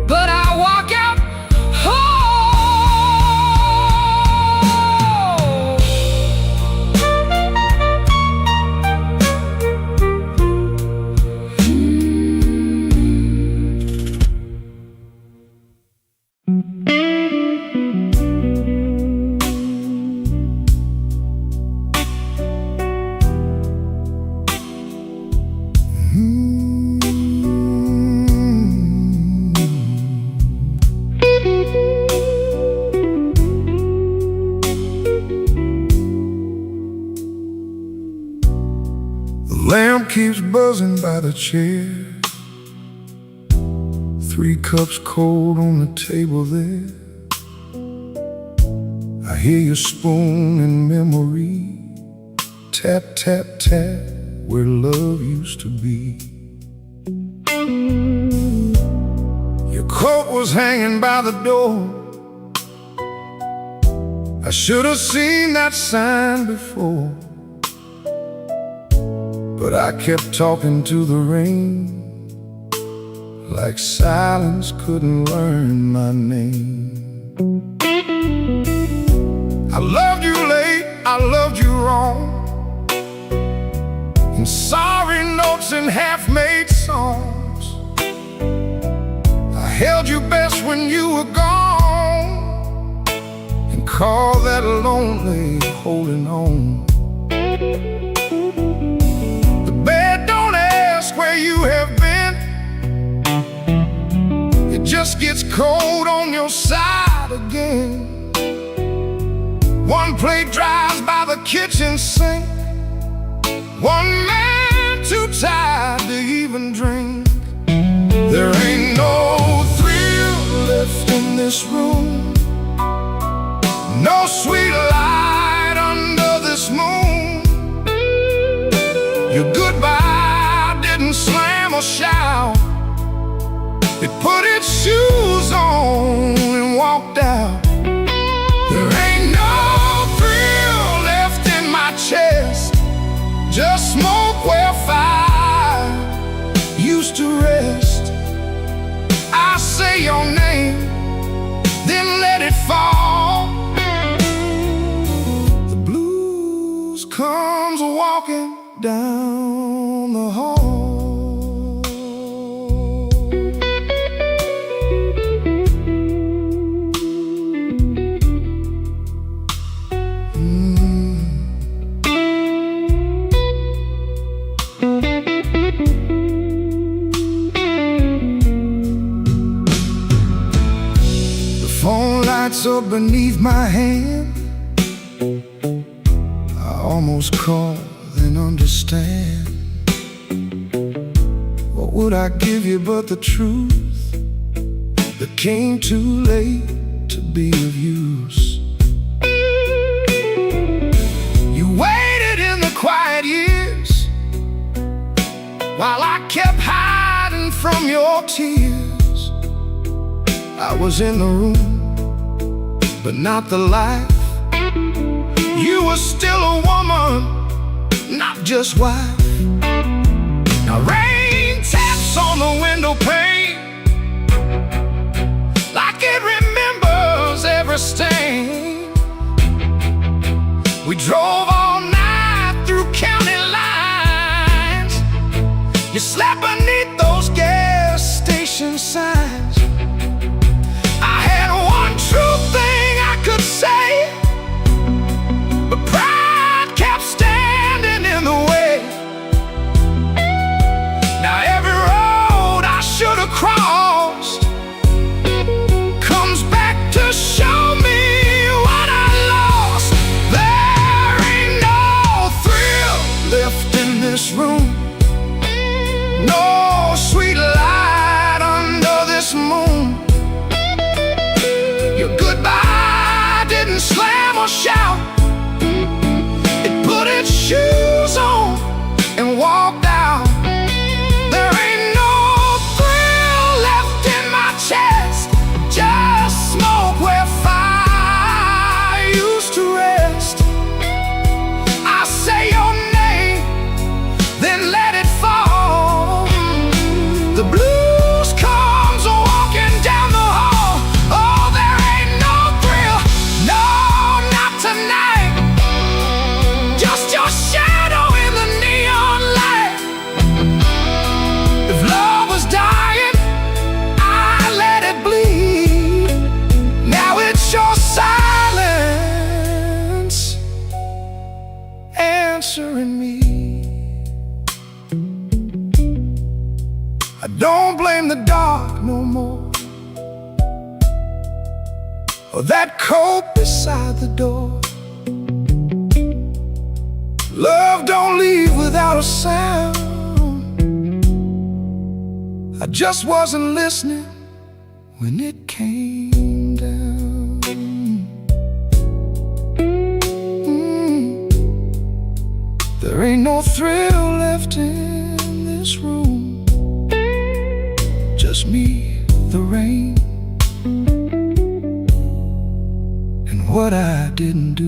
but I walk out whole. keeps buzzing by the chair. 3 cups cold on the table there. I hear your spoon in memory. Tap, tap, tap, where love used to be. Your coat was hanging by the door. I should have seen that sign before, but I kept talking to the rain, like silence couldn't learn my name. I loved you late, I loved you wrong, in sorry notes and half-made songs. I held you best when you were gone, and called that lonely holding on. The bed don't ask where you have been. It just gets cold on your side again. One plate dries by the kitchen sink. One man too tired to even drink. There ain't no thrill left in this room, no sweet light under this moon. Your goodbye didn't slam or shout. It put its shoes on and walked out. There ain't no thrill left in my chest, just smoke where fire used to rest. I say your name, then let it fall. The blues comes walking down the hall. Up beneath my hand, I almost call then understand. What would I give you but the truth that came too late to be of use? You waited in the quiet years while I kept hiding from your tears. I was in the room, but not the life. You were still a woman, not just wife. Now rain taps on the window pane, like it remembers every stain. We drove all night through county lines. You slept beneath those gas station signs. I had one true thing I could say, but pride kept standing in the way. Now every road I should have crossed comes back to show me what I lost. There ain't no thrill left in this room, no sweet light under this moon. Your goodbye didn't slam or shout. It put its shoes on and walked out. There ain't no thrill left in my chest, just smoke where fire used to rest. I say your name, then let it fall. The blues comes walking down the hall. Oh, there ain't no thrill, no, not tonight. Just your shadow in the neon light. If love was dying, I let it bleed. Now it's your silence answering me. I don't blame the dark no more, or that coat beside the door. Love don't leave without a sound. I just wasn't listening when it came down. There ain't no thrill left in this room, just me, the rain, and what I didn't do.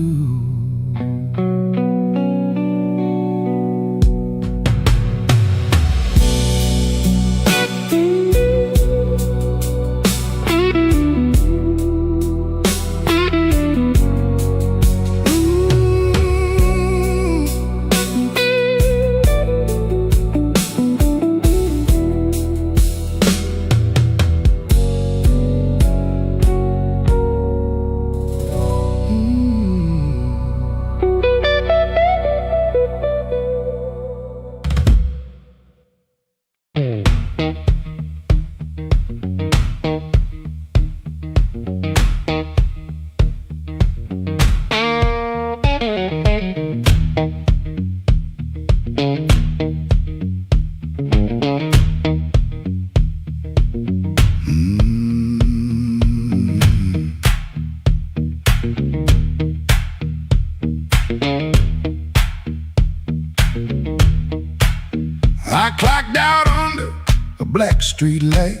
I clocked out under a black street light,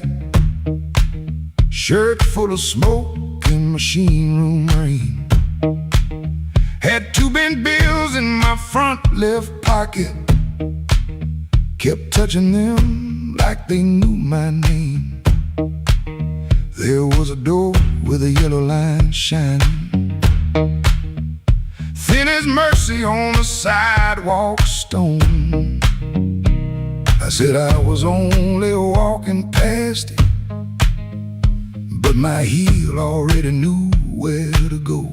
shirt full of smoke and machine room rain. Had 2 bent bills in my front left pocket, kept touching them like they knew my name. There was a door with a yellow line shining, thin as mercy on the sidewalk stone. I said I was only walking past it, but my heel already knew where to go.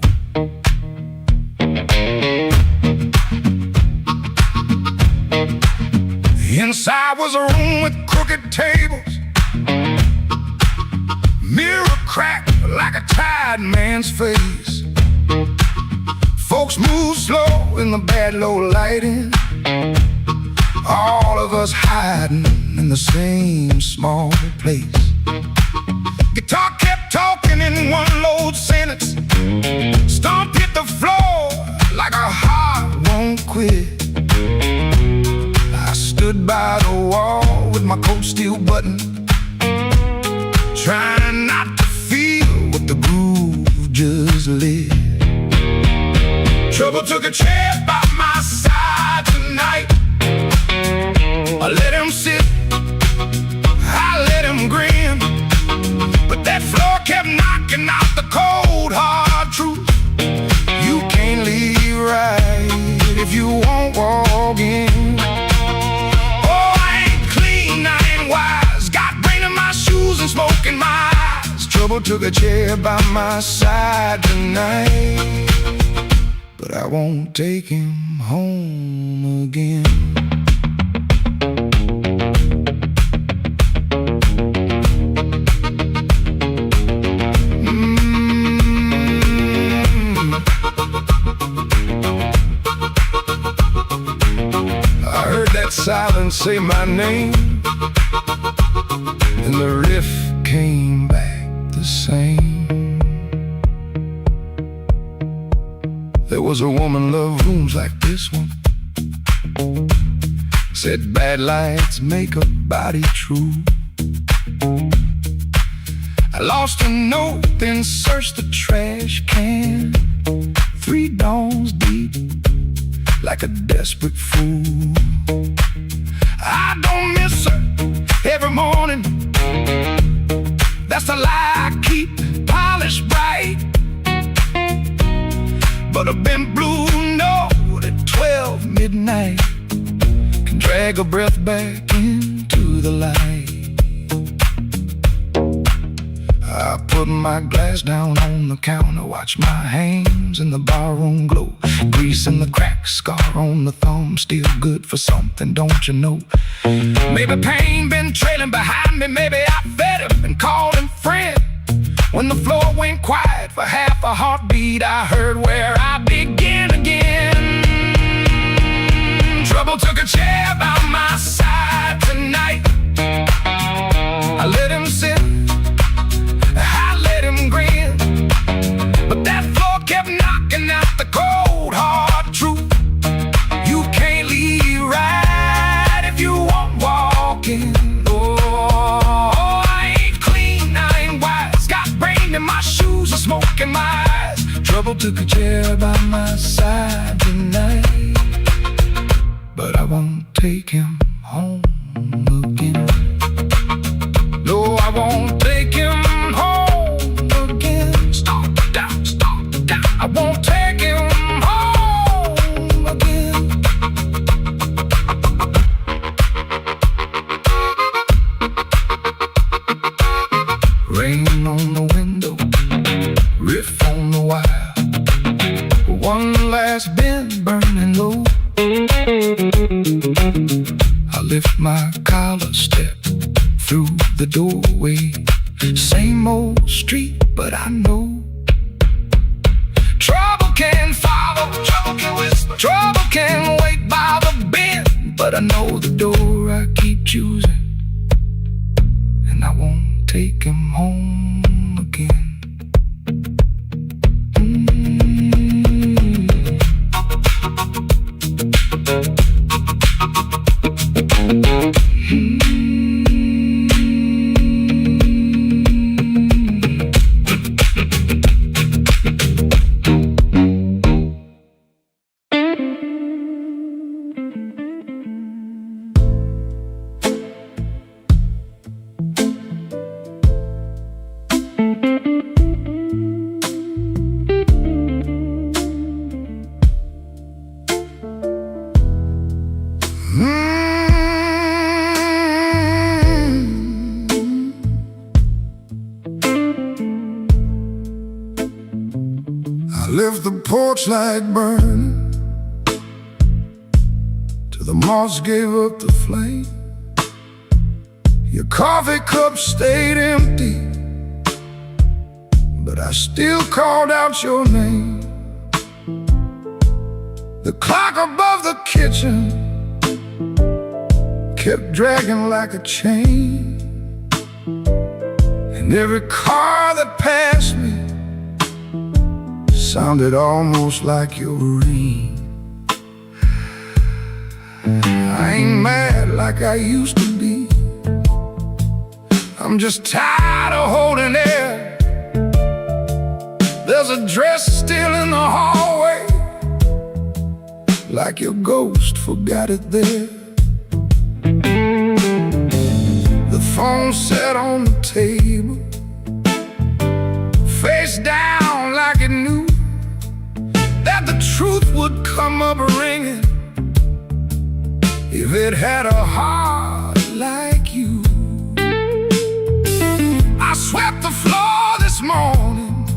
Inside was a room with crooked tables, mirror cracked like a tired man's face. Folks moved slow in the bad low lighting, all of us hiding in the same small place. Guitar kept talking in one low sentence, stomp hit the floor like a heart won't quit. I stood by the wall with my coat still buttoned, trying not to feel what the groove just lit. Trouble took a chair by my side tonight. I let him sit, I let him grin, but that floor kept knocking out the cold hard truth. You can't leave right if you won't walk in. Oh, I ain't clean, I ain't wise, got brain in my shoes and smoke in my eyes. Trouble took a chair by my side tonight, but I won't take him home again. Silence say my name, and the riff came back the same. There was a woman loved rooms like this one, said bad lights make a body true. I lost a note, then searched the trash can, 3 dawns deep like a desperate fool. I don't miss her every morning, that's the lie I keep polished bright. But a bent blue note at 12 midnight can drag a breath back into the light. I put my glass down on the counter, watch my hands in the barroom glow, grease in the crack, scar on the thumb, still good for something, don't you know? Maybe pain been trailing behind me, maybe I fed him and called him friend. When the floor went quiet for half a heartbeat, I heard where I begin again. Trouble took a chair by my side tonight. me my shoes and smoke in my eyes. Trouble took a chair by my side tonight, but I won't take him home again. No, I won't take him home again. Stop down, I won't take him home again. Rain on the window, riff on the wire, one last bend burning low. I lift my collar, step through the doorway. Same old street, but I know trouble can follow, trouble can whisper, trouble can wait by the bend. But I know the door I keep choosing, and I won't take him home again. Left the porch light burning till the moss gave up the flame. Your coffee cup stayed empty, but I still called out your name. The clock above the kitchen kept dragging like a chain, and every car that passed me sounded almost like your ring. I ain't mad like I used to be, I'm just tired of holding air. There's a dress still in the hallway, like your ghost forgot it there. The phone sat on the table, face down like it knew that the truth would come up ringing if it had a heart like you. I swept the floor this morning,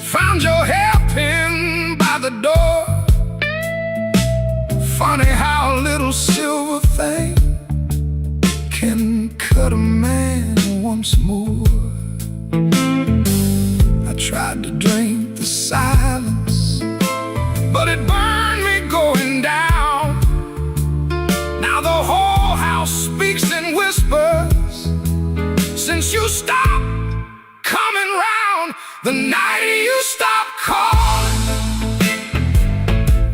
found your hairpin by the door. Funny how a little silver thing can cut a man once more. I tried to drink the silence, but it burned me going down. Now the whole house speaks in whispers since you stopped coming round. The night you stopped calling,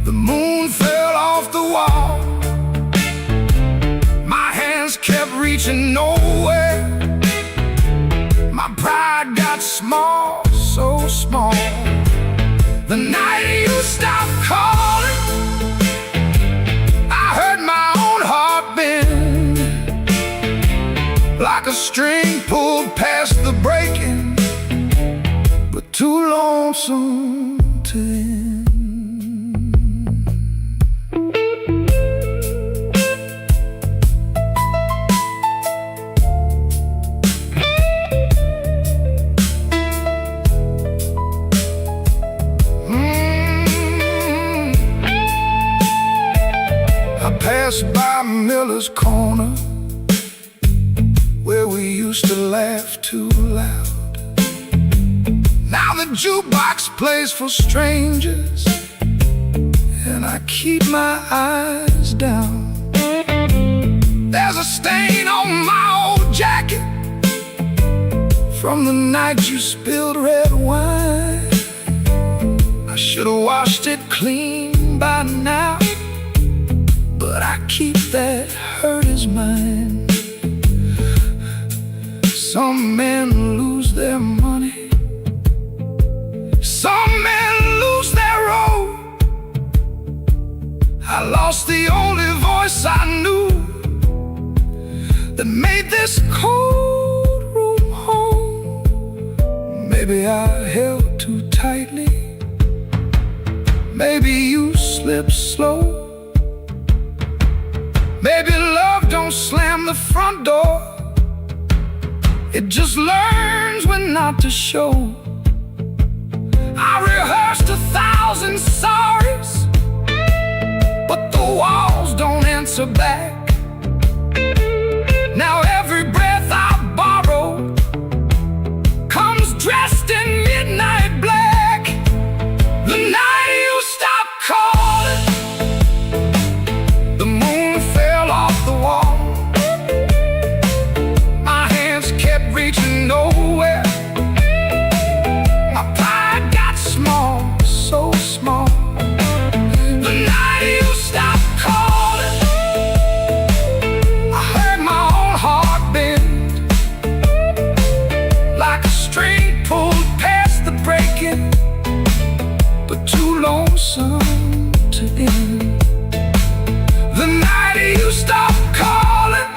the moon fell off the wall. My hands kept reaching nowhere, my pride got small, so small. The night you stopped calling, I heard my own heart bend, like a string pulled past the breaking, but too lonesome to end. Passed by Miller's Corner, where we used to laugh too loud. Now the jukebox plays for strangers, and I keep my eyes down. There's a stain on my old jacket from the night you spilled red wine. I should have washed it clean by now, but I keep that hurt as mine. Some men lose their money I lost the only voice I knew that made this cold room home. Maybe I held too tightly. Maybe you slipped slow. Maybe love don't slam the front door. It just learns when not to show. I rehearsed 1,000 sorries, but the walls don't answer back. Now every breath I borrow comes dressed in midnight black. The night you stopped calling, the moon fell off the wall. My hands kept reaching nowhere. My pride got small, so small. The night you stopped calling, I heard my own heart bend, like a string pulled past the breaking, but too lonesome to end. The night you stopped calling,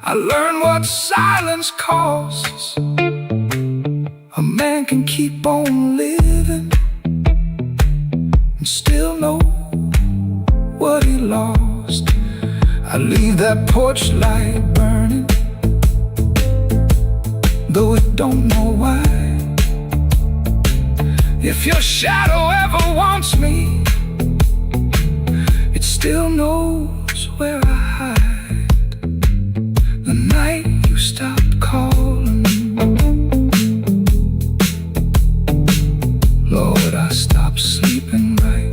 I learned what silence costs. A man can keep on living and still know what he lost. I leave that porch light burning, though it don't know why. If your shadow ever wants me, it still knows where I hide. The night you stopped calling, Lord, I stopped sleeping right.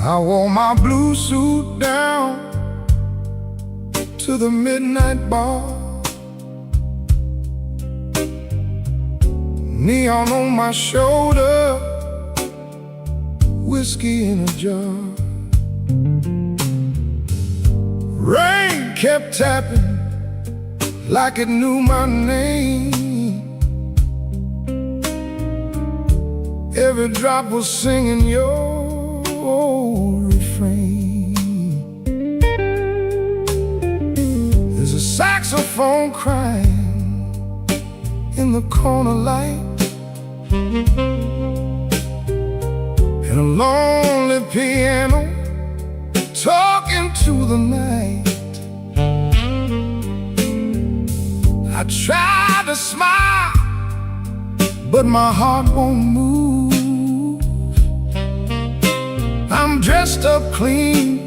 I wore my blue suit down to the midnight bar, neon on my shoulder, whiskey in a jar. Rain kept tapping like it knew my name. Every drop was singing your refrain. There's a saxophone crying in the corner light, and a lonely piano talking to the night. I try to smile, but my heart won't move. I'm dressed up clean,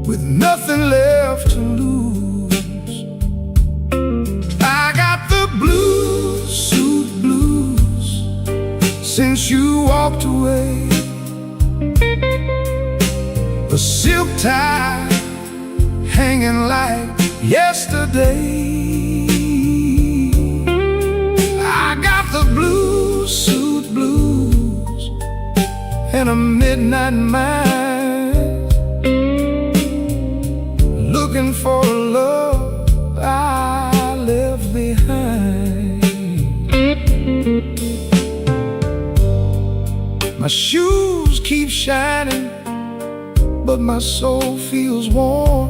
with nothing left to lose. I got the blue suit blues since you walked away. A silk tie hanging like yesterday. I got the blue suit blues and a midnight mass, looking for a love I left behind. My shoes keep shining, but my soul feels warm.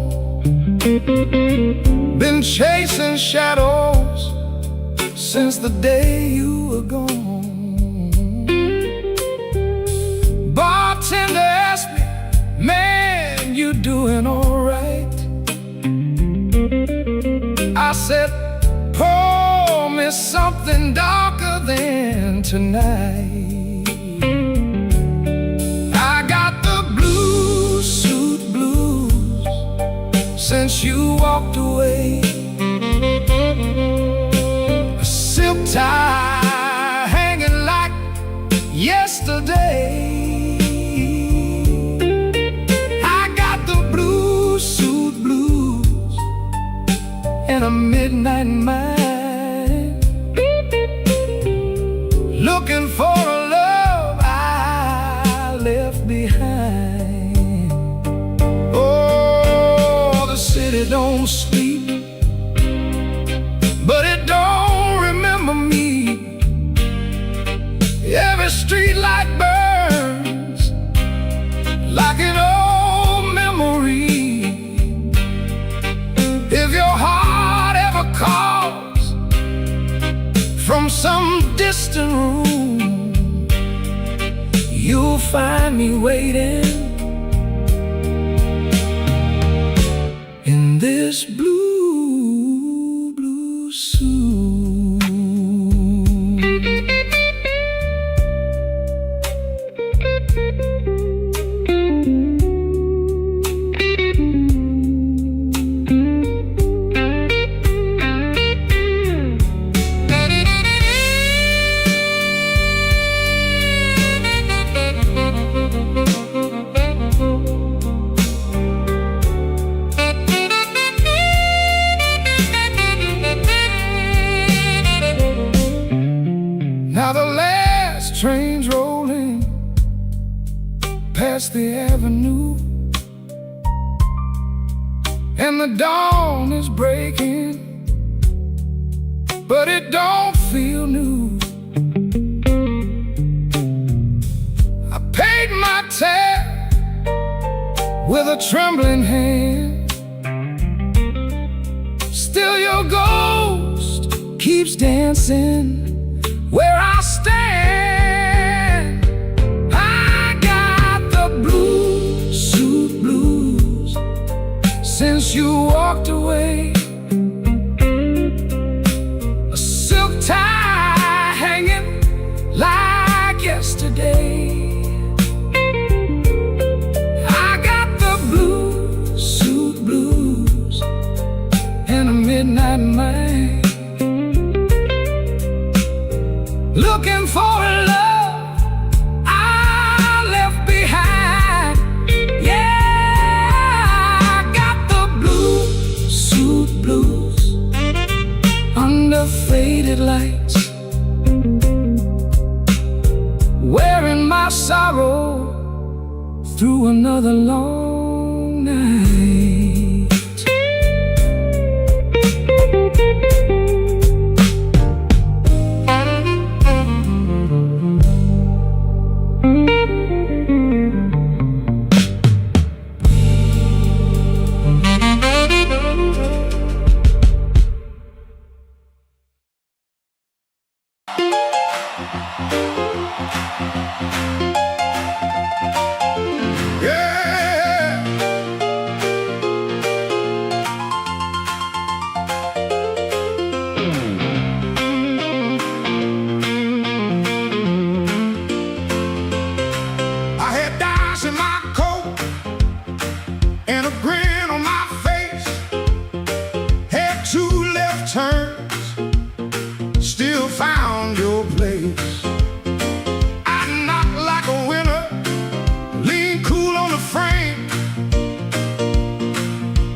Been chasing shadows since the day you were gone. Bartender asked me, man, getting darker than tonight. I got the blue suit blues since you walked away. A silk tie hanging like yesterday. I got the blue suit blues and a midnight mind, looking for a love I left behind. Oh, the city don't sleep, but it don't remember me. Every street light burns like an old memory. If your heart ever calls from some distant room, you'll find me waiting in this blue, blue suit. Now the last train's rolling past the avenue, and the dawn is breaking, but it don't feel new. I paid my tab with a trembling hand. Still your ghost keeps dancing where I stand. I got the blue suit blues since you walked away. A silk tie hanging like yesterday. I got the blue suit blues and a midnight mind, looking for a love I left behind. Yeah, I got the blue suit blues under faded lights, wearing my sorrow through another long night.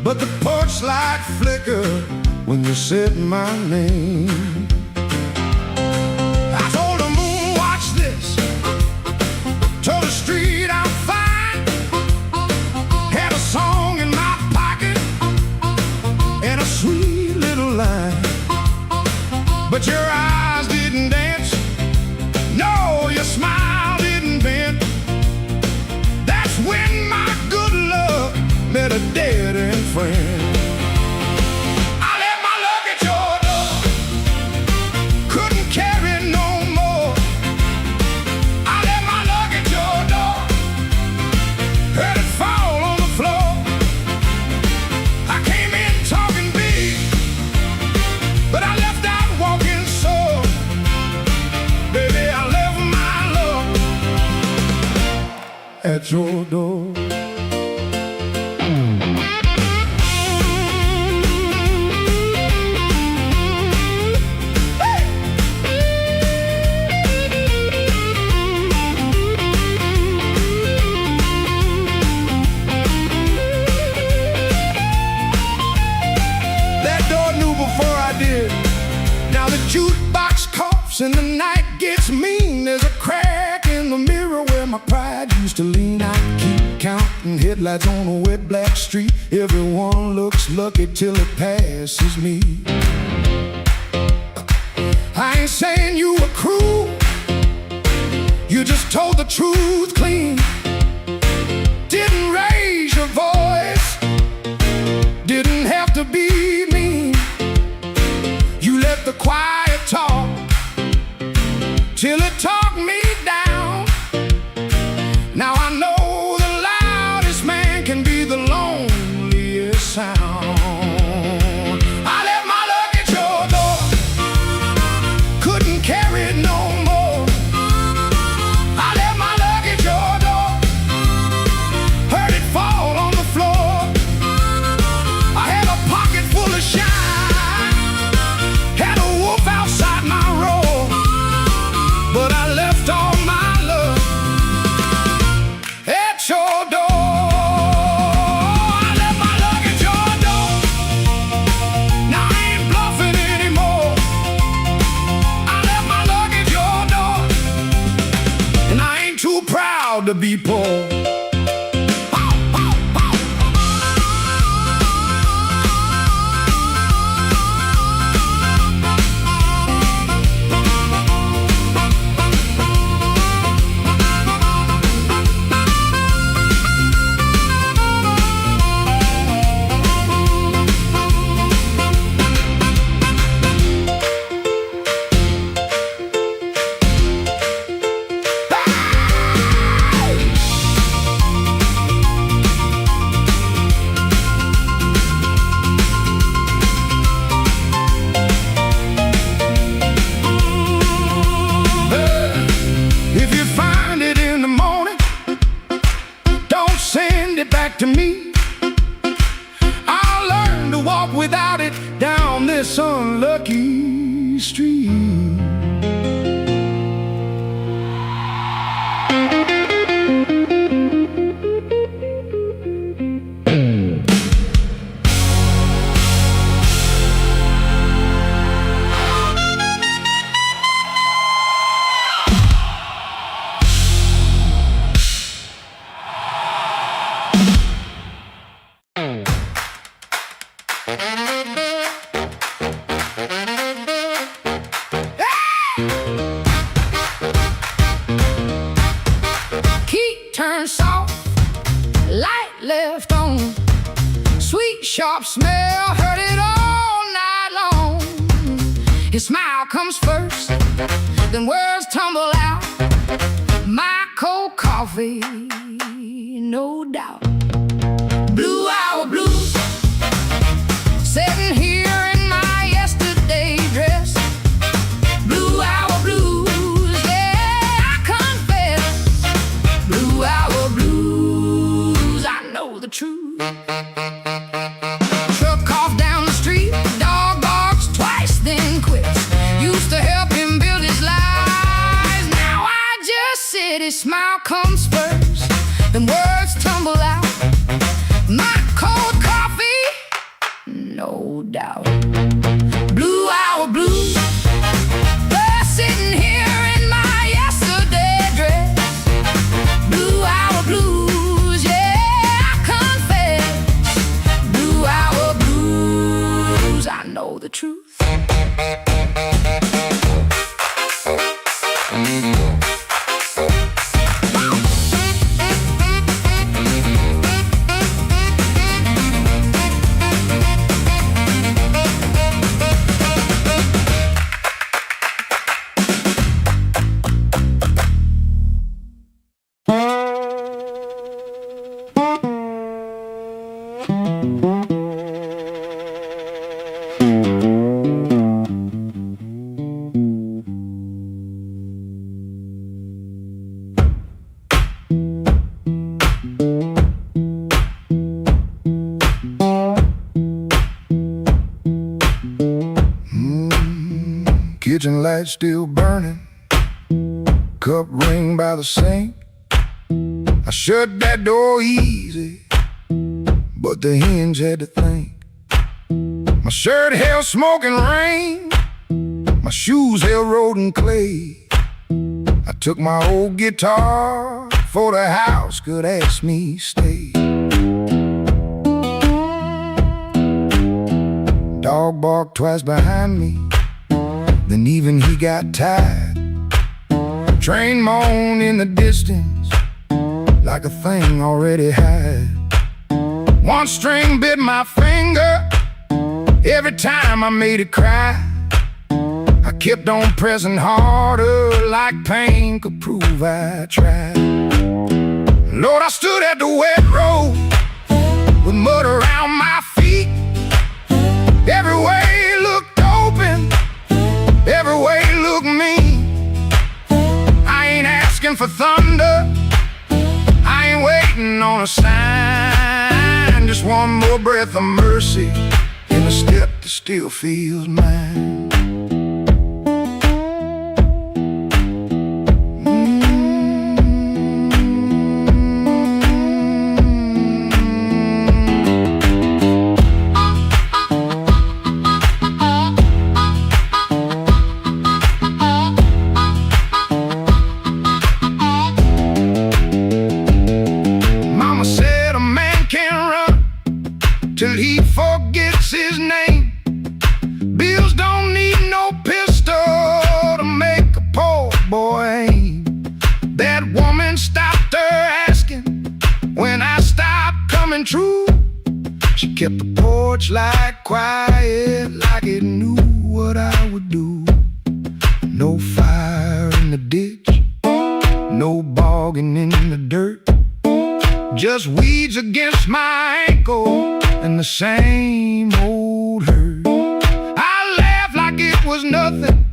But the porch light flickered when you said my name. I told the moon, watch this. Told the street I'm fine. Had a song in my pocket and a sweet little line. But your eyes didn't dance. No, your smile didn't bend. That's when my good luck met a dead end friend. I left my luck at your door. at your door. That door knew before I did. Now the jukebox coughs and the night gets mean. There's a crack in the mirror where my pride used to lean. I keep counting headlights on a wet black street. Everyone looks lucky till it passes me. I ain't saying you were cruel, you just told the truth clean. Didn't raise your voice, didn't have to be mean. You let the quiet talk till it talked me down. Now I know the loudest man can be the loneliest sound. I left my luggage at your door, couldn't carry it no more. I left my luggage at your door, heard it fall on the floor. I had a pocket full of shine, had a wolf outside my roar, but I left all my love at your door. I left my luggage at your door. Now I ain't bluffing anymore. I left my luggage at your door, and I ain't too proud to be poor. If you find it in the morning, don't send it back to me. I'll learn to walk without it down this unlucky street. Key turned soft, light left on. Sweet, sharp smell, heard it all night long. His smile comes first, then words tumble out. My cold coffee, no doubt. Blue hour blues, sitting here in my yesterday dress. Blue hour blues, yeah, I confess. Blue hour blues, I know the truth. Truck off down the street, dog barks twice, then quits. Used to help him build his life, now I just sit. His smile comes first, then words tumble out. My cold coffee, no doubt. Blue hour blues, they're sitting here in my yesterday dress. Blue hour blues, yeah, I confess. Blue hour blues, I know the truth. kitchen light still burning, cup ring by the sink. I shut that door easy, but the hinge had to think. My shirt held smoke and rain, my shoes held road and clay. I took my old guitar, for the house could ask me stay. Dog barked twice behind me, then even he got tired. Train moaned in the distance, like a thing already had. One string bit my finger every time I made it cry. I kept on pressing harder, like pain could prove I tried. Lord, I stood at the wet road with mud around my feet. Every way looked open, every way looked mean. I ain't asking for thunder, I ain't waiting on a sign. Just one more breath of mercy in a step that still feels mine. Till he forgets his name. Bills don't need no pistol to make a poor boy aim. That woman stopped her asking when I stopped coming true. She kept the porch light quiet, like it knew what I would do. No fire in the ditch, no bogging in the dirt, just weeds against my ankle and the same old hurt. I laughed like it was nothing,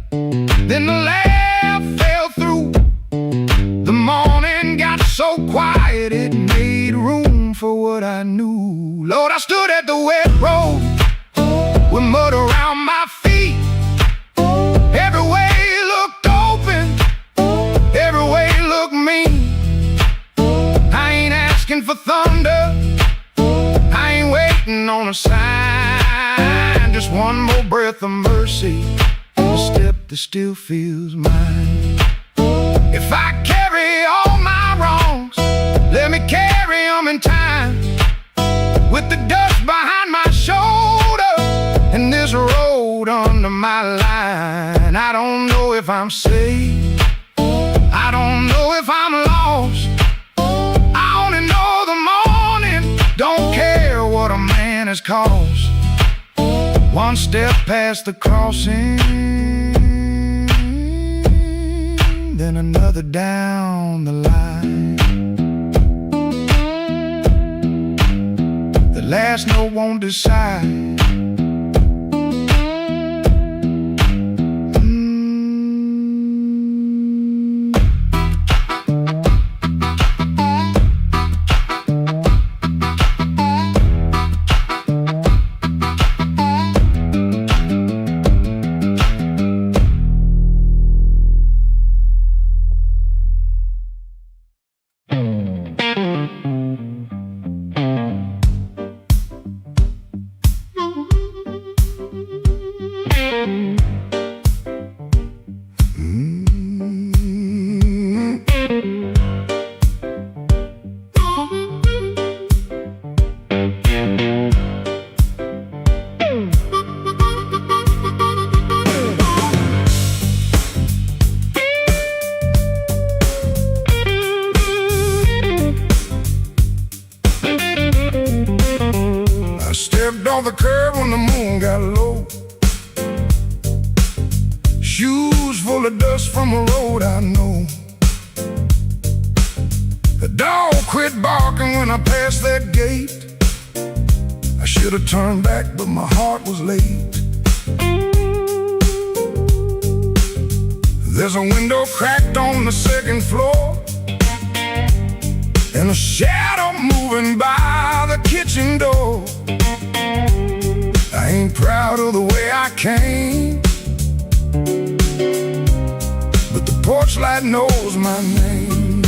then the laugh fell through. The morning got so quiet it made room for what I knew. Lord, I stood at the wet road with mud around my feet. Every way looked open, every way looked mean. I ain't asking for thunder, on a sign. Just one more breath of mercy, a step that still feels mine. If I carry all my wrongs, let me carry them in time. With the dust behind my shoulder and this road under my line. I don't know if I'm safe, I don't know if I'm lost. I only know the morning don't care what a man has caused. One step past the crossing, then another down the line. The last note won't decide. On the curb when the moon got low, shoes full of dust from a road I know. The dog quit barking when I passed that gate. I should have turned back, but my heart was late. There's a window cracked on the second floor, and a shadow moving by the kitchen door. I ain't proud of the way I came, porch light knows my name.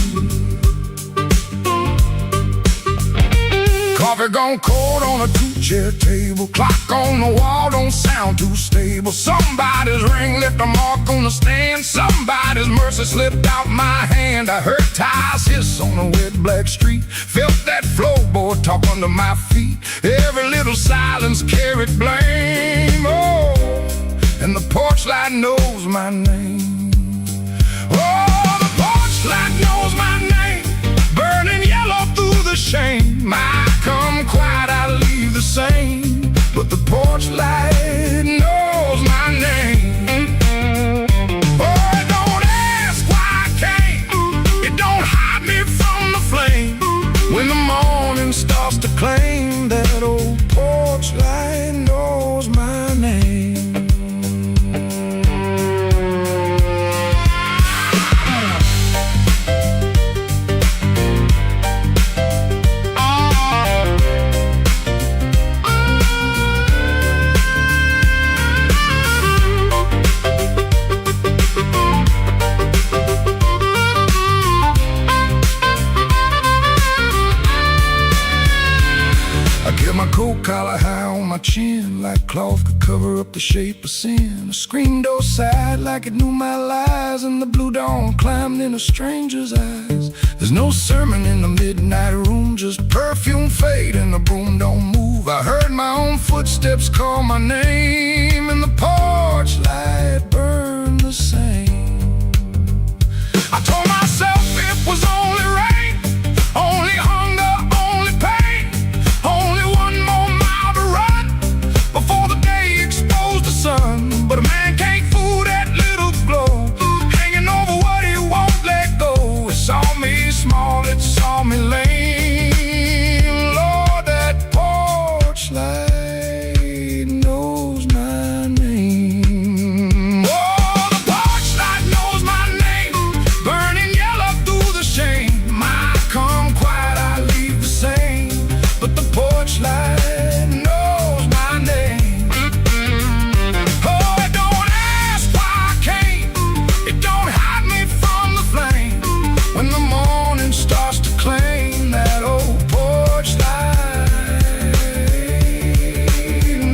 Coffee gone cold on a two-chair table. Clock on the wall don't sound too stable. Somebody's ring left a mark on the stand. Somebody's mercy slipped out my hand. I heard tires hiss on a wet black street. Felt that floorboard talk under my feet. Every little silence carried blame. Oh, and the porch light knows my name. Oh, the porch light knows my name. Burning yellow through the shame. I come quiet, I leave the same. But the porch light knows my name. Oh, it don't ask why I came. It don't hide me from the flame. When the morning starts to claim, that old porch light knows my name. My coat collar high on my chin, like cloth could cover up the shape of sin. The screen door sighed like it knew my lies, and the blue dawn climbed in a stranger's eyes. There's no sermon in the midnight room, just perfume fade and the broom don't move. I heard my own footsteps call my name, and the porch light burned the same. I told myself it was only rain, only hunger, only pain, only one more mile to run before the day exposed the sun. But a man can't fool that little glow, hanging over what he won't let go. It saw me small, it saw me lame. Lord, that porch light knows my name. Oh, the porch light knows my name. Burning yellow through the shame. I come quiet, I leave the same. But the porch light knows my name. Oh, it don't ask why I came. It don't hide me from the flame. When the morning starts to claim, that old porch light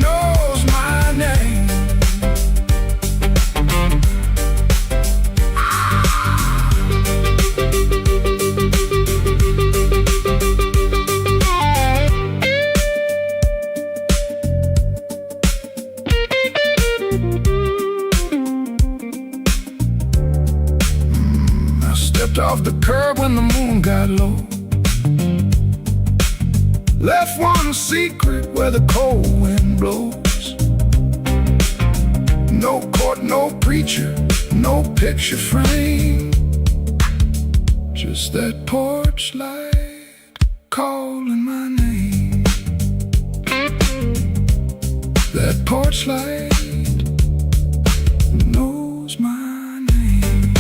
knows my name. I stepped off the curb when the moon got low. Left one secret where the cold wind blows. No court, no preacher, no picture frame. Just that porch light calling my name. That porch light knows my name.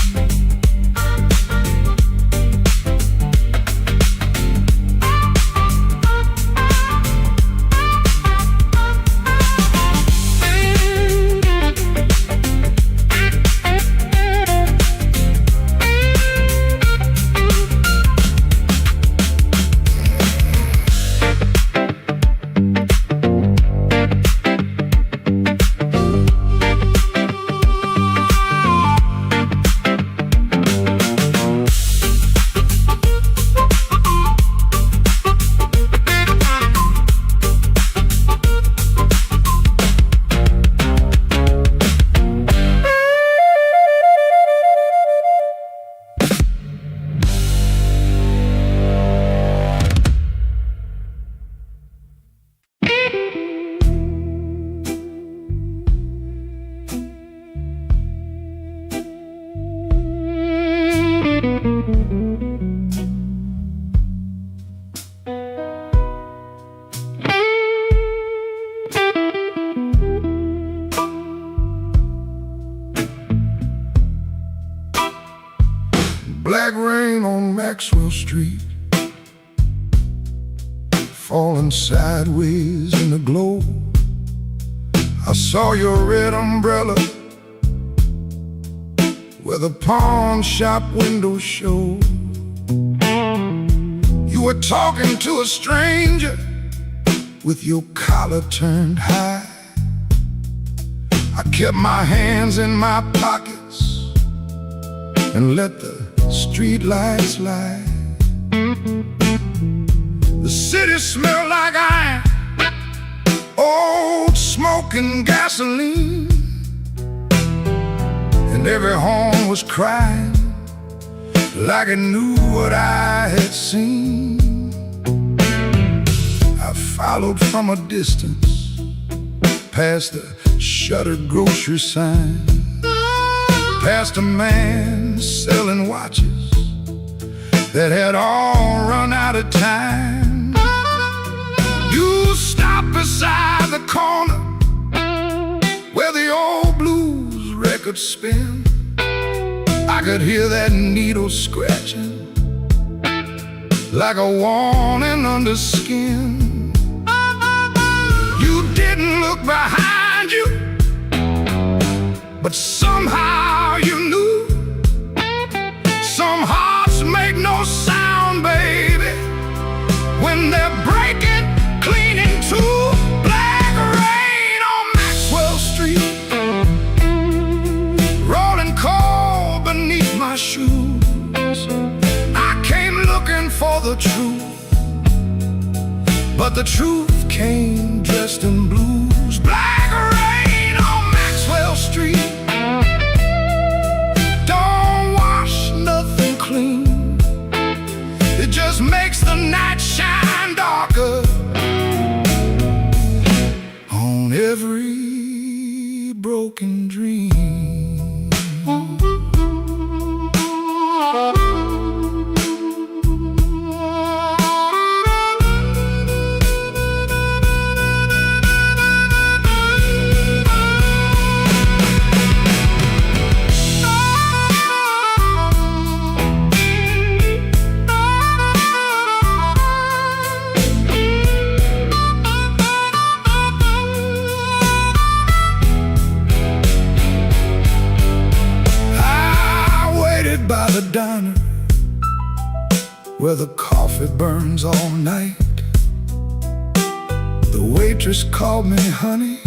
Black rain on Maxwell Street, falling sideways in the glow. I saw your red umbrella where the pawn shop window showed. You were talking to a stranger with your collar turned high. I kept my hands in my pockets and let the street lights lie. The city smelled like iron, old smoke and gasoline, and every horn was crying like it knew what I had seen. I followed from a distance past the shuttered grocery sign, past a man selling watches that had all run out of time. You stopped beside the corner where the old blues records spin. I could hear that needle scratching like a warning under skin. You didn't look behind you, but somehow you knew. Some hearts make no sound, baby, when they're breaking clean in two. Black rain on Maxwell Street, rolling cold beneath my shoes. I came looking for the truth, but the truth came dressed in blues. Black rain on Maxwell Street, don't wash nothing clean. It just makes the night shine darker on every broken dream. By the diner where the coffee burns all night, the waitress called me honey,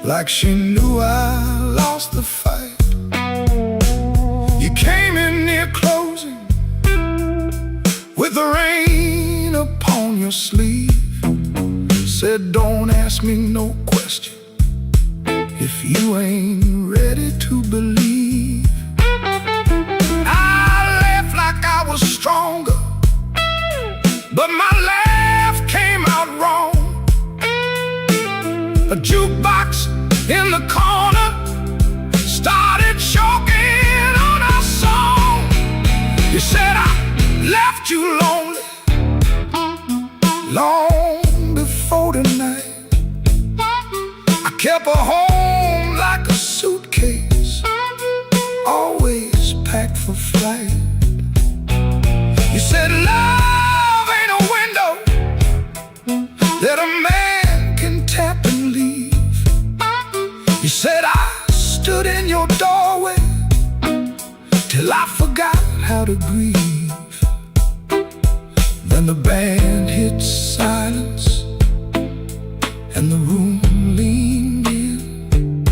like she knew I lost the fight. You came in near closing with the rain upon your sleeve, said don't ask me no question if you ain't ready to believe. I was stronger, but my laugh came out wrong. A jukebox in the corner started choking on our song. You said I left you lonely long before the night. I kept her home like a suitcase, always packed for flight. You said love ain't a window that a man can tap and leave. You said I stood in your doorway till I forgot how to grieve. Then the band hit silence and the room leaned in.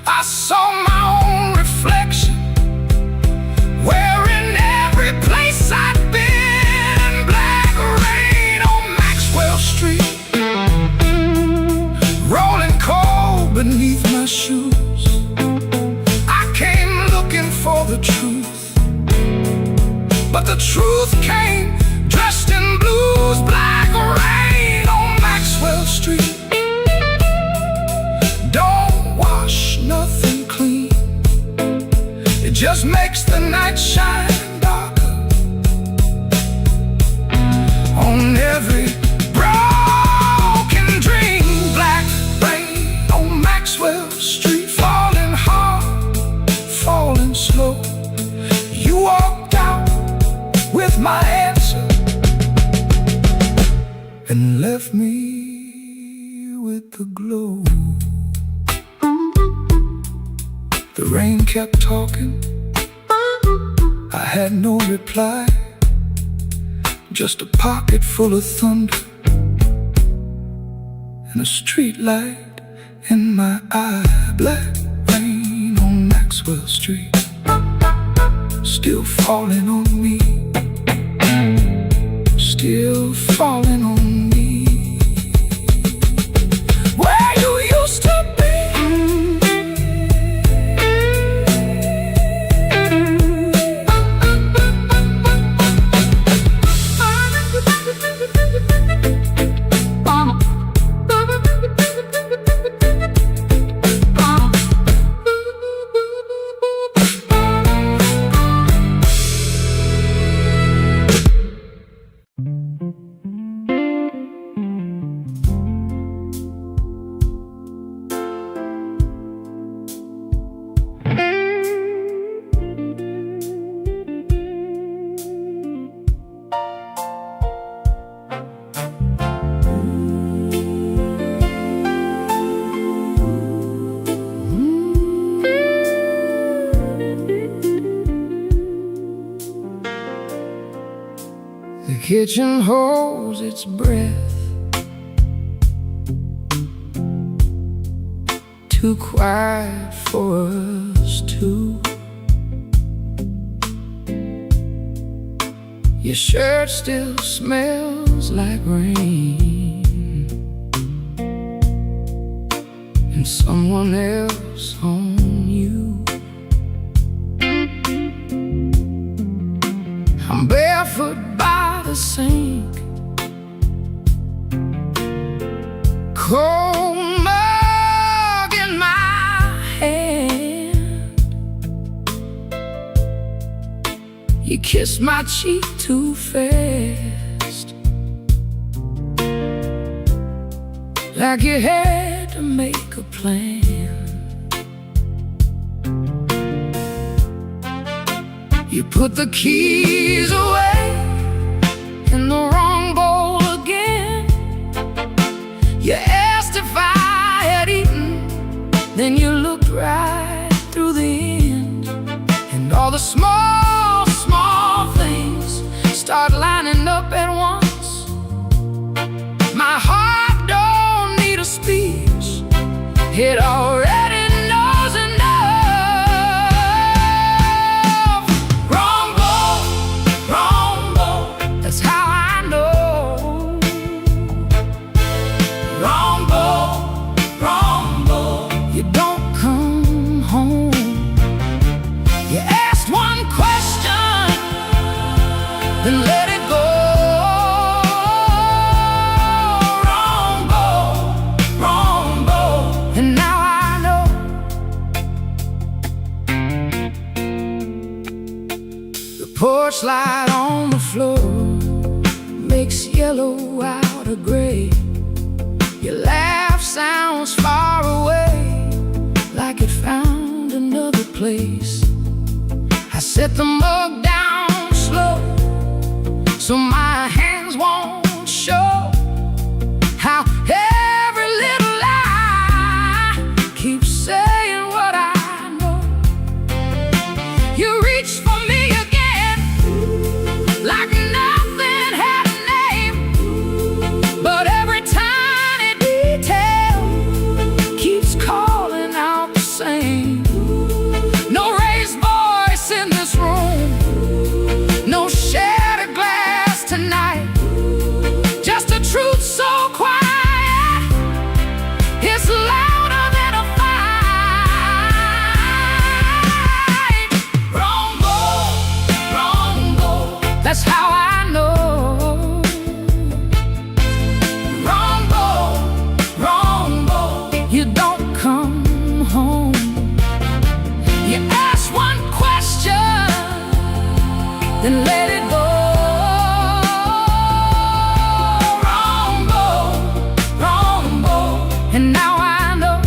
I saw my own reflection wearing every place I'd been. Black rain on Maxwell Street, rolling cold beneath my shoes. I came looking for the truth, but the truth came dressed in blues. Black rain on Maxwell Street, don't wash nothing clean. It just makes the night shine darker on every broken dream. Black rain on Maxwell Street, falling hard, falling slow. You walked out with my answer and left me with the glow. The rain kept talking, I had no reply. Just a pocket full of thunder and a street light in my eye. Black rain on Maxwell Street, still falling on me, still falling on me. Where you used to be, the kitchen holds its breath, too quiet for us two. Your shirt still smells like rain, and someone else on you. I'm barefoot by the sink, cold mug in my hand. You kissed my cheek too fast, like you had to make a plan. You put the keys away in the wrong bowl again. You asked if I had eaten, then you looked right through the end. And all the small, small things start lining up at once. My heart don't need a speech, it already knows enough. Wrong bowl, that's how I know. Wrong bowl, you don't come home. You asked one question, then let it go. Wrong bowl, and now I know. The porch light on the floor makes yellow out of gray. Your laugh sounds far away, like it found another place. I set the mug down slow, so my hands won't show how every little lie keeps saying what I know. You reached for me again, like nothing had a name, but every tiny detail keeps calling out the same. No raised voice in this room, no shattered glass tonight, just a truth so quiet, it's louder than a fight. Wrong bowl, that's how I know. Wrong bowl, you don't come home. You ask one question, then let it go. Wrong bowl, and now I know.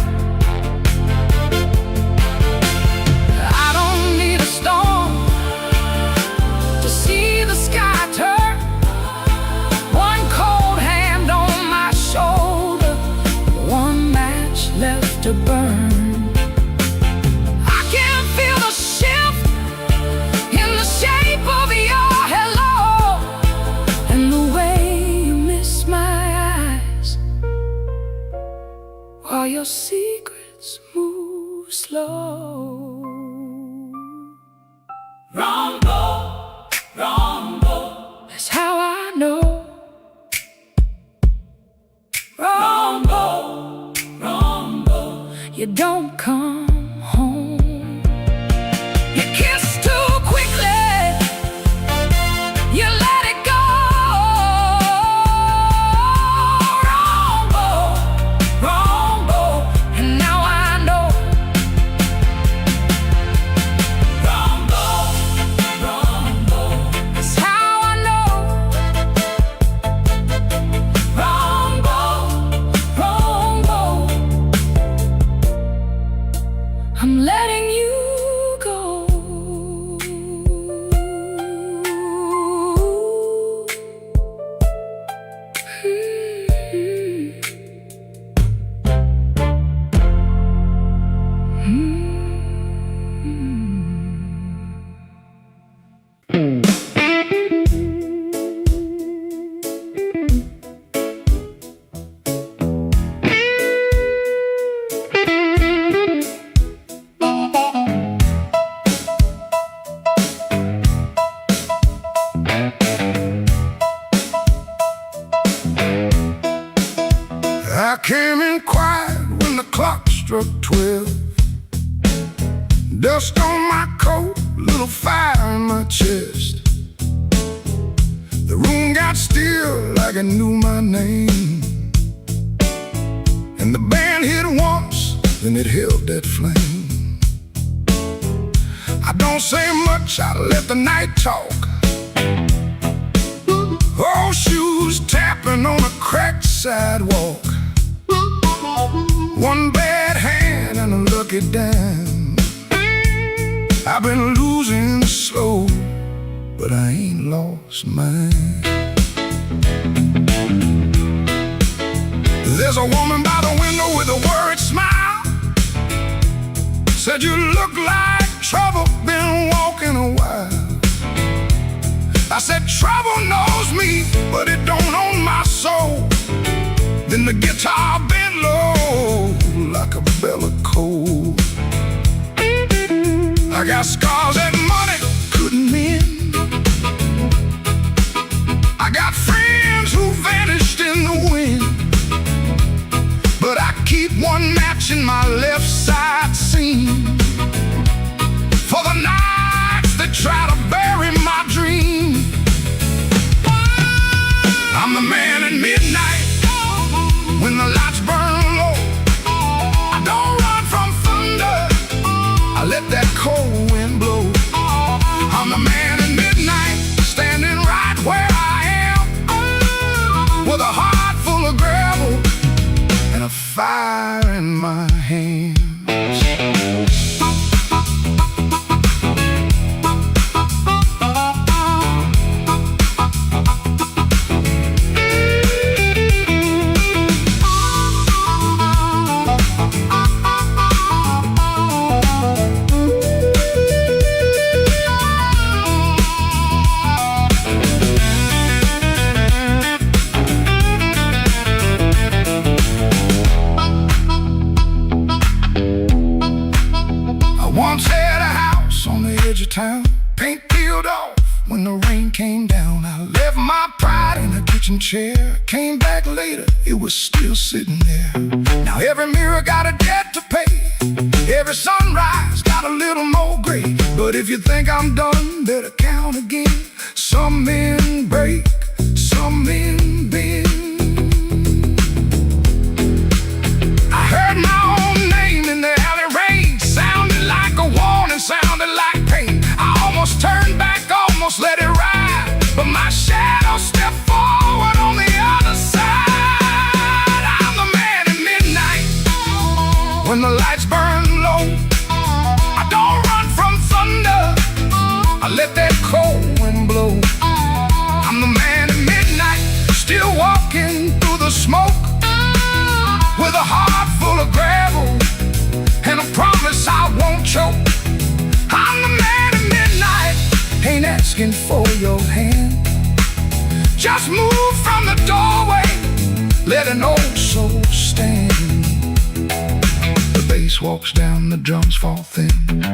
I don't need a storm to see the sky turn. One cold hand on my shoulder, one match left to burn. I can your secrets move slow. Rumble, rumble, that's how I know. Rumble, rumble, you don't come home. You kiss too quickly, you let it go. Rumble, rumble, and now I know. Rumble, rumble, that's how I know. Rumble, rumble, I'm letting you go. I came in quiet when the clock struck 12. Dust on my coat, little fire in my chest. The room got still like it knew my name. And the band hit once, then it held that flame. I don't say much, I let the night talk. Old shoes tapping on a cracked sidewalk. One bad hand and a lucky dime. I've been losing slow, but I ain't lost mine. There's a woman by the window with a worried smile. Said you look like trouble, been walking a while. I said trouble knows me, but it don't own my soul. Then the guitar bent low like a bell of coal. I got scars that money couldn't mend. I got friends who vanished in the wind. But I keep one match in my left side seam for the nights that try to bury my dream. I'm the man at midnight when the lights burn low. I don't run from thunder, I let that cold wind blow. I'm the man at midnight, standing right where I am, with a heart full of gravel and a fire in my hands. Once had a house on the edge of town, paint peeled off when the rain came down. I left my pride in a kitchen chair, came back later, it was still sitting there. Now every mirror got a debt to pay, every sunrise got a little more gray. But if you think I'm done, better count again. Some men break, some men bend. I heard my own name in the alley rain, sounded like a warning, sounded like pain. I almost turned back, almost let it ride, but my shadow stepped forward on the other side. I'm the man at midnight when the lights burn low. I don't run from thunder, I let that cold wind blow. I'm the man at midnight, still walking through the smoke, with a heart full of gravel and a promise I won't choke. I'm the man at midnight, ain't asking for your hand. Just move from the doorway, let an old soul stand. walks down, the drums fall thin.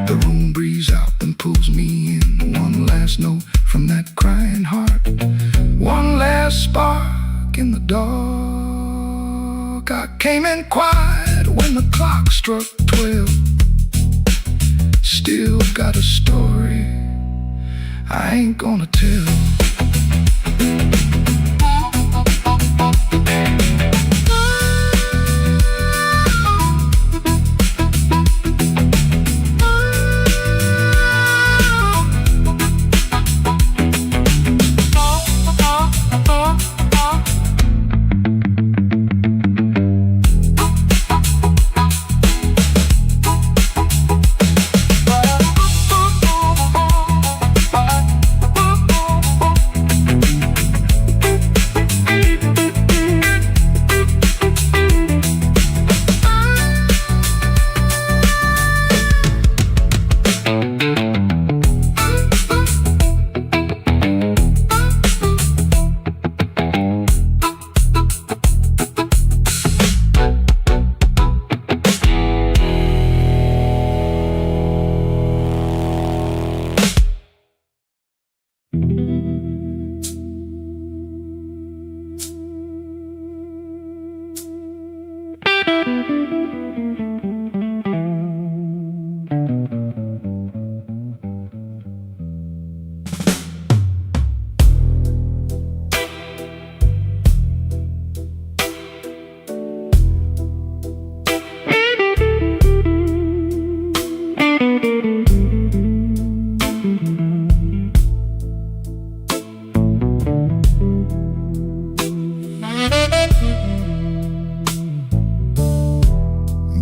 The room breathes out and pulls me in. One last note from that crying heart, one last spark in the dark. I came in quiet when the clock struck 12. Still got a story I ain't gonna tell.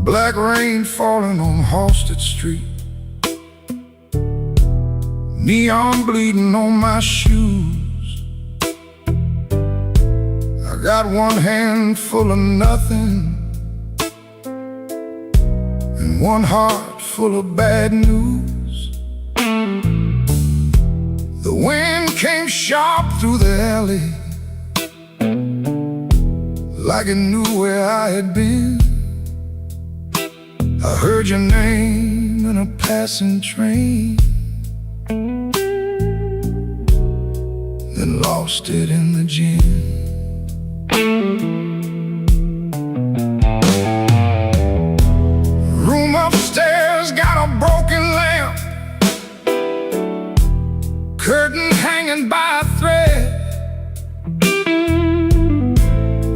Black rain falling on Halsted Street, neon bleeding on my shoes. I got one hand full of nothing and one heart full of bad news. The wind came sharp through the alley, like it knew where I had been. I heard your name in a passing train, then lost it in the gin. Room upstairs got a broken lamp, curtain hanging by a thread.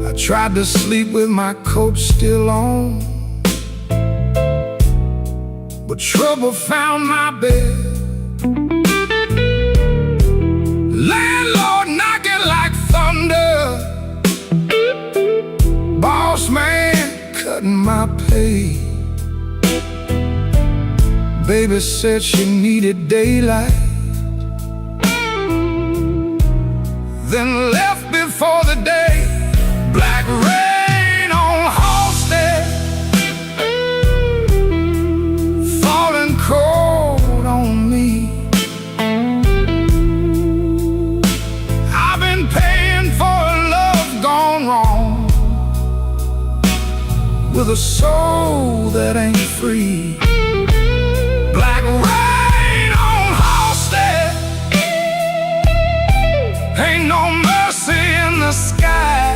I tried to sleep with my coat still on, but trouble found my bed. Landlord knocking like thunder, boss man cutting my pay. Baby said she needed daylight, then left before the day. Black rain on Halsted, falling cold on me. I've been paying for a love gone wrong, with a soul that ain't free. Black rain on Halsted, ain't no mercy in the sky.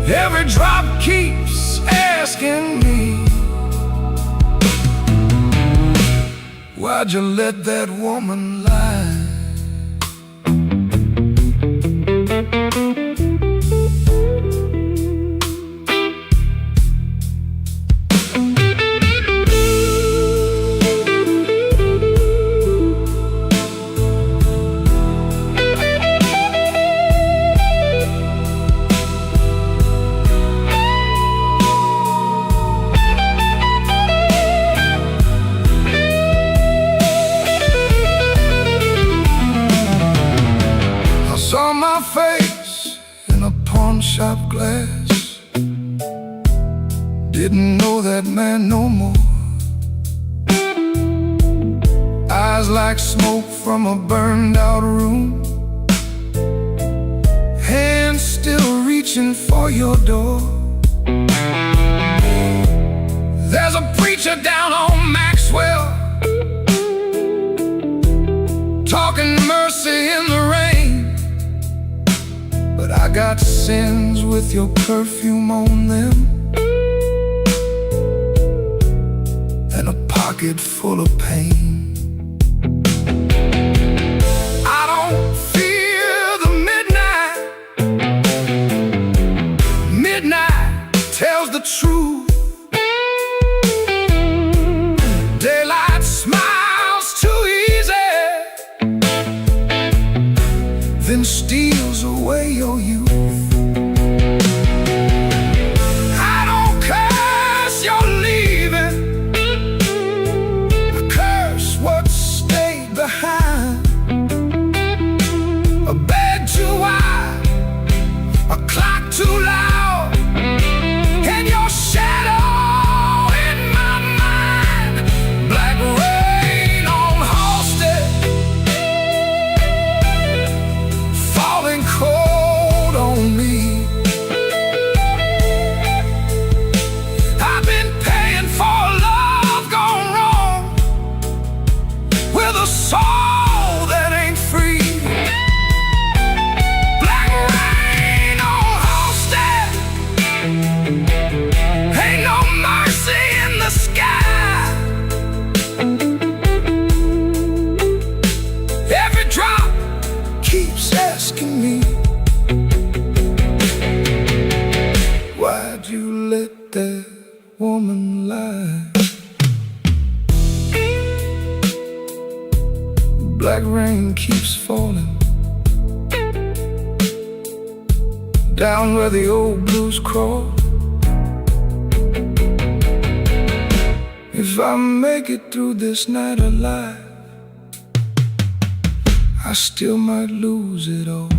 Every drop keeps asking me, why'd you let that woman lie? Saw my face in a pawn shop glass, didn't know that man no more. Eyes like smoke from a burned out room, hands still reaching for your door. There's a preacher down on Maxwell, talking mercy in the rain. But I got sins with your perfume on them, and a pocket full of pain. I don't fear the midnight. Midnight tells the truth. Daylight smiles too easy, then steals away your youth. I don't curse your leaving, I curse what stayed behind. A bed too wide, a clock too loud, and your shadow in my mind. Black rain on Halsted, falling cold on me. I've been paying for love gone wrong, with a soul that ain't free. Black rain on Halsted, ain't no mercy in the sky. Every drop keeps asking me, why'd you let that woman lie? Black rain keeps falling down where the old blues crawl. If I make it through this night alive, I still might lose it all.